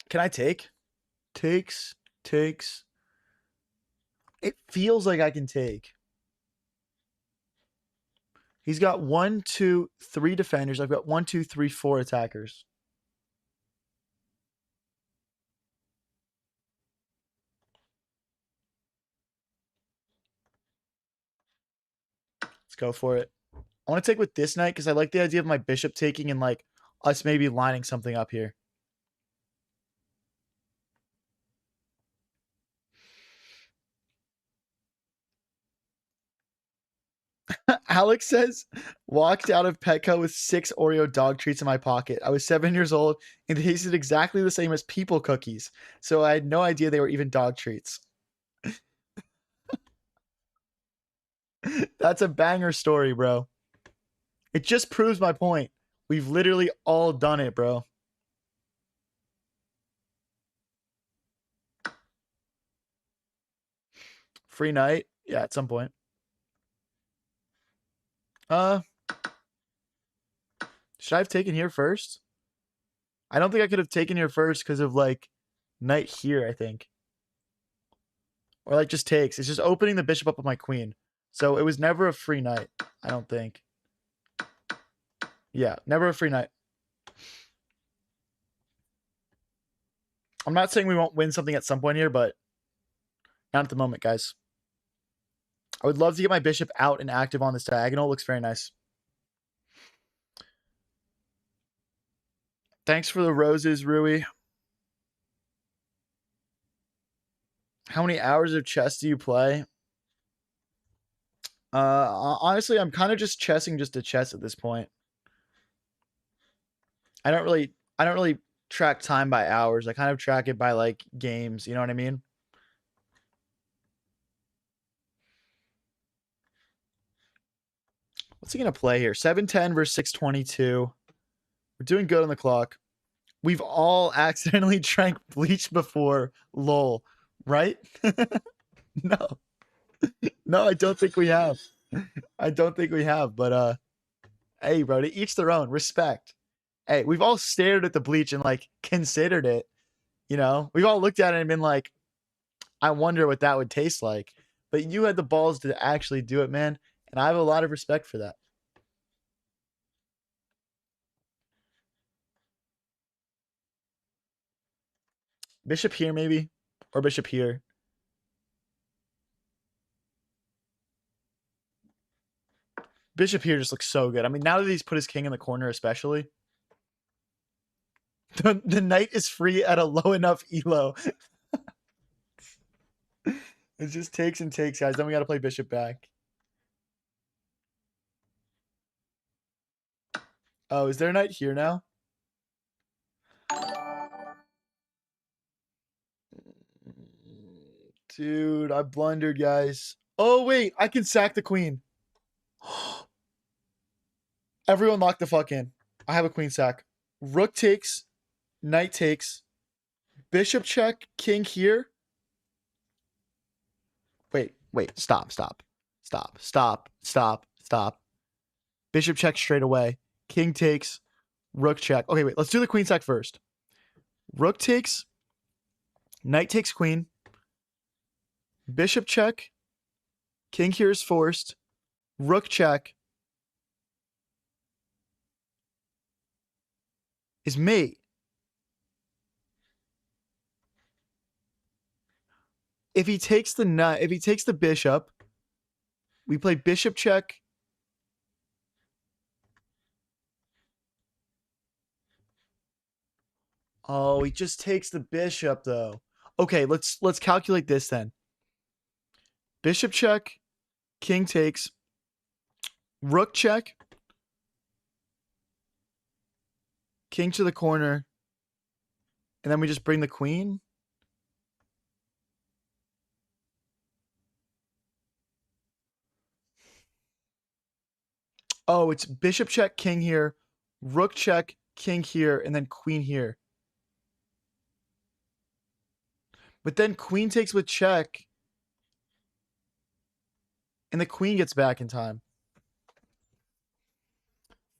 Can I take? Takes. It feels like I can take. He's got 1, 2, 3 defenders. I've got 1, 2, 3, 4 attackers. Let's go for it. I want to take with this knight because I like the idea of my bishop taking and like us maybe lining something up here. Alex says, walked out of Petco with 6 Oreo dog treats in my pocket. I was 7 years old and they tasted exactly the same as people cookies. So I had no idea they were even dog treats. That's a banger story, bro. It just proves my point. We've literally all done it, bro. Free knight. Yeah, at some point. Should I have taken here first? I don't think I could have taken here first because of like knight here, I think. Or like just takes. It's just opening the bishop up with my queen. So it was never a free knight, I don't think. Yeah, never a free knight. I'm not saying we won't win something at some point here, but not at the moment, guys. I would love to get my bishop out and active on this diagonal. Looks very nice. Thanks for the roses, Rui. How many hours of chess do you play? Honestly, I'm kind of just chessing just to chess at this point. I don't really track time by hours. I kind of track it by like games, you know what I mean? What's he going to play here? 710 versus 622. We're doing good on the clock. We've all accidentally drank bleach before, lol, right? No. No, I don't think we have. I don't think we have, but hey, bro, to each their own. Respect. Hey, we've all stared at the bleach and like considered it. You know, we've all looked at it and been like, I wonder what that would taste like. But you had the balls to actually do it, man. And I have a lot of respect for that. Bishop here, maybe? Or bishop here. Bishop here just looks so good. I mean, now that he's put his king in the corner, especially. The knight is free at a low enough elo. It just takes and takes, guys. Then we got to play bishop back. Oh, is there a knight here now? Dude, I blundered, guys. Oh, wait. I can sack the queen. Everyone lock the fuck in. I have a queen sack. Rook takes. Knight takes. Bishop check. King here. Wait. Stop. Bishop check straight away. King takes. Rook check. Okay, wait. Let's do the queen sack first. Rook takes. Knight takes queen. Bishop check. King here is forced. Rook check. Is mate. If he takes the knight, if he takes the bishop, we play bishop check. Oh, he just takes the bishop though. Okay, let's calculate this then. Bishop check, king takes, rook check, king to the corner, and then we just bring the queen. Oh, it's bishop check, king here, rook check, king here, and then queen here. But then queen takes with check, and the queen gets back in time.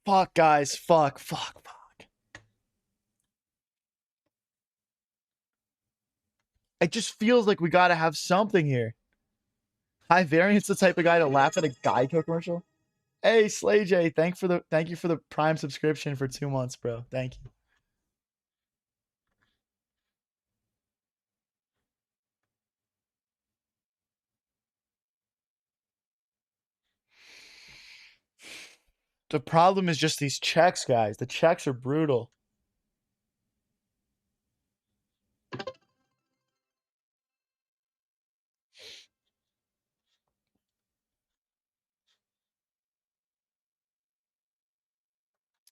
Fuck, guys. Fuck. It just feels like we gotta have something here. High Variance, the type of guy to laugh at a Geico commercial. Hey, Slay J, thank you for the Prime subscription for 2 months, bro. Thank you. The problem is just these checks, guys. The checks are brutal.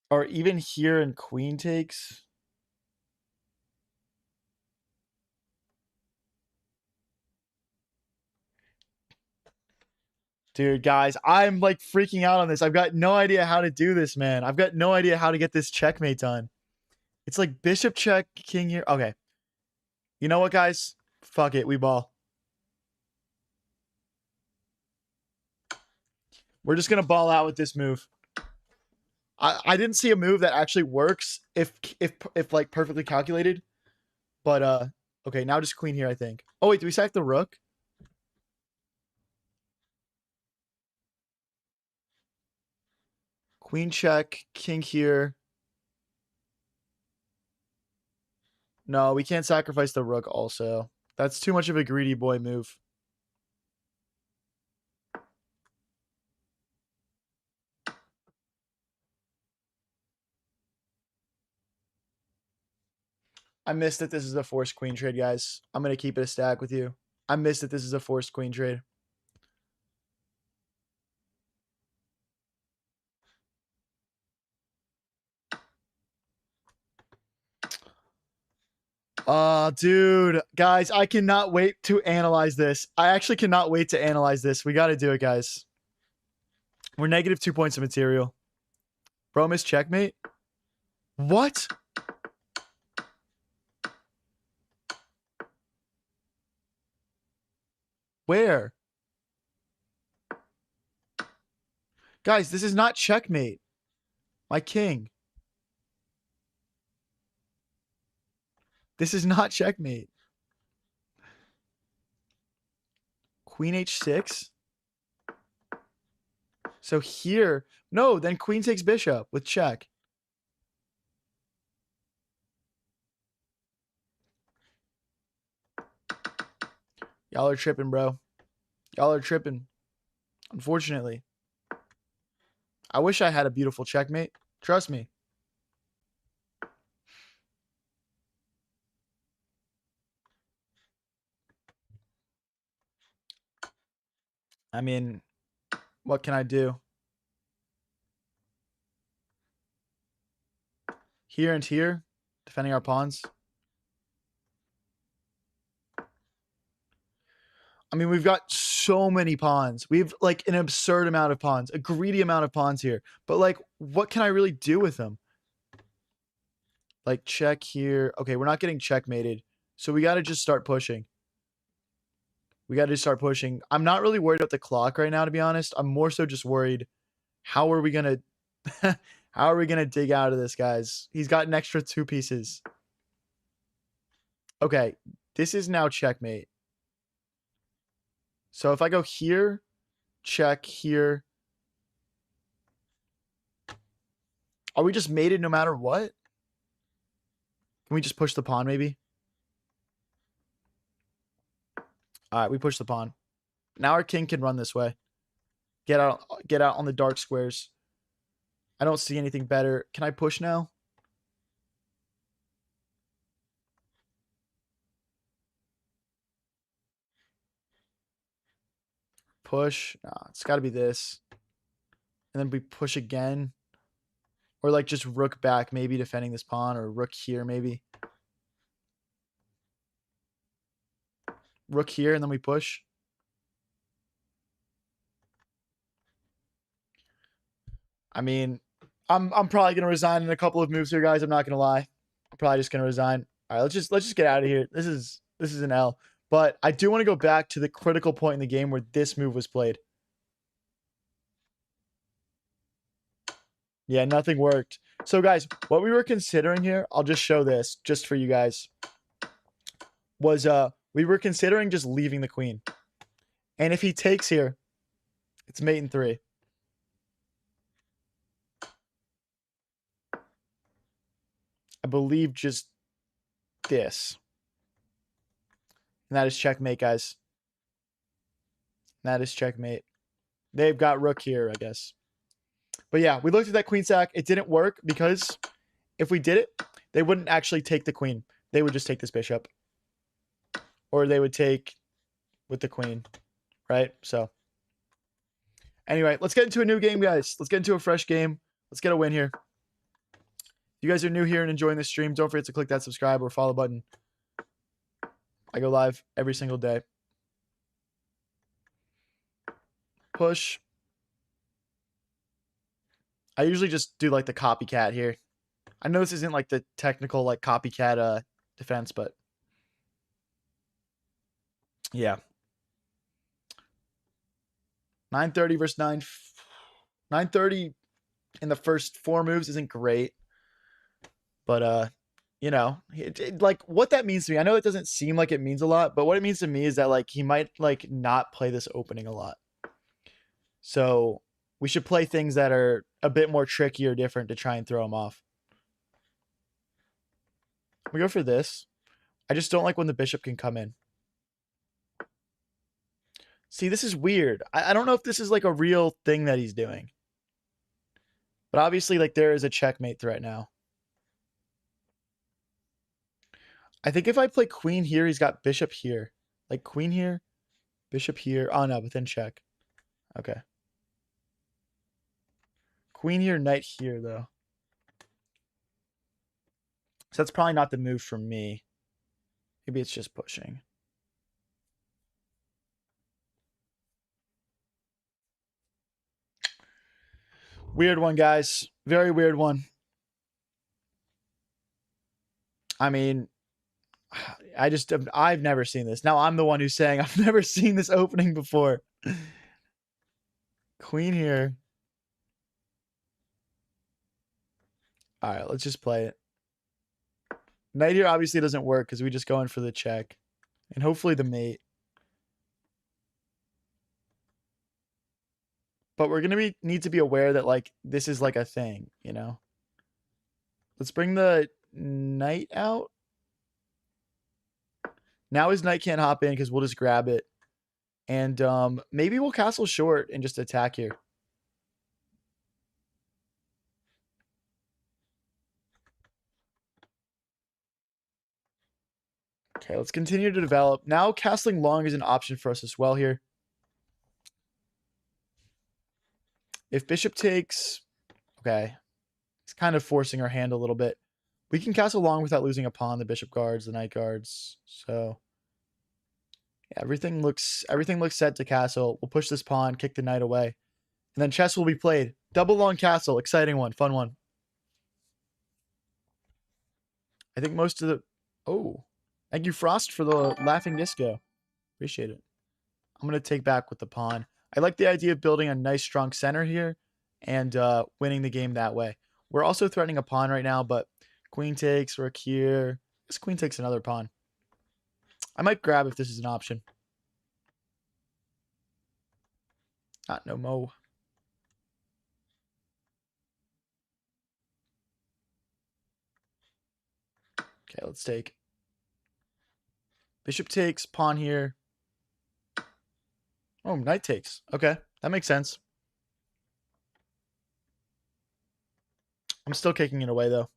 Or even here in queen takes. Dude, guys, I'm like freaking out on this. I've got no idea how to do this, man. I've got no idea how to get this checkmate done. It's like bishop check, king here. Okay. You know what, guys? Fuck it. We ball. We're just gonna ball out with this move. I didn't see a move that actually works if like perfectly calculated. But okay, now just queen here, I think. Oh wait, do we sack the rook? Queen check, king here. No, we can't sacrifice the rook also. That's too much of a greedy boy move. I missed that this is a forced queen trade, guys. I'm going to keep it a stack with you. I missed that this is a forced queen trade. Dude. Guys, I cannot wait to analyze this. I actually cannot wait to analyze this. We got to do it, guys. We're negative 2 points of material. Bro missed checkmate? What? Where? Guys, this is not checkmate. My king. This is not checkmate. Queen h6? So here, no, then queen takes bishop with check. Y'all are tripping, bro. Y'all are tripping. Unfortunately. I wish I had a beautiful checkmate. Trust me. I mean, what can I do? Here and here, defending our pawns. I mean, we've got so many pawns. We have like an absurd amount of pawns, a greedy amount of pawns here. But like, what can I really do with them? Like check here. Okay, we're not getting checkmated. So we got to just start pushing. We got to start pushing. I'm not really worried about the clock right now, to be honest. I'm more so just worried. How are we going to, how are we going to dig out of this, guys? He's got an extra 2 pieces. Okay. This is now checkmate. So if I go here, check here. Are we just mated no matter what? Can we just push the pawn maybe? All right, we push the pawn. Now our king can run this way. Get out on the dark squares. I don't see anything better. Can I push now? Push. Nah, it's got to be this. And then we push again. Or like just rook back, maybe defending this pawn, or rook here, maybe. Rook here, and then we push. I mean, I'm probably gonna resign in a couple of moves here, guys. I'm not gonna lie. I'm probably just gonna resign. All right, let's just get out of here. This is an L. But I do want to go back to the critical point in the game where this move was played. Yeah, nothing worked. So guys, what we were considering here, I'll just show this just for you guys. Was we were considering just leaving the queen. And if he takes here, it's mate in 3. I believe just this. And that is checkmate, guys. That is checkmate. They've got rook here, I guess. But yeah, we looked at that queen sack. It didn't work because if we did it, they wouldn't actually take the queen. They would just take this bishop. Or they would take with the queen, right? So anyway, let's get into a new game, guys. Let's get into a fresh game. Let's get a win here. If you guys are new here and enjoying this stream, don't forget to click that subscribe or follow button. I go live every single day. Push. I usually just do like the copycat here. I know this isn't like the technical like copycat defense, but yeah. 930 versus 9. 930 in the first 4 moves isn't great. But, you know, like what that means to me, I know it doesn't seem like it means a lot, but what it means to me is that like he might like not play this opening a lot. So we should play things that are a bit more tricky or different to try and throw him off. We go for this. I just don't like when the bishop can come in. See, this is weird. I don't know if this is like a real thing that he's doing. But obviously, like, there is a checkmate threat now. I think if I play queen here, he's got bishop here. Like, queen here, bishop here. Oh, no, but then check. Okay. Queen here, knight here, though. So that's probably not the move for me. Maybe it's just pushing. Weird one, guys. Very weird one. I mean, I've never seen this. Now I'm the one who's saying I've never seen this opening before. Queen here. All right, let's just play it. Knight here obviously doesn't work because we just go in for the check. And hopefully the mate. But we're going to need to be aware that, like, this is, like, a thing, you know? Let's bring the knight out. Now his knight can't hop in because we'll just grab it. And maybe we'll castle short and just attack here. Okay, let's continue to develop. Now castling long is an option for us as well here. If bishop takes... Okay. It's kind of forcing our hand a little bit. We can castle long without losing a pawn. The bishop guards, the knight guards. So... yeah, everything looks set to castle. We'll push this pawn, kick the knight away. And then chess will be played. Double long castle. Exciting one. Fun one. I think most of the... Oh. Thank you, Frost, for the laughing disco. Appreciate it. I'm going to take back with the pawn. I like the idea of building a nice, strong center here and winning the game that way. We're also threatening a pawn right now, but queen takes, rook here. This queen takes another pawn. I might grab if this is an option. Not no mo. Okay, let's take. Bishop takes, pawn here. Oh, knight takes. Okay, that makes sense. I'm still kicking it away, though.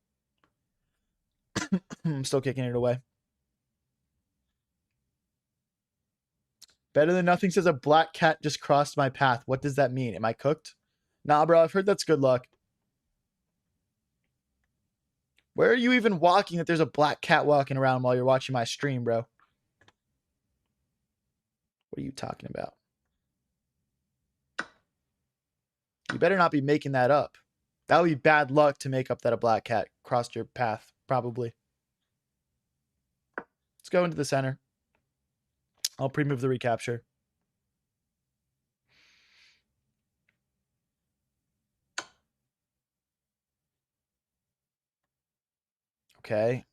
I'm still kicking it away. Better than nothing says a black cat just crossed my path. What does that mean? Am I cooked? Nah, bro, I've heard that's good luck. Where are you even walking that there's a black cat walking around while you're watching my stream, bro? What are you talking about? You better not be making that up. That would be bad luck to make up that a black cat crossed your path, probably. Let's go into the center. I'll pre-move the recapture. Okay.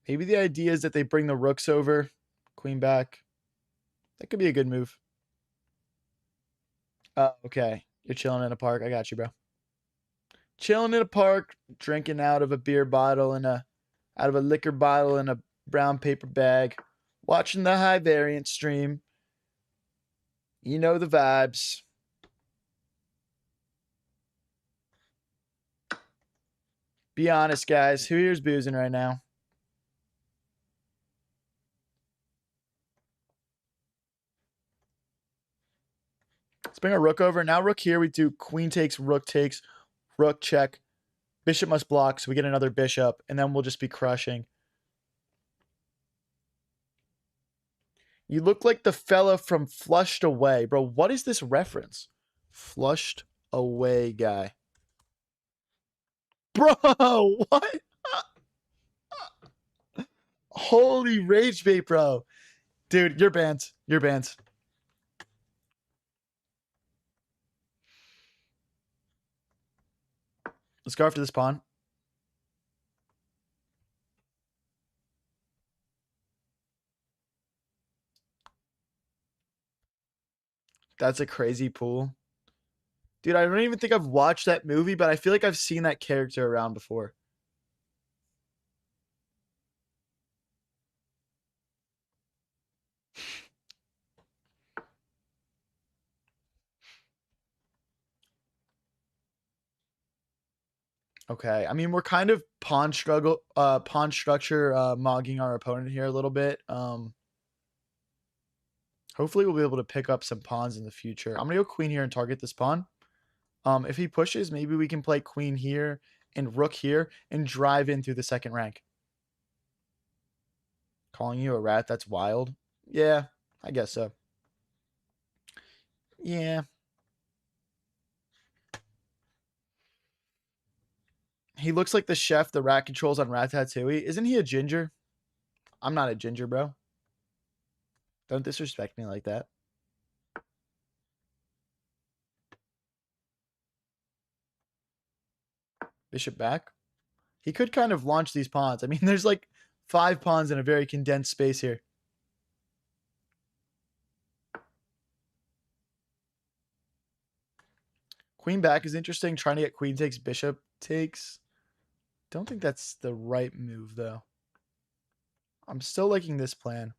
Maybe the idea is that they bring the rooks over. Queen back. That could be a good move. Okay. You're chilling in a park. I got you, bro. Chilling in a park, drinking out of a beer bottle and out of a liquor bottle in a brown paper bag, watching the high variant stream. You know the vibes. Be honest, guys. Who here's boozing right now? Let's bring our rook over. Now rook here. We do queen takes, rook check. Bishop must block, so we get another bishop, and then we'll just be crushing. You look like the fella from Flushed Away. Bro, what is this reference? Flushed Away guy. Bro, what? Holy rage bait, bro. Dude, you're banned. You're banned. Let's go after this pawn. That's a crazy pool. Dude, I don't even think I've watched that movie, but I feel like I've seen that character around before. Okay, I mean, we're kind of pawn structure mogging our opponent here a little bit. Hopefully we'll be able to pick up some pawns in the future. I'm gonna go queen here and target this pawn. If he pushes, maybe we can play queen here and rook here and drive in through the second rank. Calling you a rat, that's wild. Yeah, I guess so. Yeah. He looks like the chef the rat controls on Ratatouille. Isn't he a ginger? I'm not a ginger, bro. Don't disrespect me like that. Bishop back. He could kind of launch these pawns. I mean, there's like 5 pawns in a very condensed space here. Queen back is interesting. Trying to get queen takes, bishop takes. Don't think that's the right move, though. I'm still liking this plan.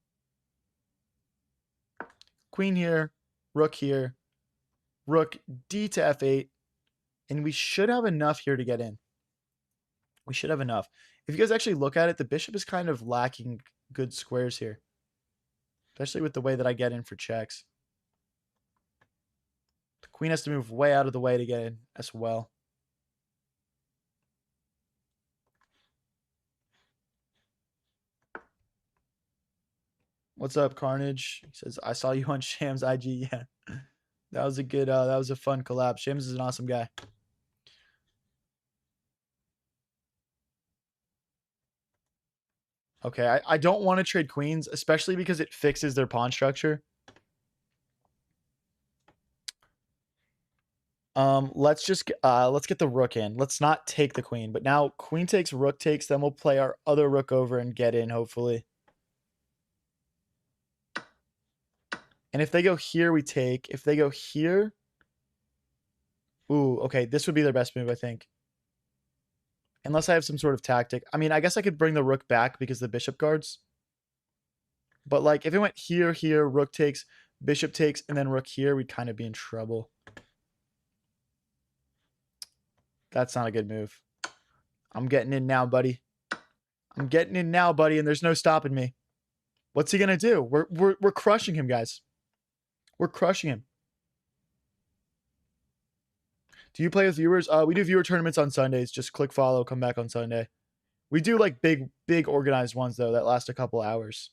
Queen here, rook here, rook d to f8, and we should have enough here to get in. We should have enough. If you guys actually look at it, the bishop is kind of lacking good squares here, especially with the way that I get in for checks. The queen has to move way out of the way to get in as well. What's up, Carnage? He says, I saw you on Shams IG. Yeah. That was a good, that was a fun collab. Shams is an awesome guy. Okay, I don't want to trade queens, especially because it fixes their pawn structure. Let's get the rook in. Let's not take the queen, but now queen takes, rook takes, then we'll play our other rook over and get in, hopefully. And if they go here, we take. If they go here, ooh, okay, this would be their best move, I think. Unless I have some sort of tactic. I mean, I guess I could bring the rook back because the bishop guards. But like, if it went here, here, rook takes, bishop takes, and then rook here, we'd kind of be in trouble. That's not a good move. I'm getting in now, buddy. I'm getting in now, buddy, and there's no stopping me. What's he gonna do? We're crushing him, guys. We're crushing him. Do you play with viewers? We do viewer tournaments on Sundays. Just click follow, come back on Sunday. We do like big organized ones though that last a couple hours.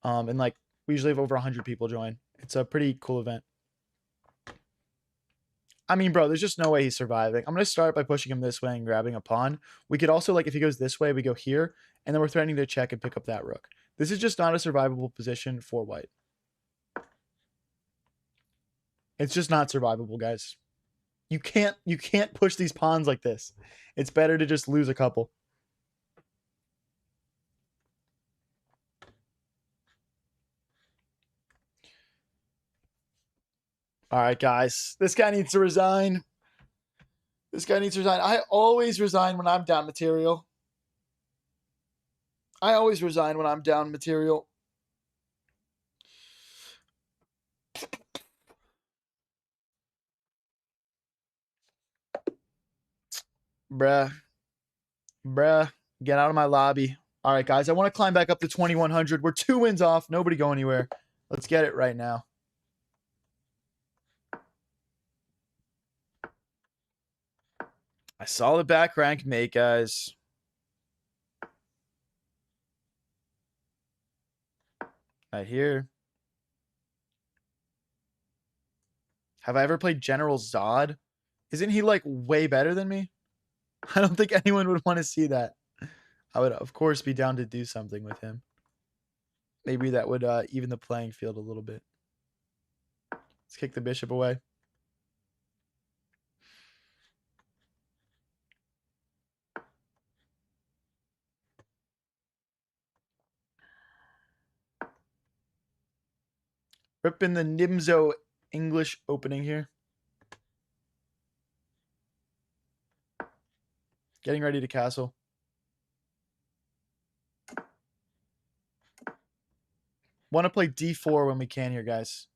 And like we usually have over 100 people join. It's a pretty cool event. I mean, bro, there's just no way he's surviving. I'm going to start by pushing him this way and grabbing a pawn. We could also, like, if he goes this way, we go here, and then we're threatening to check and pick up that rook. This is just not a survivable position for white. It's just not survivable, guys. You can't push these pawns like this. It's better to just lose a couple. All right, guys. This guy needs to resign. This guy needs to resign. I always resign when I'm down material. I always resign when I'm down material. Bruh. Get out of my lobby. All right, guys. I want to climb back up to 2100. We're 2 wins off. Nobody go anywhere. Let's get it right now. I saw the back rank mate, guys. Right here. Have I ever played General Zod? Isn't he like way better than me? I don't think anyone would want to see that. I would, of course, be down to do something with him. Maybe that would even the playing field a little bit. Let's kick the bishop away. Ripping the Nimzo English opening here. Getting ready to castle. Want to play d4 when we can here, guys.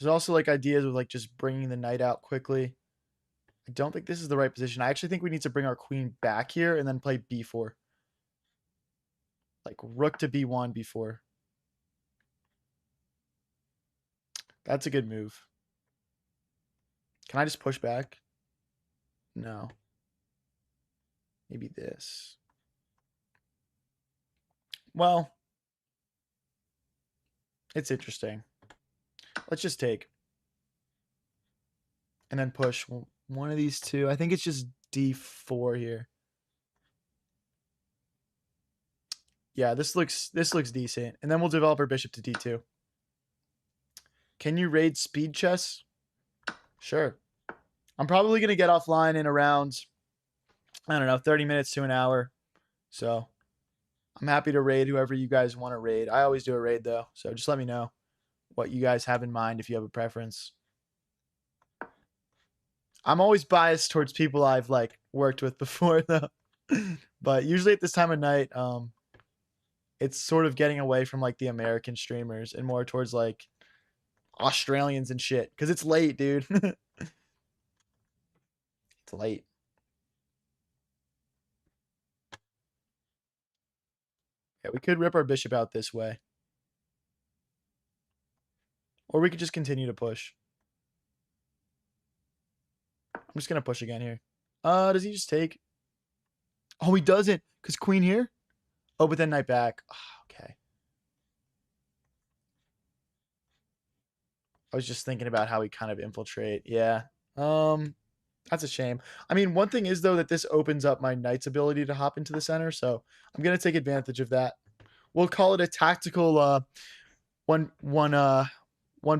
There's also like ideas of like just bringing the knight out quickly. I don't think this is the right position. I actually think we need to bring our queen back here and then play b4. Like rook to b1 before. That's a good move. Can I just push back? No. Maybe this. Well, it's interesting. Let's just take. And then push one of these two. I think it's just d4 here. Yeah, this looks decent. And then we'll develop our bishop to d2. Can you raid speed chess? Sure. I'm probably going to get offline in around, I don't know, 30 minutes to an hour. So I'm happy to raid whoever you guys want to raid. I always do a raid though. So just let me know what you guys have in mind if you have a preference. I'm always biased towards people I've like worked with before though. But usually at this time of night, it's sort of getting away from like the American streamers and more towards like Australians and shit. Cause it's late, dude. It's late. Yeah, we could rip our bishop out this way. Or we could just continue to push. I'm just going to push again here. Does he just take? Oh, he doesn't. Because queen here? Oh, but then knight back. Oh, okay. I was just thinking about how we kind of infiltrate. Yeah. That's a shame. I mean, one thing is, though, that this opens up my knight's ability to hop into the center. So I'm going to take advantage of that. We'll call it a tactical one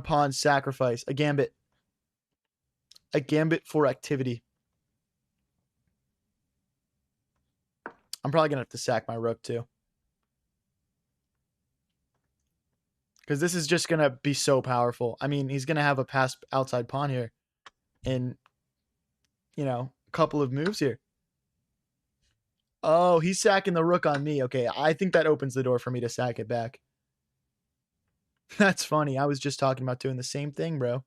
pawn sacrifice. A gambit. A gambit for activity. I'm probably going to have to sack my rook, too. Because this is just going to be so powerful. I mean, he's going to have a passed outside pawn here in, you know, a couple of moves here. Oh, he's sacking the rook on me. Okay, I think that opens the door for me to sack it back. That's funny. I was just talking about doing the same thing, bro.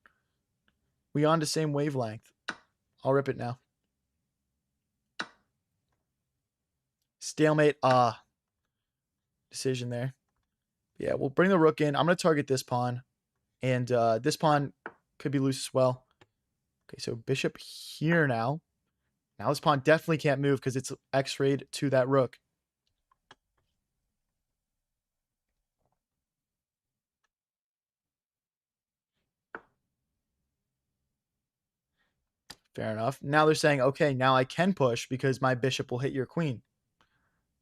We on the same wavelength. I'll rip it now. Stalemate. Decision there. Yeah, we'll bring the rook in. I'm going to target this pawn. And this pawn could be loose as well. Okay, so bishop here now. Now this pawn definitely can't move because it's x-rayed to that rook. Fair enough. Now they're saying, okay, now I can push because my bishop will hit your queen.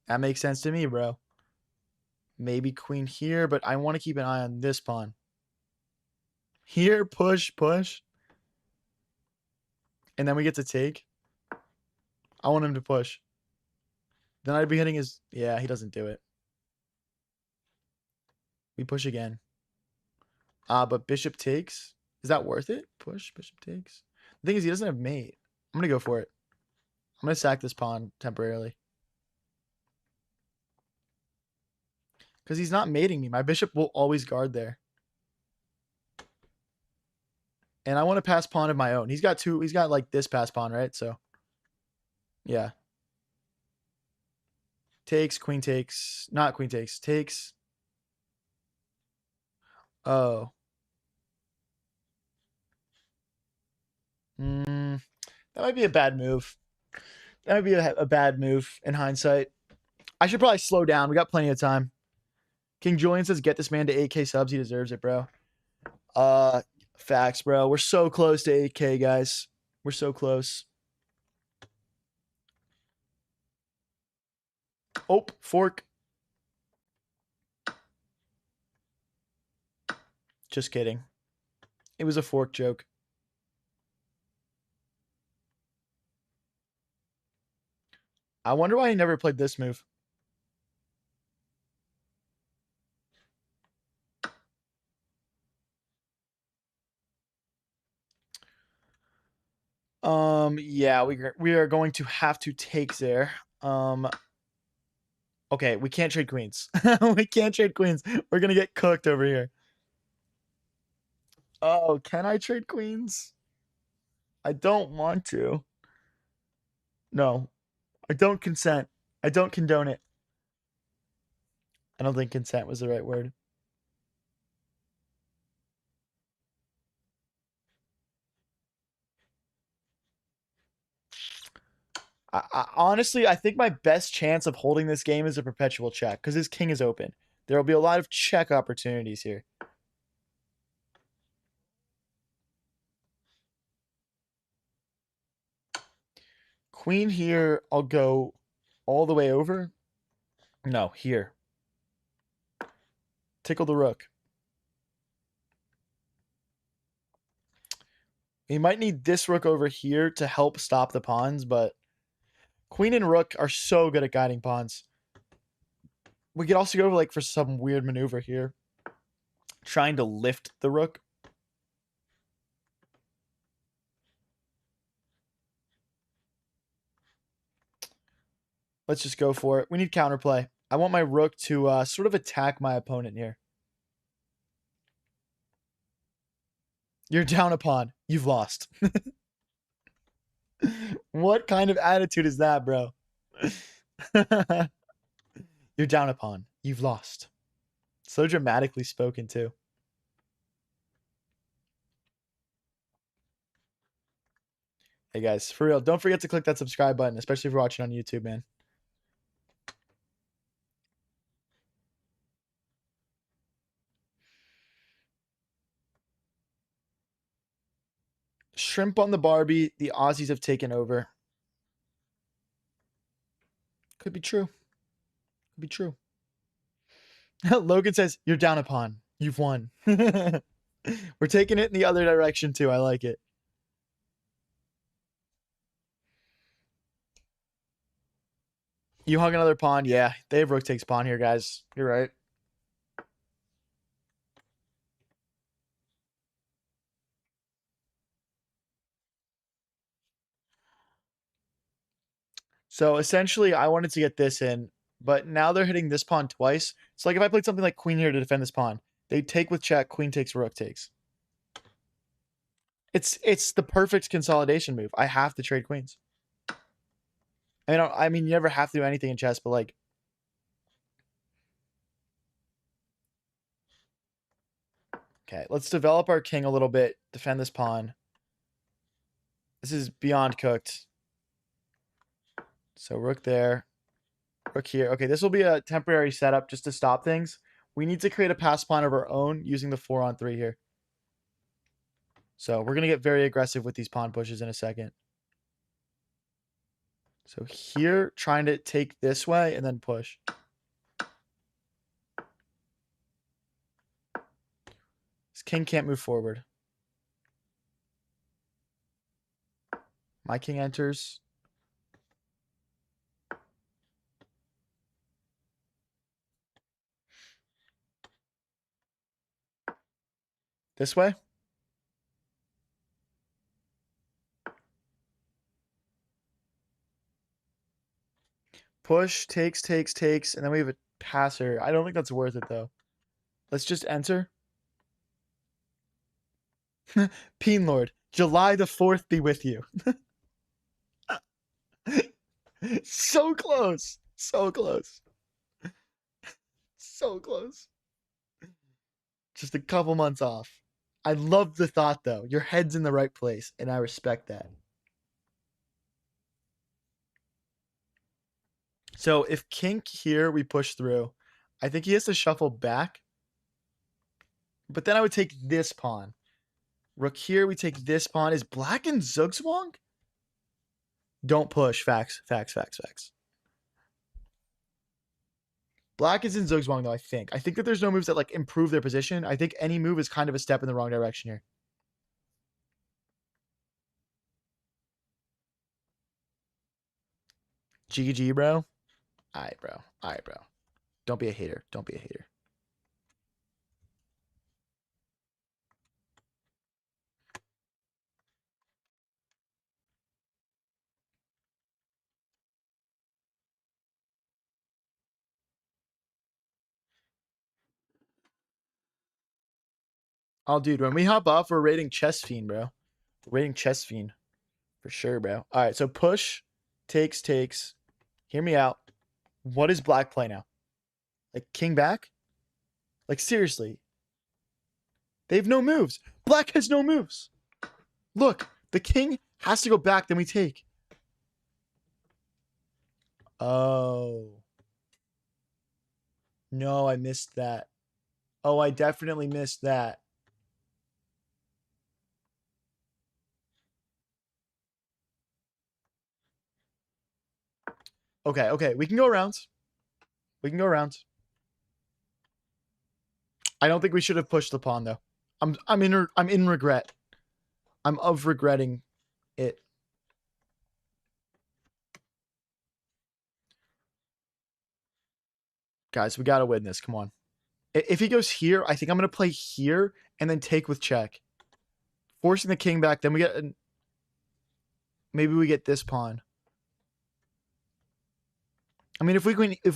That makes sense to me, bro. Maybe queen here, but I want to keep an eye on this pawn. Here, push, push. And then we get to take. I want him to push. Then I'd be hitting his... Yeah, he doesn't do it. We push again. But bishop takes. Is that worth it? Push, bishop takes. The thing is, he doesn't have mate. I'm going to go for it. I'm going to sack this pawn temporarily. Because he's not mating me. My bishop will always guard there. And I want to pass pawn of my own. He's got two. He's got like this pass pawn, right? So, yeah. Takes, queen takes. Not queen takes. Takes. Oh. That might be a bad move. That might be a bad move in hindsight. I should probably slow down. We got plenty of time. King Julian says, get this man to 8K subs. He deserves it, bro. Facts, bro. We're so close to 8K, guys. We're so close. Oh, fork. Just kidding. It was a fork joke. I wonder why he never played this move. Yeah, we are going to have to take there. Okay, we can't trade queens. We can't trade queens. We're gonna get cooked over here. Oh, can I trade queens? I don't want to. No, I don't consent. I don't condone it. I don't think consent was the right word. Honestly, I think my best chance of holding this game is a perpetual check because his king is open. There will be a lot of check opportunities here. Queen here, I'll go all the way over. No, here. Tickle the rook. He might need this rook over here to help stop the pawns, but queen and rook are so good at guiding pawns. We could also go like for some weird maneuver here. Trying to lift the rook. Let's just go for it. We need counterplay. I want my rook to sort of attack my opponent here. You're down a pawn. You've lost. What kind of attitude is that, bro? You're down a pawn. You've lost. So dramatically spoken, too. Hey, guys, for real, don't forget to click that subscribe button, especially if you're watching on YouTube, man. Shrimp on the Barbie. The Aussies have taken over. Could be true. Could be true. Logan says, you're down a pawn. You've won. We're taking it in the other direction, too. I like it. You hung another pawn. Yeah, they have rook takes pawn here, guys. You're right. So essentially, I wanted to get this in, but now they're hitting this pawn twice. So like if I played something like queen here to defend this pawn, they take with check, queen takes, rook takes. It's the perfect consolidation move. I have to trade queens. I mean, you never have to do anything in chess, but like, okay, let's develop our king a little bit, defend this pawn. This is beyond cooked. So rook there, rook here. Okay, this will be a temporary setup just to stop things. We need to create a pass pawn of our own using the 4-on-3 here. So we're going to get very aggressive with these pawn pushes in a second. So here, trying to take this way and then push. This king can't move forward. My king enters. This way. Push, takes, and then we have a passer. I don't think that's worth it, though. Let's just enter. Peen Lord, July the 4th be with you. So close. So close. So close. Just a couple months off. I love the thought, though. Your head's in the right place, and I respect that. So if kink here, we push through. I think he has to shuffle back. But then I would take this pawn. Rook here, we take this pawn. Is black in Zugzwang? Don't push. Facts. Black is in Zugzwang, though, I think. I think that there's no moves that, like, improve their position. I think any move is kind of a step in the wrong direction here. GG, bro. All right, bro. Don't be a hater. Oh, dude, when we hop off, we're rating Chess Fiend, bro. We're rating Chess Fiend. For sure, bro. All right, so push, takes. Hear me out. What is black play now? Like, king back? Like, seriously. They have no moves. Black has no moves. Look, the king has to go back, then we take. Oh. No, I missed that. Oh, I definitely missed that. Okay. We can go around. We can go around. I don't think we should have pushed the pawn though. I'm in regret. I'm of regretting it. Guys, we gotta win this. Come on. If he goes here, I think I'm gonna play here and then take with check. Forcing the king back, then we get maybe we get this pawn. I mean, if we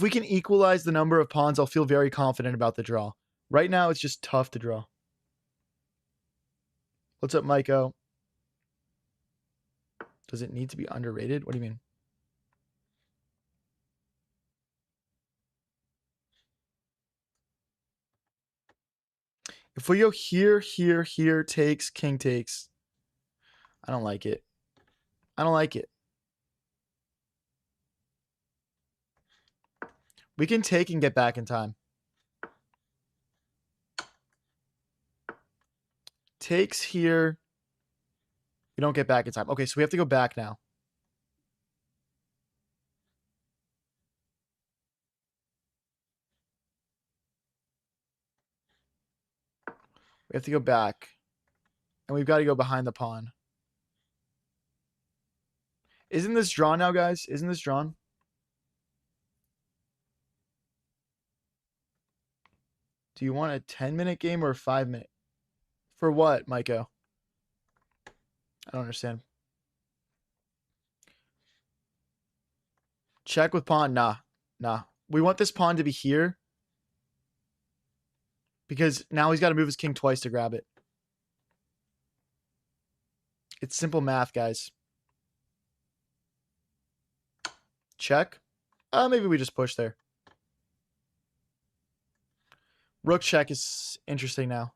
can equalize the number of pawns, I'll feel very confident about the draw. Right now, it's just tough to draw. What's up, Maiko? Does it need to be underrated? What do you mean? If we go here, takes, king takes. I don't like it. I don't like it. We can take and get back in time. Takes here. We don't get back in time. Okay, so we have to go back now. We have to go back. And we've got to go behind the pawn. Isn't this drawn now, guys? Isn't this drawn? Do you want a 10-minute game or a 5-minute? For what, Maiko? I don't understand. Check with pawn. Nah. We want this pawn to be here. Because now he's got to move his king twice to grab it. It's simple math, guys. Check. Maybe we just push there. Rook check is interesting now.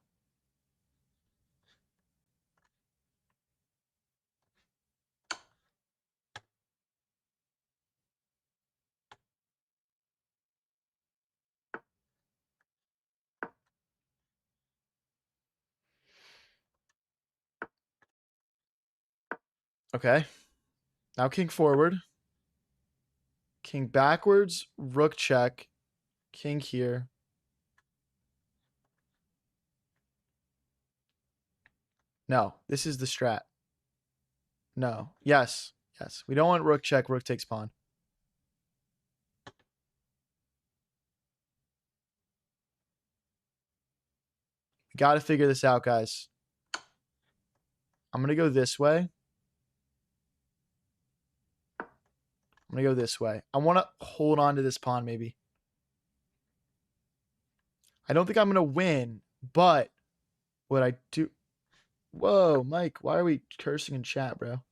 Okay. Now king forward. King backwards. Rook check. King here. No, this is the strat. No. Yes. We don't want rook check. Rook takes pawn. We got to figure this out, guys. I'm going to go this way. I'm going to go this way. I want to hold on to this pawn, maybe. I don't think I'm going to win, but what I do... Whoa, Mike, why are we cursing in chat, bro?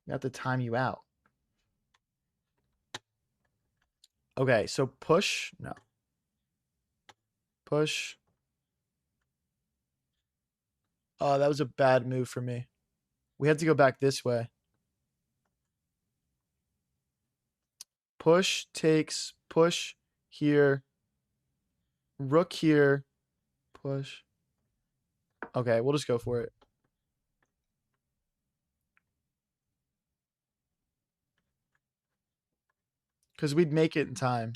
You have to time you out. Okay, so push. No. Push. Oh, that was a bad move for me. We have to go back this way. Push, takes, push here. Rook here. Push. Okay, we'll just go for it. Because we'd make it in time.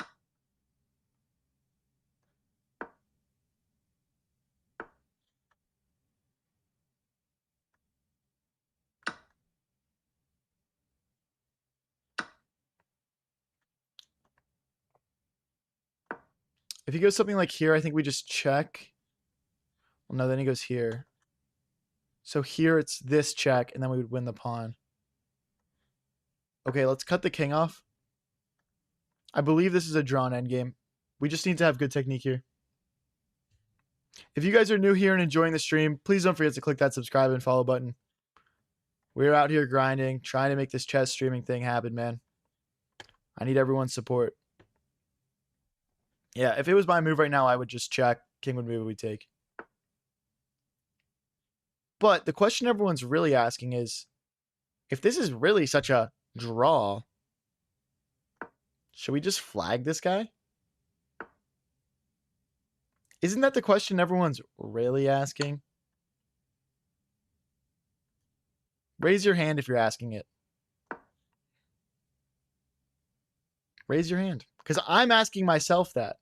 If he goes something like here, I think we just check. Well, no, then he goes here. So here it's this check, and then we would win the pawn. Okay, let's cut the king off. I believe this is a drawn endgame. We just need to have good technique here. If you guys are new here and enjoying the stream, please don't forget to click that subscribe and follow button. We're out here grinding, trying to make this chess streaming thing happen, man. I need everyone's support. Yeah, if it was my move right now, I would just check. King would move, we take. But the question everyone's really asking is, if this is really such a draw, should we just flag this guy? Isn't that the question everyone's really asking? Raise your hand if you're asking it. Raise your hand. Because I'm asking myself that.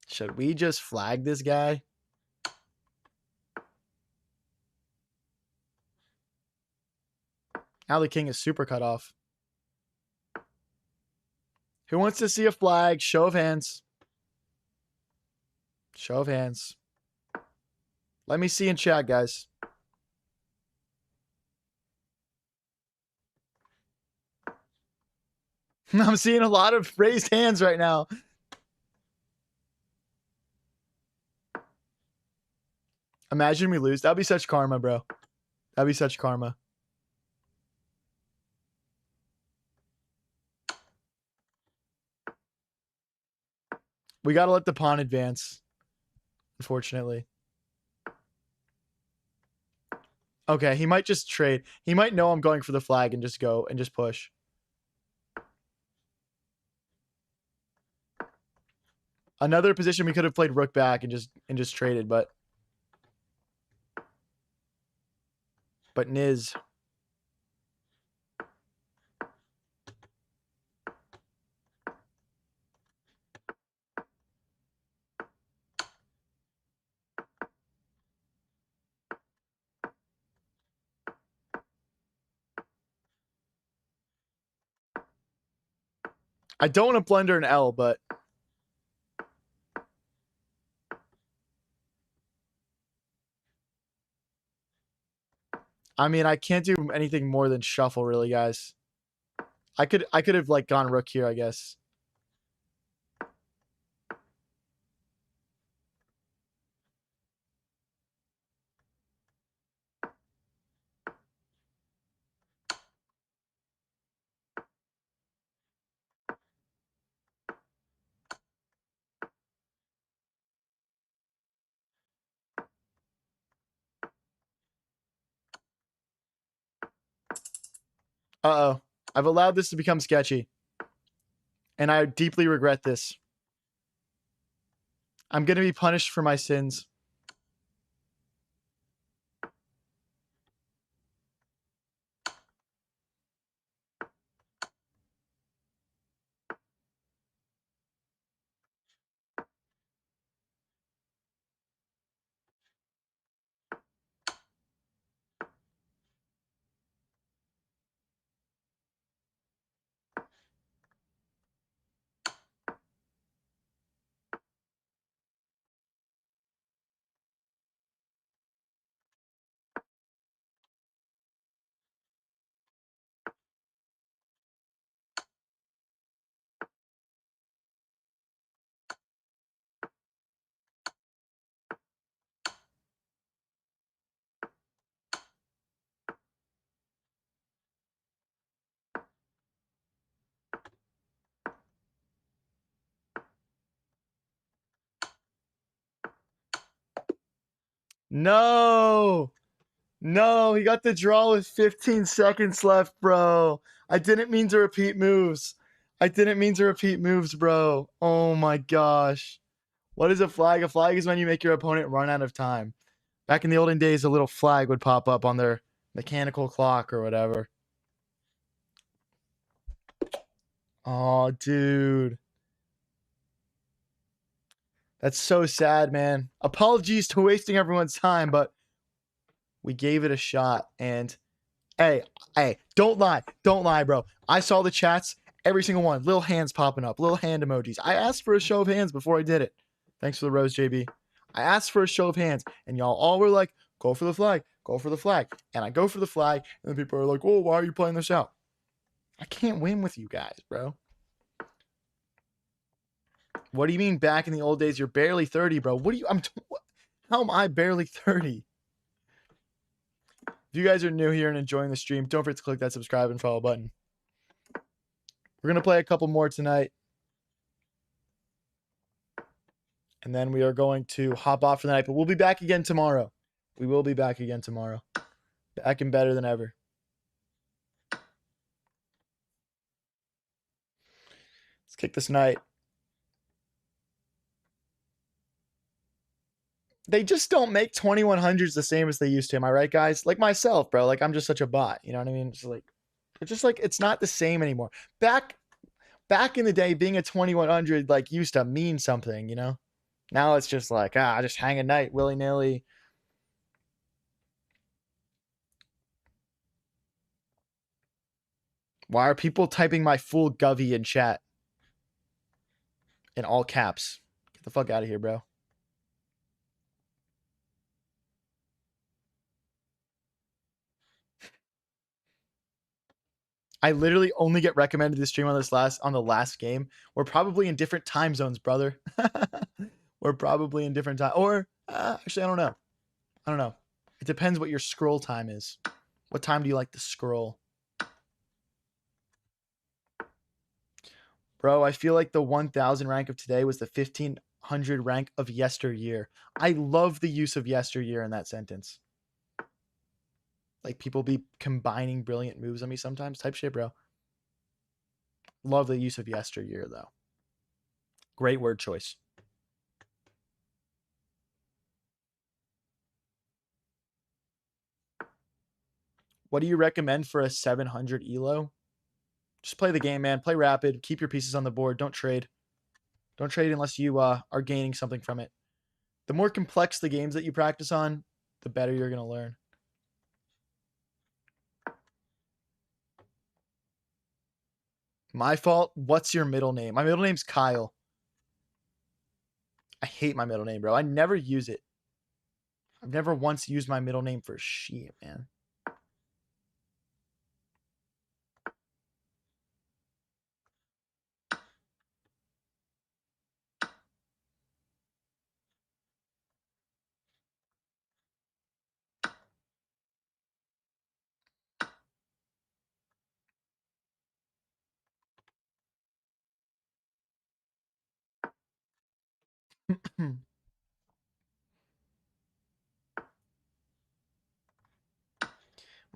Should we just flag this guy? Now the king is super cut off. Who wants to see a flag? Show of hands. Show of hands. Let me see in chat, guys. I'm seeing a lot of raised hands right now. Imagine we lose. That'd be such karma, bro. That'd be such karma. We got to let the pawn advance, unfortunately. Okay, he might just trade. He might know I'm going for the flag and just go and just push. Another position we could have played rook back and just traded, but Niz. I don't want to blunder an L, but I mean, I can't do anything more than shuffle, really, guys. I could have like gone rook here, I guess. Uh-oh. I've allowed this to become sketchy. And I deeply regret this. I'm going to be punished for my sins. No. No, he got the draw with 15 seconds left, bro. I didn't mean to repeat moves. I didn't mean to repeat moves, bro. Oh my gosh. What is a flag? A flag is when you make your opponent run out of time. Back in the olden days, a little flag would pop up on their mechanical clock or whatever. Oh, dude. That's so sad, man. Apologies to wasting everyone's time, but we gave it a shot. And hey, don't lie. Don't lie, bro. I saw the chats, every single one. Little hands popping up, little hand emojis. I asked for a show of hands before I did it. Thanks for the rose, JB. I asked for a show of hands, and y'all all were like, go for the flag, go for the flag. And I go for the flag, and then people are like, oh, why are you playing this out? I can't win with you guys, bro. What do you mean back in the old days? You're barely 30, bro. What do you, how am I barely 30? If you guys are new here and enjoying the stream, don't forget to click that subscribe and follow button. We're going to play a couple more tonight. And then we are going to hop off for the night, but we'll be back again tomorrow. We will be back again tomorrow. Back and better than ever. Let's kick this night. They just don't make 2100s the same as they used to. Am I right, guys? Like myself, bro. Like I'm just such a bot. You know what I mean? It's just like it's not the same anymore. Back in the day, being a 2100 like used to mean something, you know? Now it's just like, just hang a night willy-nilly. Why are people typing my full Govy in chat? In all caps. Get the fuck out of here, bro. I literally only get recommended to stream on the last game. We're probably in different time zones, brother. We're probably in different time. Or actually, I don't know. I don't know. It depends what your scroll time is. What time do you like to scroll? Bro, I feel like the 1000 rank of today was the 1500 rank of yesteryear. I love the use of yesteryear in that sentence. Like people be combining brilliant moves on me sometimes. Type shit, bro. Love the use of yesteryear, though. Great word choice. What do you recommend for a 700 elo? Just play the game, man. Play rapid. Keep your pieces on the board. Don't trade. Don't trade unless you are gaining something from it. The more complex the games that you practice on, the better you're going to learn. My fault. What's your middle name? My middle name's Kyle. I hate my middle name, bro. I never use it. I've never once used my middle name for shit, man.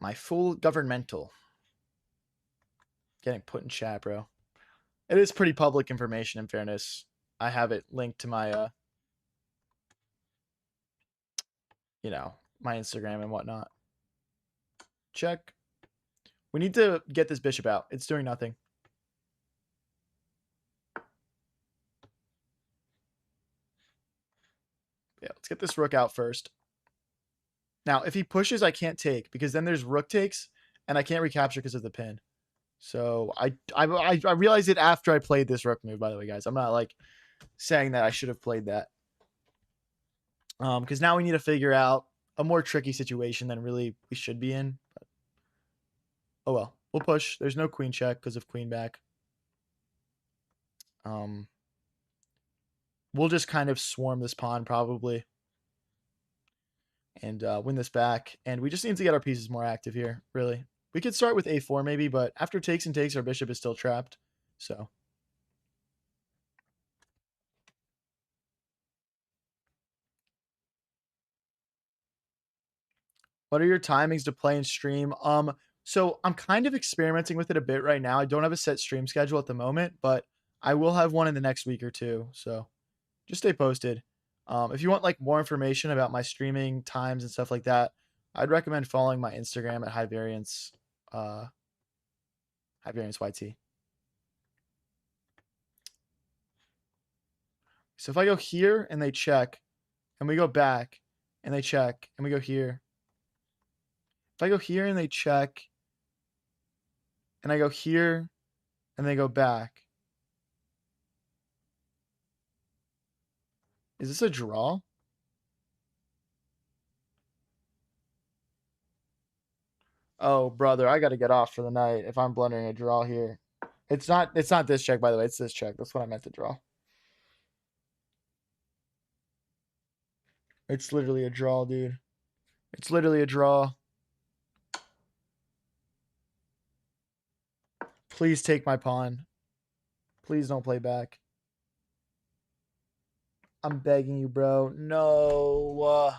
My full governmental. Getting put in chat, bro. It is pretty public information, in fairness. I have it linked to my, my Instagram and whatnot. Check. We need to get this bishop out. It's doing nothing. Yeah, let's get this rook out first. Now, if he pushes, I can't take because then there's rook takes and I can't recapture because of the pin. So I realized it after I played this rook move, by the way, guys. I'm not like saying that I should have played that. Because now we need to figure out a more tricky situation than really we should be in. But, oh well, we'll push. There's no queen check because of queen back. We'll just kind of swarm this pawn probably and win this back. And we just need to get our pieces more active here, really. We could start with a4 maybe, but after takes and takes, our bishop is still trapped. So what are your timings to play and stream? So I'm kind of experimenting with it a bit right now. I don't have a set stream schedule at the moment, but I will have one in the next week or two. So just stay posted. If you want like more information about my streaming times and stuff like that, I'd recommend following my Instagram at High Variance YT. So if I go here and they check, and we go back, and they check, and we go here. If I go here and they check, and I go here, and they go back. Is this a draw? Oh, brother, I got to get off for the night if I'm blundering a draw here. It's not this check, by the way. It's this check. That's what I meant to draw. It's literally a draw, dude. It's literally a draw. Please take my pawn. Please don't play back. I'm begging you, bro. No.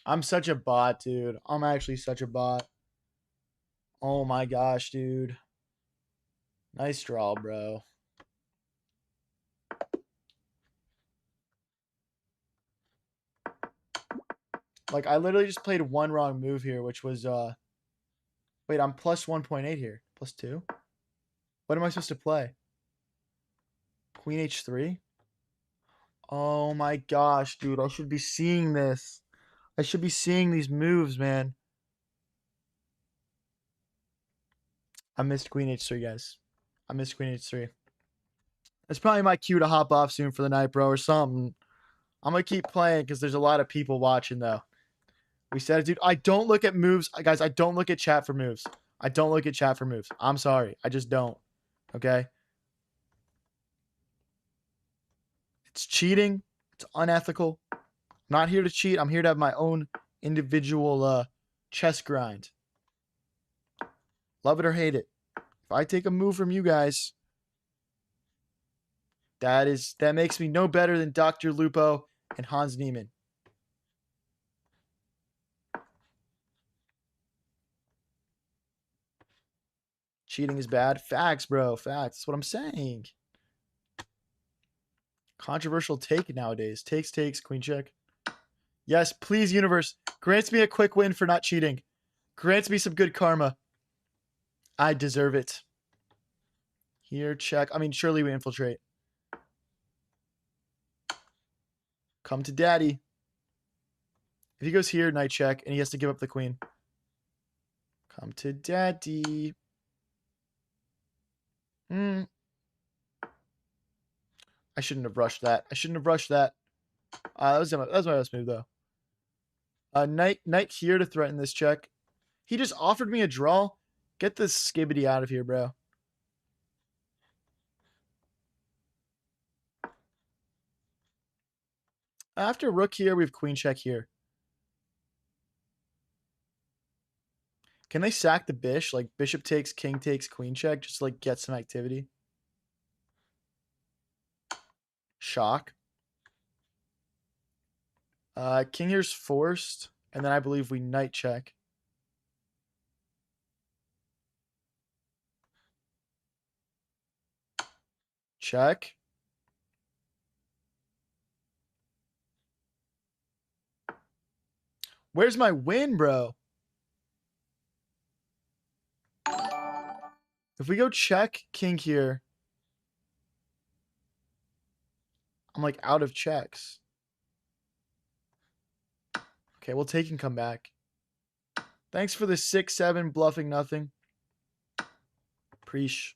I'm such a bot, dude. I'm actually such a bot. Oh my gosh, dude. Nice draw, bro. Like, I literally just played one wrong move here, which was, wait, I'm plus 1.8 here. Plus 2? What am I supposed to play? Queen h3? Oh my gosh, dude. I should be seeing this. I should be seeing these moves, man. I missed Queen h3, guys. I missed Queen h3. It's probably my cue to hop off soon for the night, bro, or something. I'm going to keep playing because there's a lot of people watching, though. We said it, dude. I don't look at moves. Guys, I don't look at chat for moves. I don't look at chat for moves. I'm sorry. I just don't. Okay? It's cheating. It's unethical. I'm not here to cheat. I'm here to have my own individual chess grind. Love it or hate it. If I take a move from you guys, that makes me no better than Dr. Lupo and Hans Niemann. Cheating is bad. Facts, bro. Facts. That's what I'm saying. Controversial take nowadays. Takes, queen check. Yes, please, universe. Grants me a quick win for not cheating. Grants me some good karma. I deserve it. Here, check. I mean, surely we infiltrate. Come to daddy. If he goes here, knight check, and he has to give up the queen. Come to daddy. I shouldn't have rushed that. That was my best move, though. Knight here to threaten this check. He just offered me a draw. Get this skibbity out of here, bro. After rook here, we have queen check here. Can they sack the bish? Like, bishop takes, king takes, queen check, just to, like, get some activity. Shock. King here's forced, and then I believe we knight check. Check. Where's my win, bro? If we go check king here, I'm like out of checks. Okay, we'll take and come back. Thanks for the 6-7 bluffing nothing. Preach.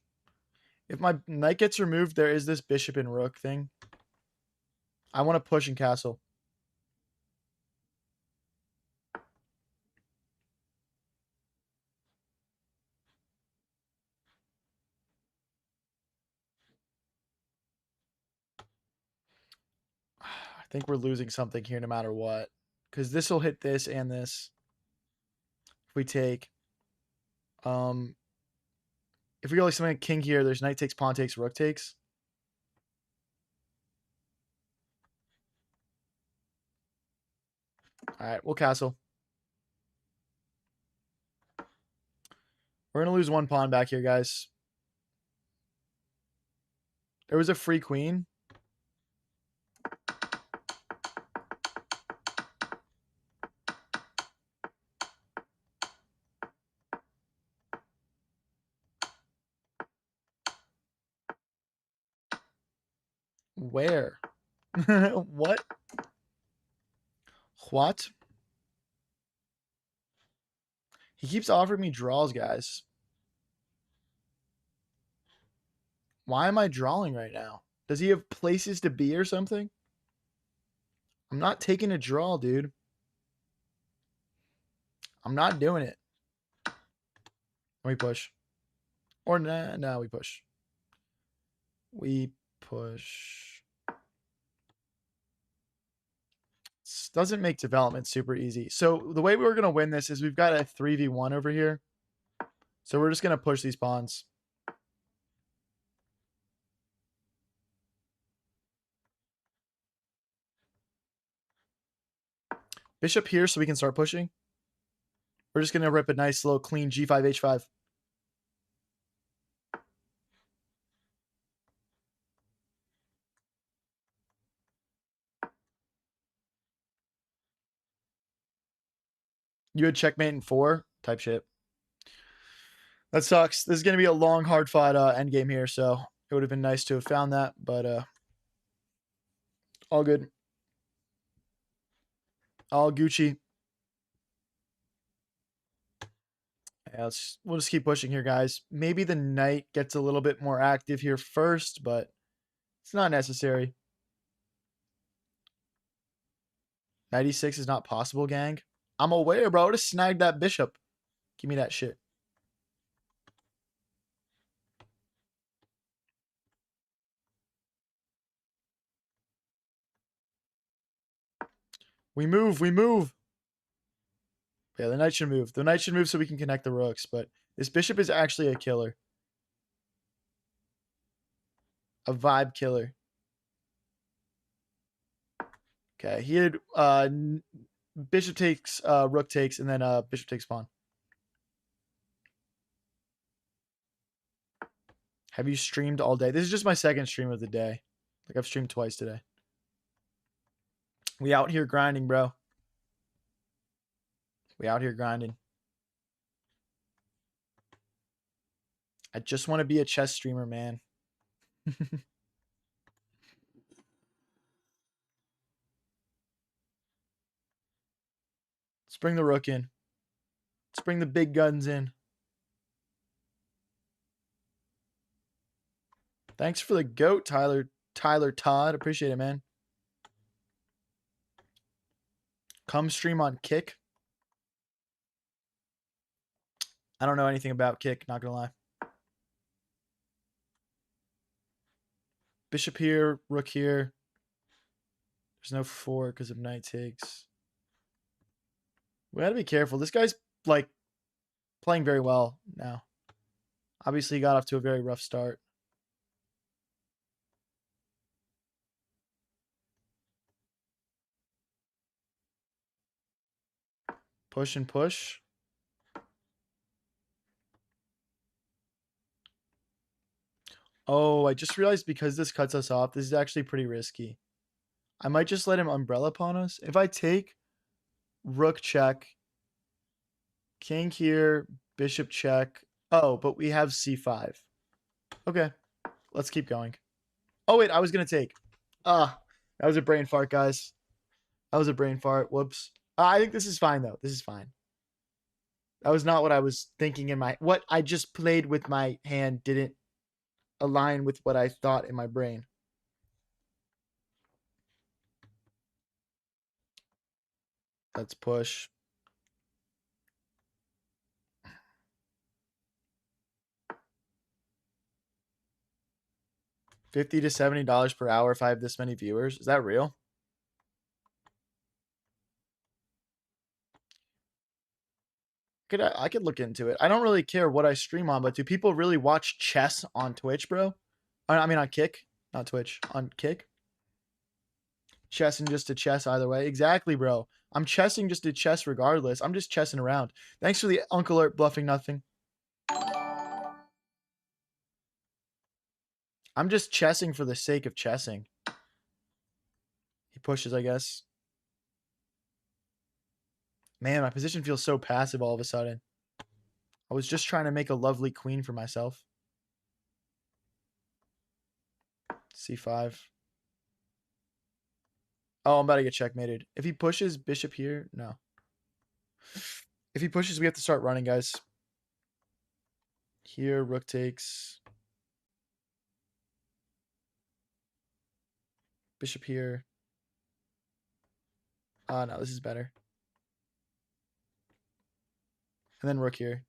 If my knight gets removed, there is this bishop and rook thing. I want to push and castle. I think we're losing something here no matter what. Because this will hit this and this. If we take. If we go like something like king here, there's knight takes, pawn takes, rook takes. Alright, we'll castle. We're going to lose one pawn back here, guys. There was a free queen. Where? What? What? He keeps offering me draws, guys. Why am I drawing right now? Does he have places to be or something? I'm not taking a draw, dude. I'm not doing it. We push. Or nah, no, we push. We push. This doesn't make development super easy. So the way we're going to win this is we've got a 3v1 over here. So we're just going to push these pawns. Bishop here so we can start pushing. We're just going to rip a nice little clean G5, H5. You had checkmate in 4 type shit. That sucks. This is going to be a long, hard fought endgame here, so it would have been nice to have found that, but all good. All Gucci. Yeah, we'll just keep pushing here, guys. Maybe the knight gets a little bit more active here first, but it's not necessary. 96 is not possible, gang. I'm aware, bro. I would have snagged that bishop. Give me that shit. We move. We move. Yeah, the knight should move. The knight should move so we can connect the rooks, but this bishop is actually a killer. A vibe killer. Okay, he had bishop takes, rook takes, and then bishop takes pawn. Have you streamed all day? This is just my second stream of the day. Like, I've streamed twice today. We out here grinding, bro. We out here grinding. I just want to be a chess streamer, man. Let's bring the rook in. Let's bring the big guns in. Thanks for the goat, Tyler Todd. Appreciate it, man. Come stream on Kick. I don't know anything about Kick, not gonna lie. Bishop here, rook here. There's no 4 because of knight takes. We gotta be careful. This guy's like playing very well now. Obviously, he got off to a very rough start. Push and push. Oh, I just realized because this cuts us off, this is actually pretty risky. I might just let him umbrella pawn us. If I take rook check, king here, bishop check. Oh, but we have c5. Okay, let's keep going. Oh, wait, I was going to take. That was a brain fart, guys. That was a brain fart. Whoops. I think this is fine, though. This is fine. That was not what I was thinking in my... What I just played with my hand didn't align with what I thought in my brain. Let's push. $50 to $70 per hour if I have this many viewers. Is that real? I could look into it. I don't really care what I stream on, but do people really watch chess on Twitch, bro? I mean on Kick, not Twitch, on Kick. Chess and just to chess either way. Exactly, bro. I'm chessing just to chess regardless. I'm just chessing around. Thanks for the Uncle Alert bluffing nothing. I'm just chessing for the sake of chessing. He pushes, I guess. Man, my position feels so passive all of a sudden. I was just trying to make a lovely queen for myself. C5. Oh, I'm about to get checkmated. If he pushes bishop here, no. If he pushes, we have to start running, guys. Here, rook takes. Bishop here. Oh, no, this is better. And then rook here.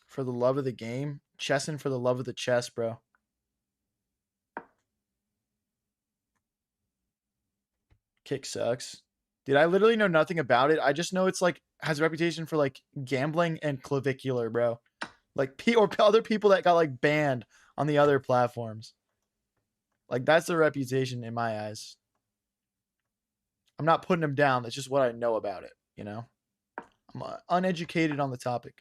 For the love of the game. Chessing for the love of the chess, bro. Kick sucks. Dude, I literally know nothing about it. I just know it's like has a reputation for like gambling and clavicular, bro. Like or other people that got like banned on the other platforms. Like that's the reputation in my eyes. I'm not putting them down. That's just what I know about it, you know? I'm uneducated on the topic.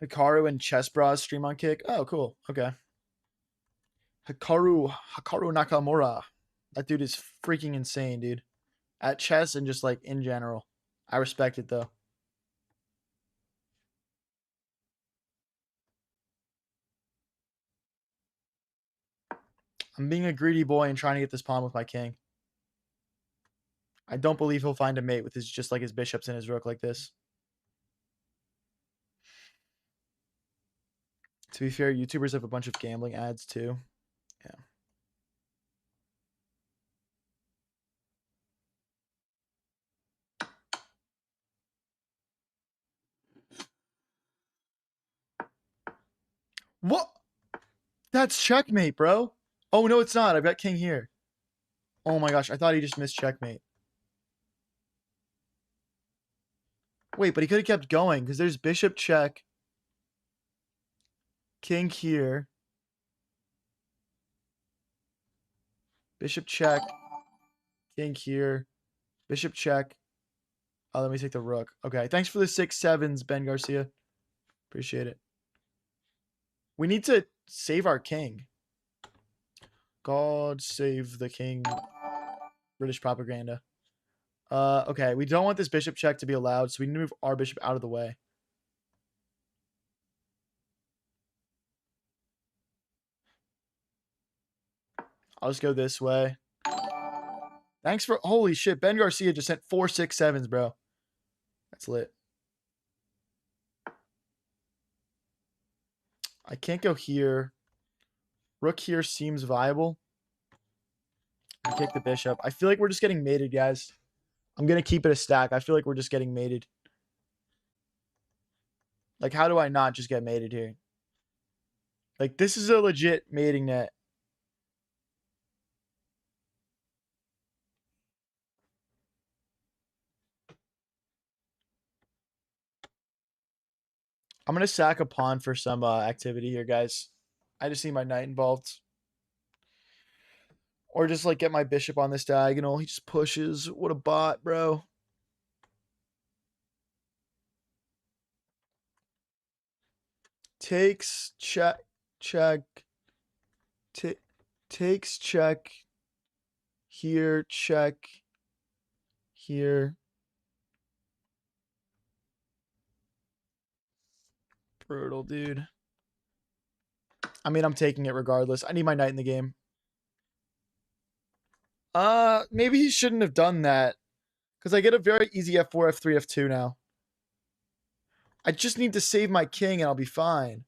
Hikaru and Chess Bras stream on Kick. Oh, cool. Okay. Hikaru Nakamura. That dude is freaking insane, dude. At chess and just like in general. I respect it though. I'm being a greedy boy and trying to get this pawn with my king. I don't believe he'll find a mate with his just like his bishops and his rook like this. To be fair, YouTubers have a bunch of gambling ads too. Yeah. What? That's checkmate, bro. Oh, no, it's not. I've got king here. Oh my gosh. I thought he just missed checkmate. Wait, but he could have kept going because there's bishop check. King here. Bishop check. King here. Bishop check. Oh, let me take the rook. Okay. Thanks for the 6-7s, Ben Garcia. Appreciate it. We need to save our king. God save the king. British propaganda. Okay. We don't want this bishop check to be allowed, so we need to move our bishop out of the way. I'll just go this way. Thanks for... Holy shit. Ben Garcia just sent 4 6-7s, bro. That's lit. I can't go here. Rook here seems viable. I kick the bishop. I feel like we're just getting mated, guys. I'm going to keep it a stack. I feel like we're just getting mated. Like, how do I not just get mated here? Like, this is a legit mating net. I'm going to sack a pawn for some activity here, guys. I just need my knight involved. Or just, like, get my bishop on this diagonal. He just pushes. What a bot, bro. Takes, check, check. Takes, check. Here, check. Here. Brutal, dude. I mean, I'm taking it regardless. I need my knight in the game. Maybe he shouldn't have done that. Because I get a very easy f4, f3, f2 now. I just need to save my king and I'll be fine.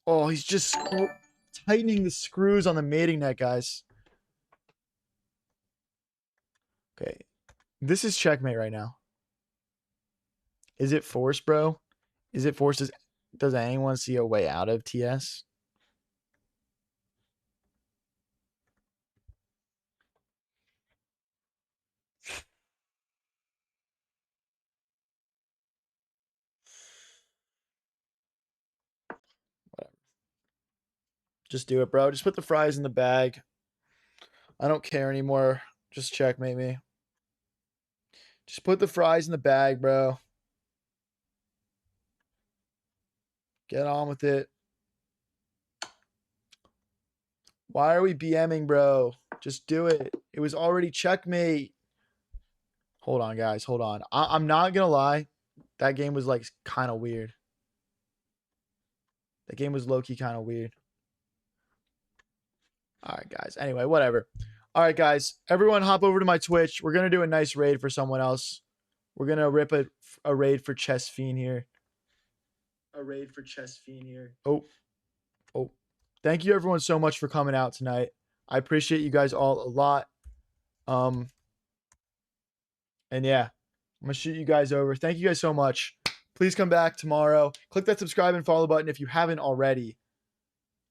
Oh, he's just tightening the screws on the mating net, guys. Okay. This is checkmate right now. Is it forced, bro? Is it forced? Does anyone see a way out of TS? Whatever. Just do it, bro. Just put the fries in the bag. I don't care anymore. Just checkmate me. Just put the fries in the bag, bro. Get on with it. Why are we BMing, bro? Just do it. It was already checkmate. Hold on, guys. Hold on. I'm not going to lie. That game was like kind of weird. That game was low-key kind of weird. All right, guys. Anyway, whatever. All right, guys. Everyone hop over to my Twitch. We're going to do a nice raid for someone else. We're going to rip a raid for Chess Fiend here. A raid for Chess Fiend here. Oh. Thank you, everyone, so much for coming out tonight. I appreciate you guys all a lot. And yeah, I'm going to shoot you guys over. Thank you guys so much. Please come back tomorrow. Click that subscribe and follow button if you haven't already.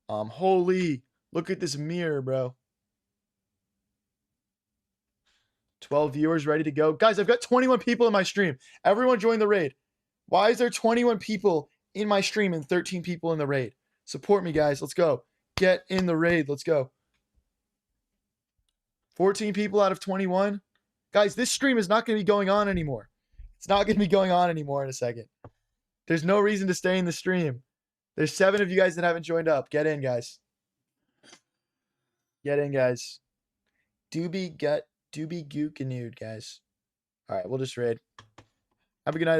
Holy, look at this mirror, bro. 12 viewers ready to go. Guys, I've got 21 people in my stream. Everyone join the raid. Why is there 21 people in my stream and 13 people in the raid? Support me, guys. Let's go. Get in the raid. Let's go. 14 people out of 21. Guys, this stream is not going to be going on anymore. It's not going to be going on anymore in a second. There's no reason to stay in the stream. There's 7 of you guys that haven't joined up. Get in, guys. Get in, guys. Doobie Gook-a-nude, guys. All right, we'll just raid. Have a good night.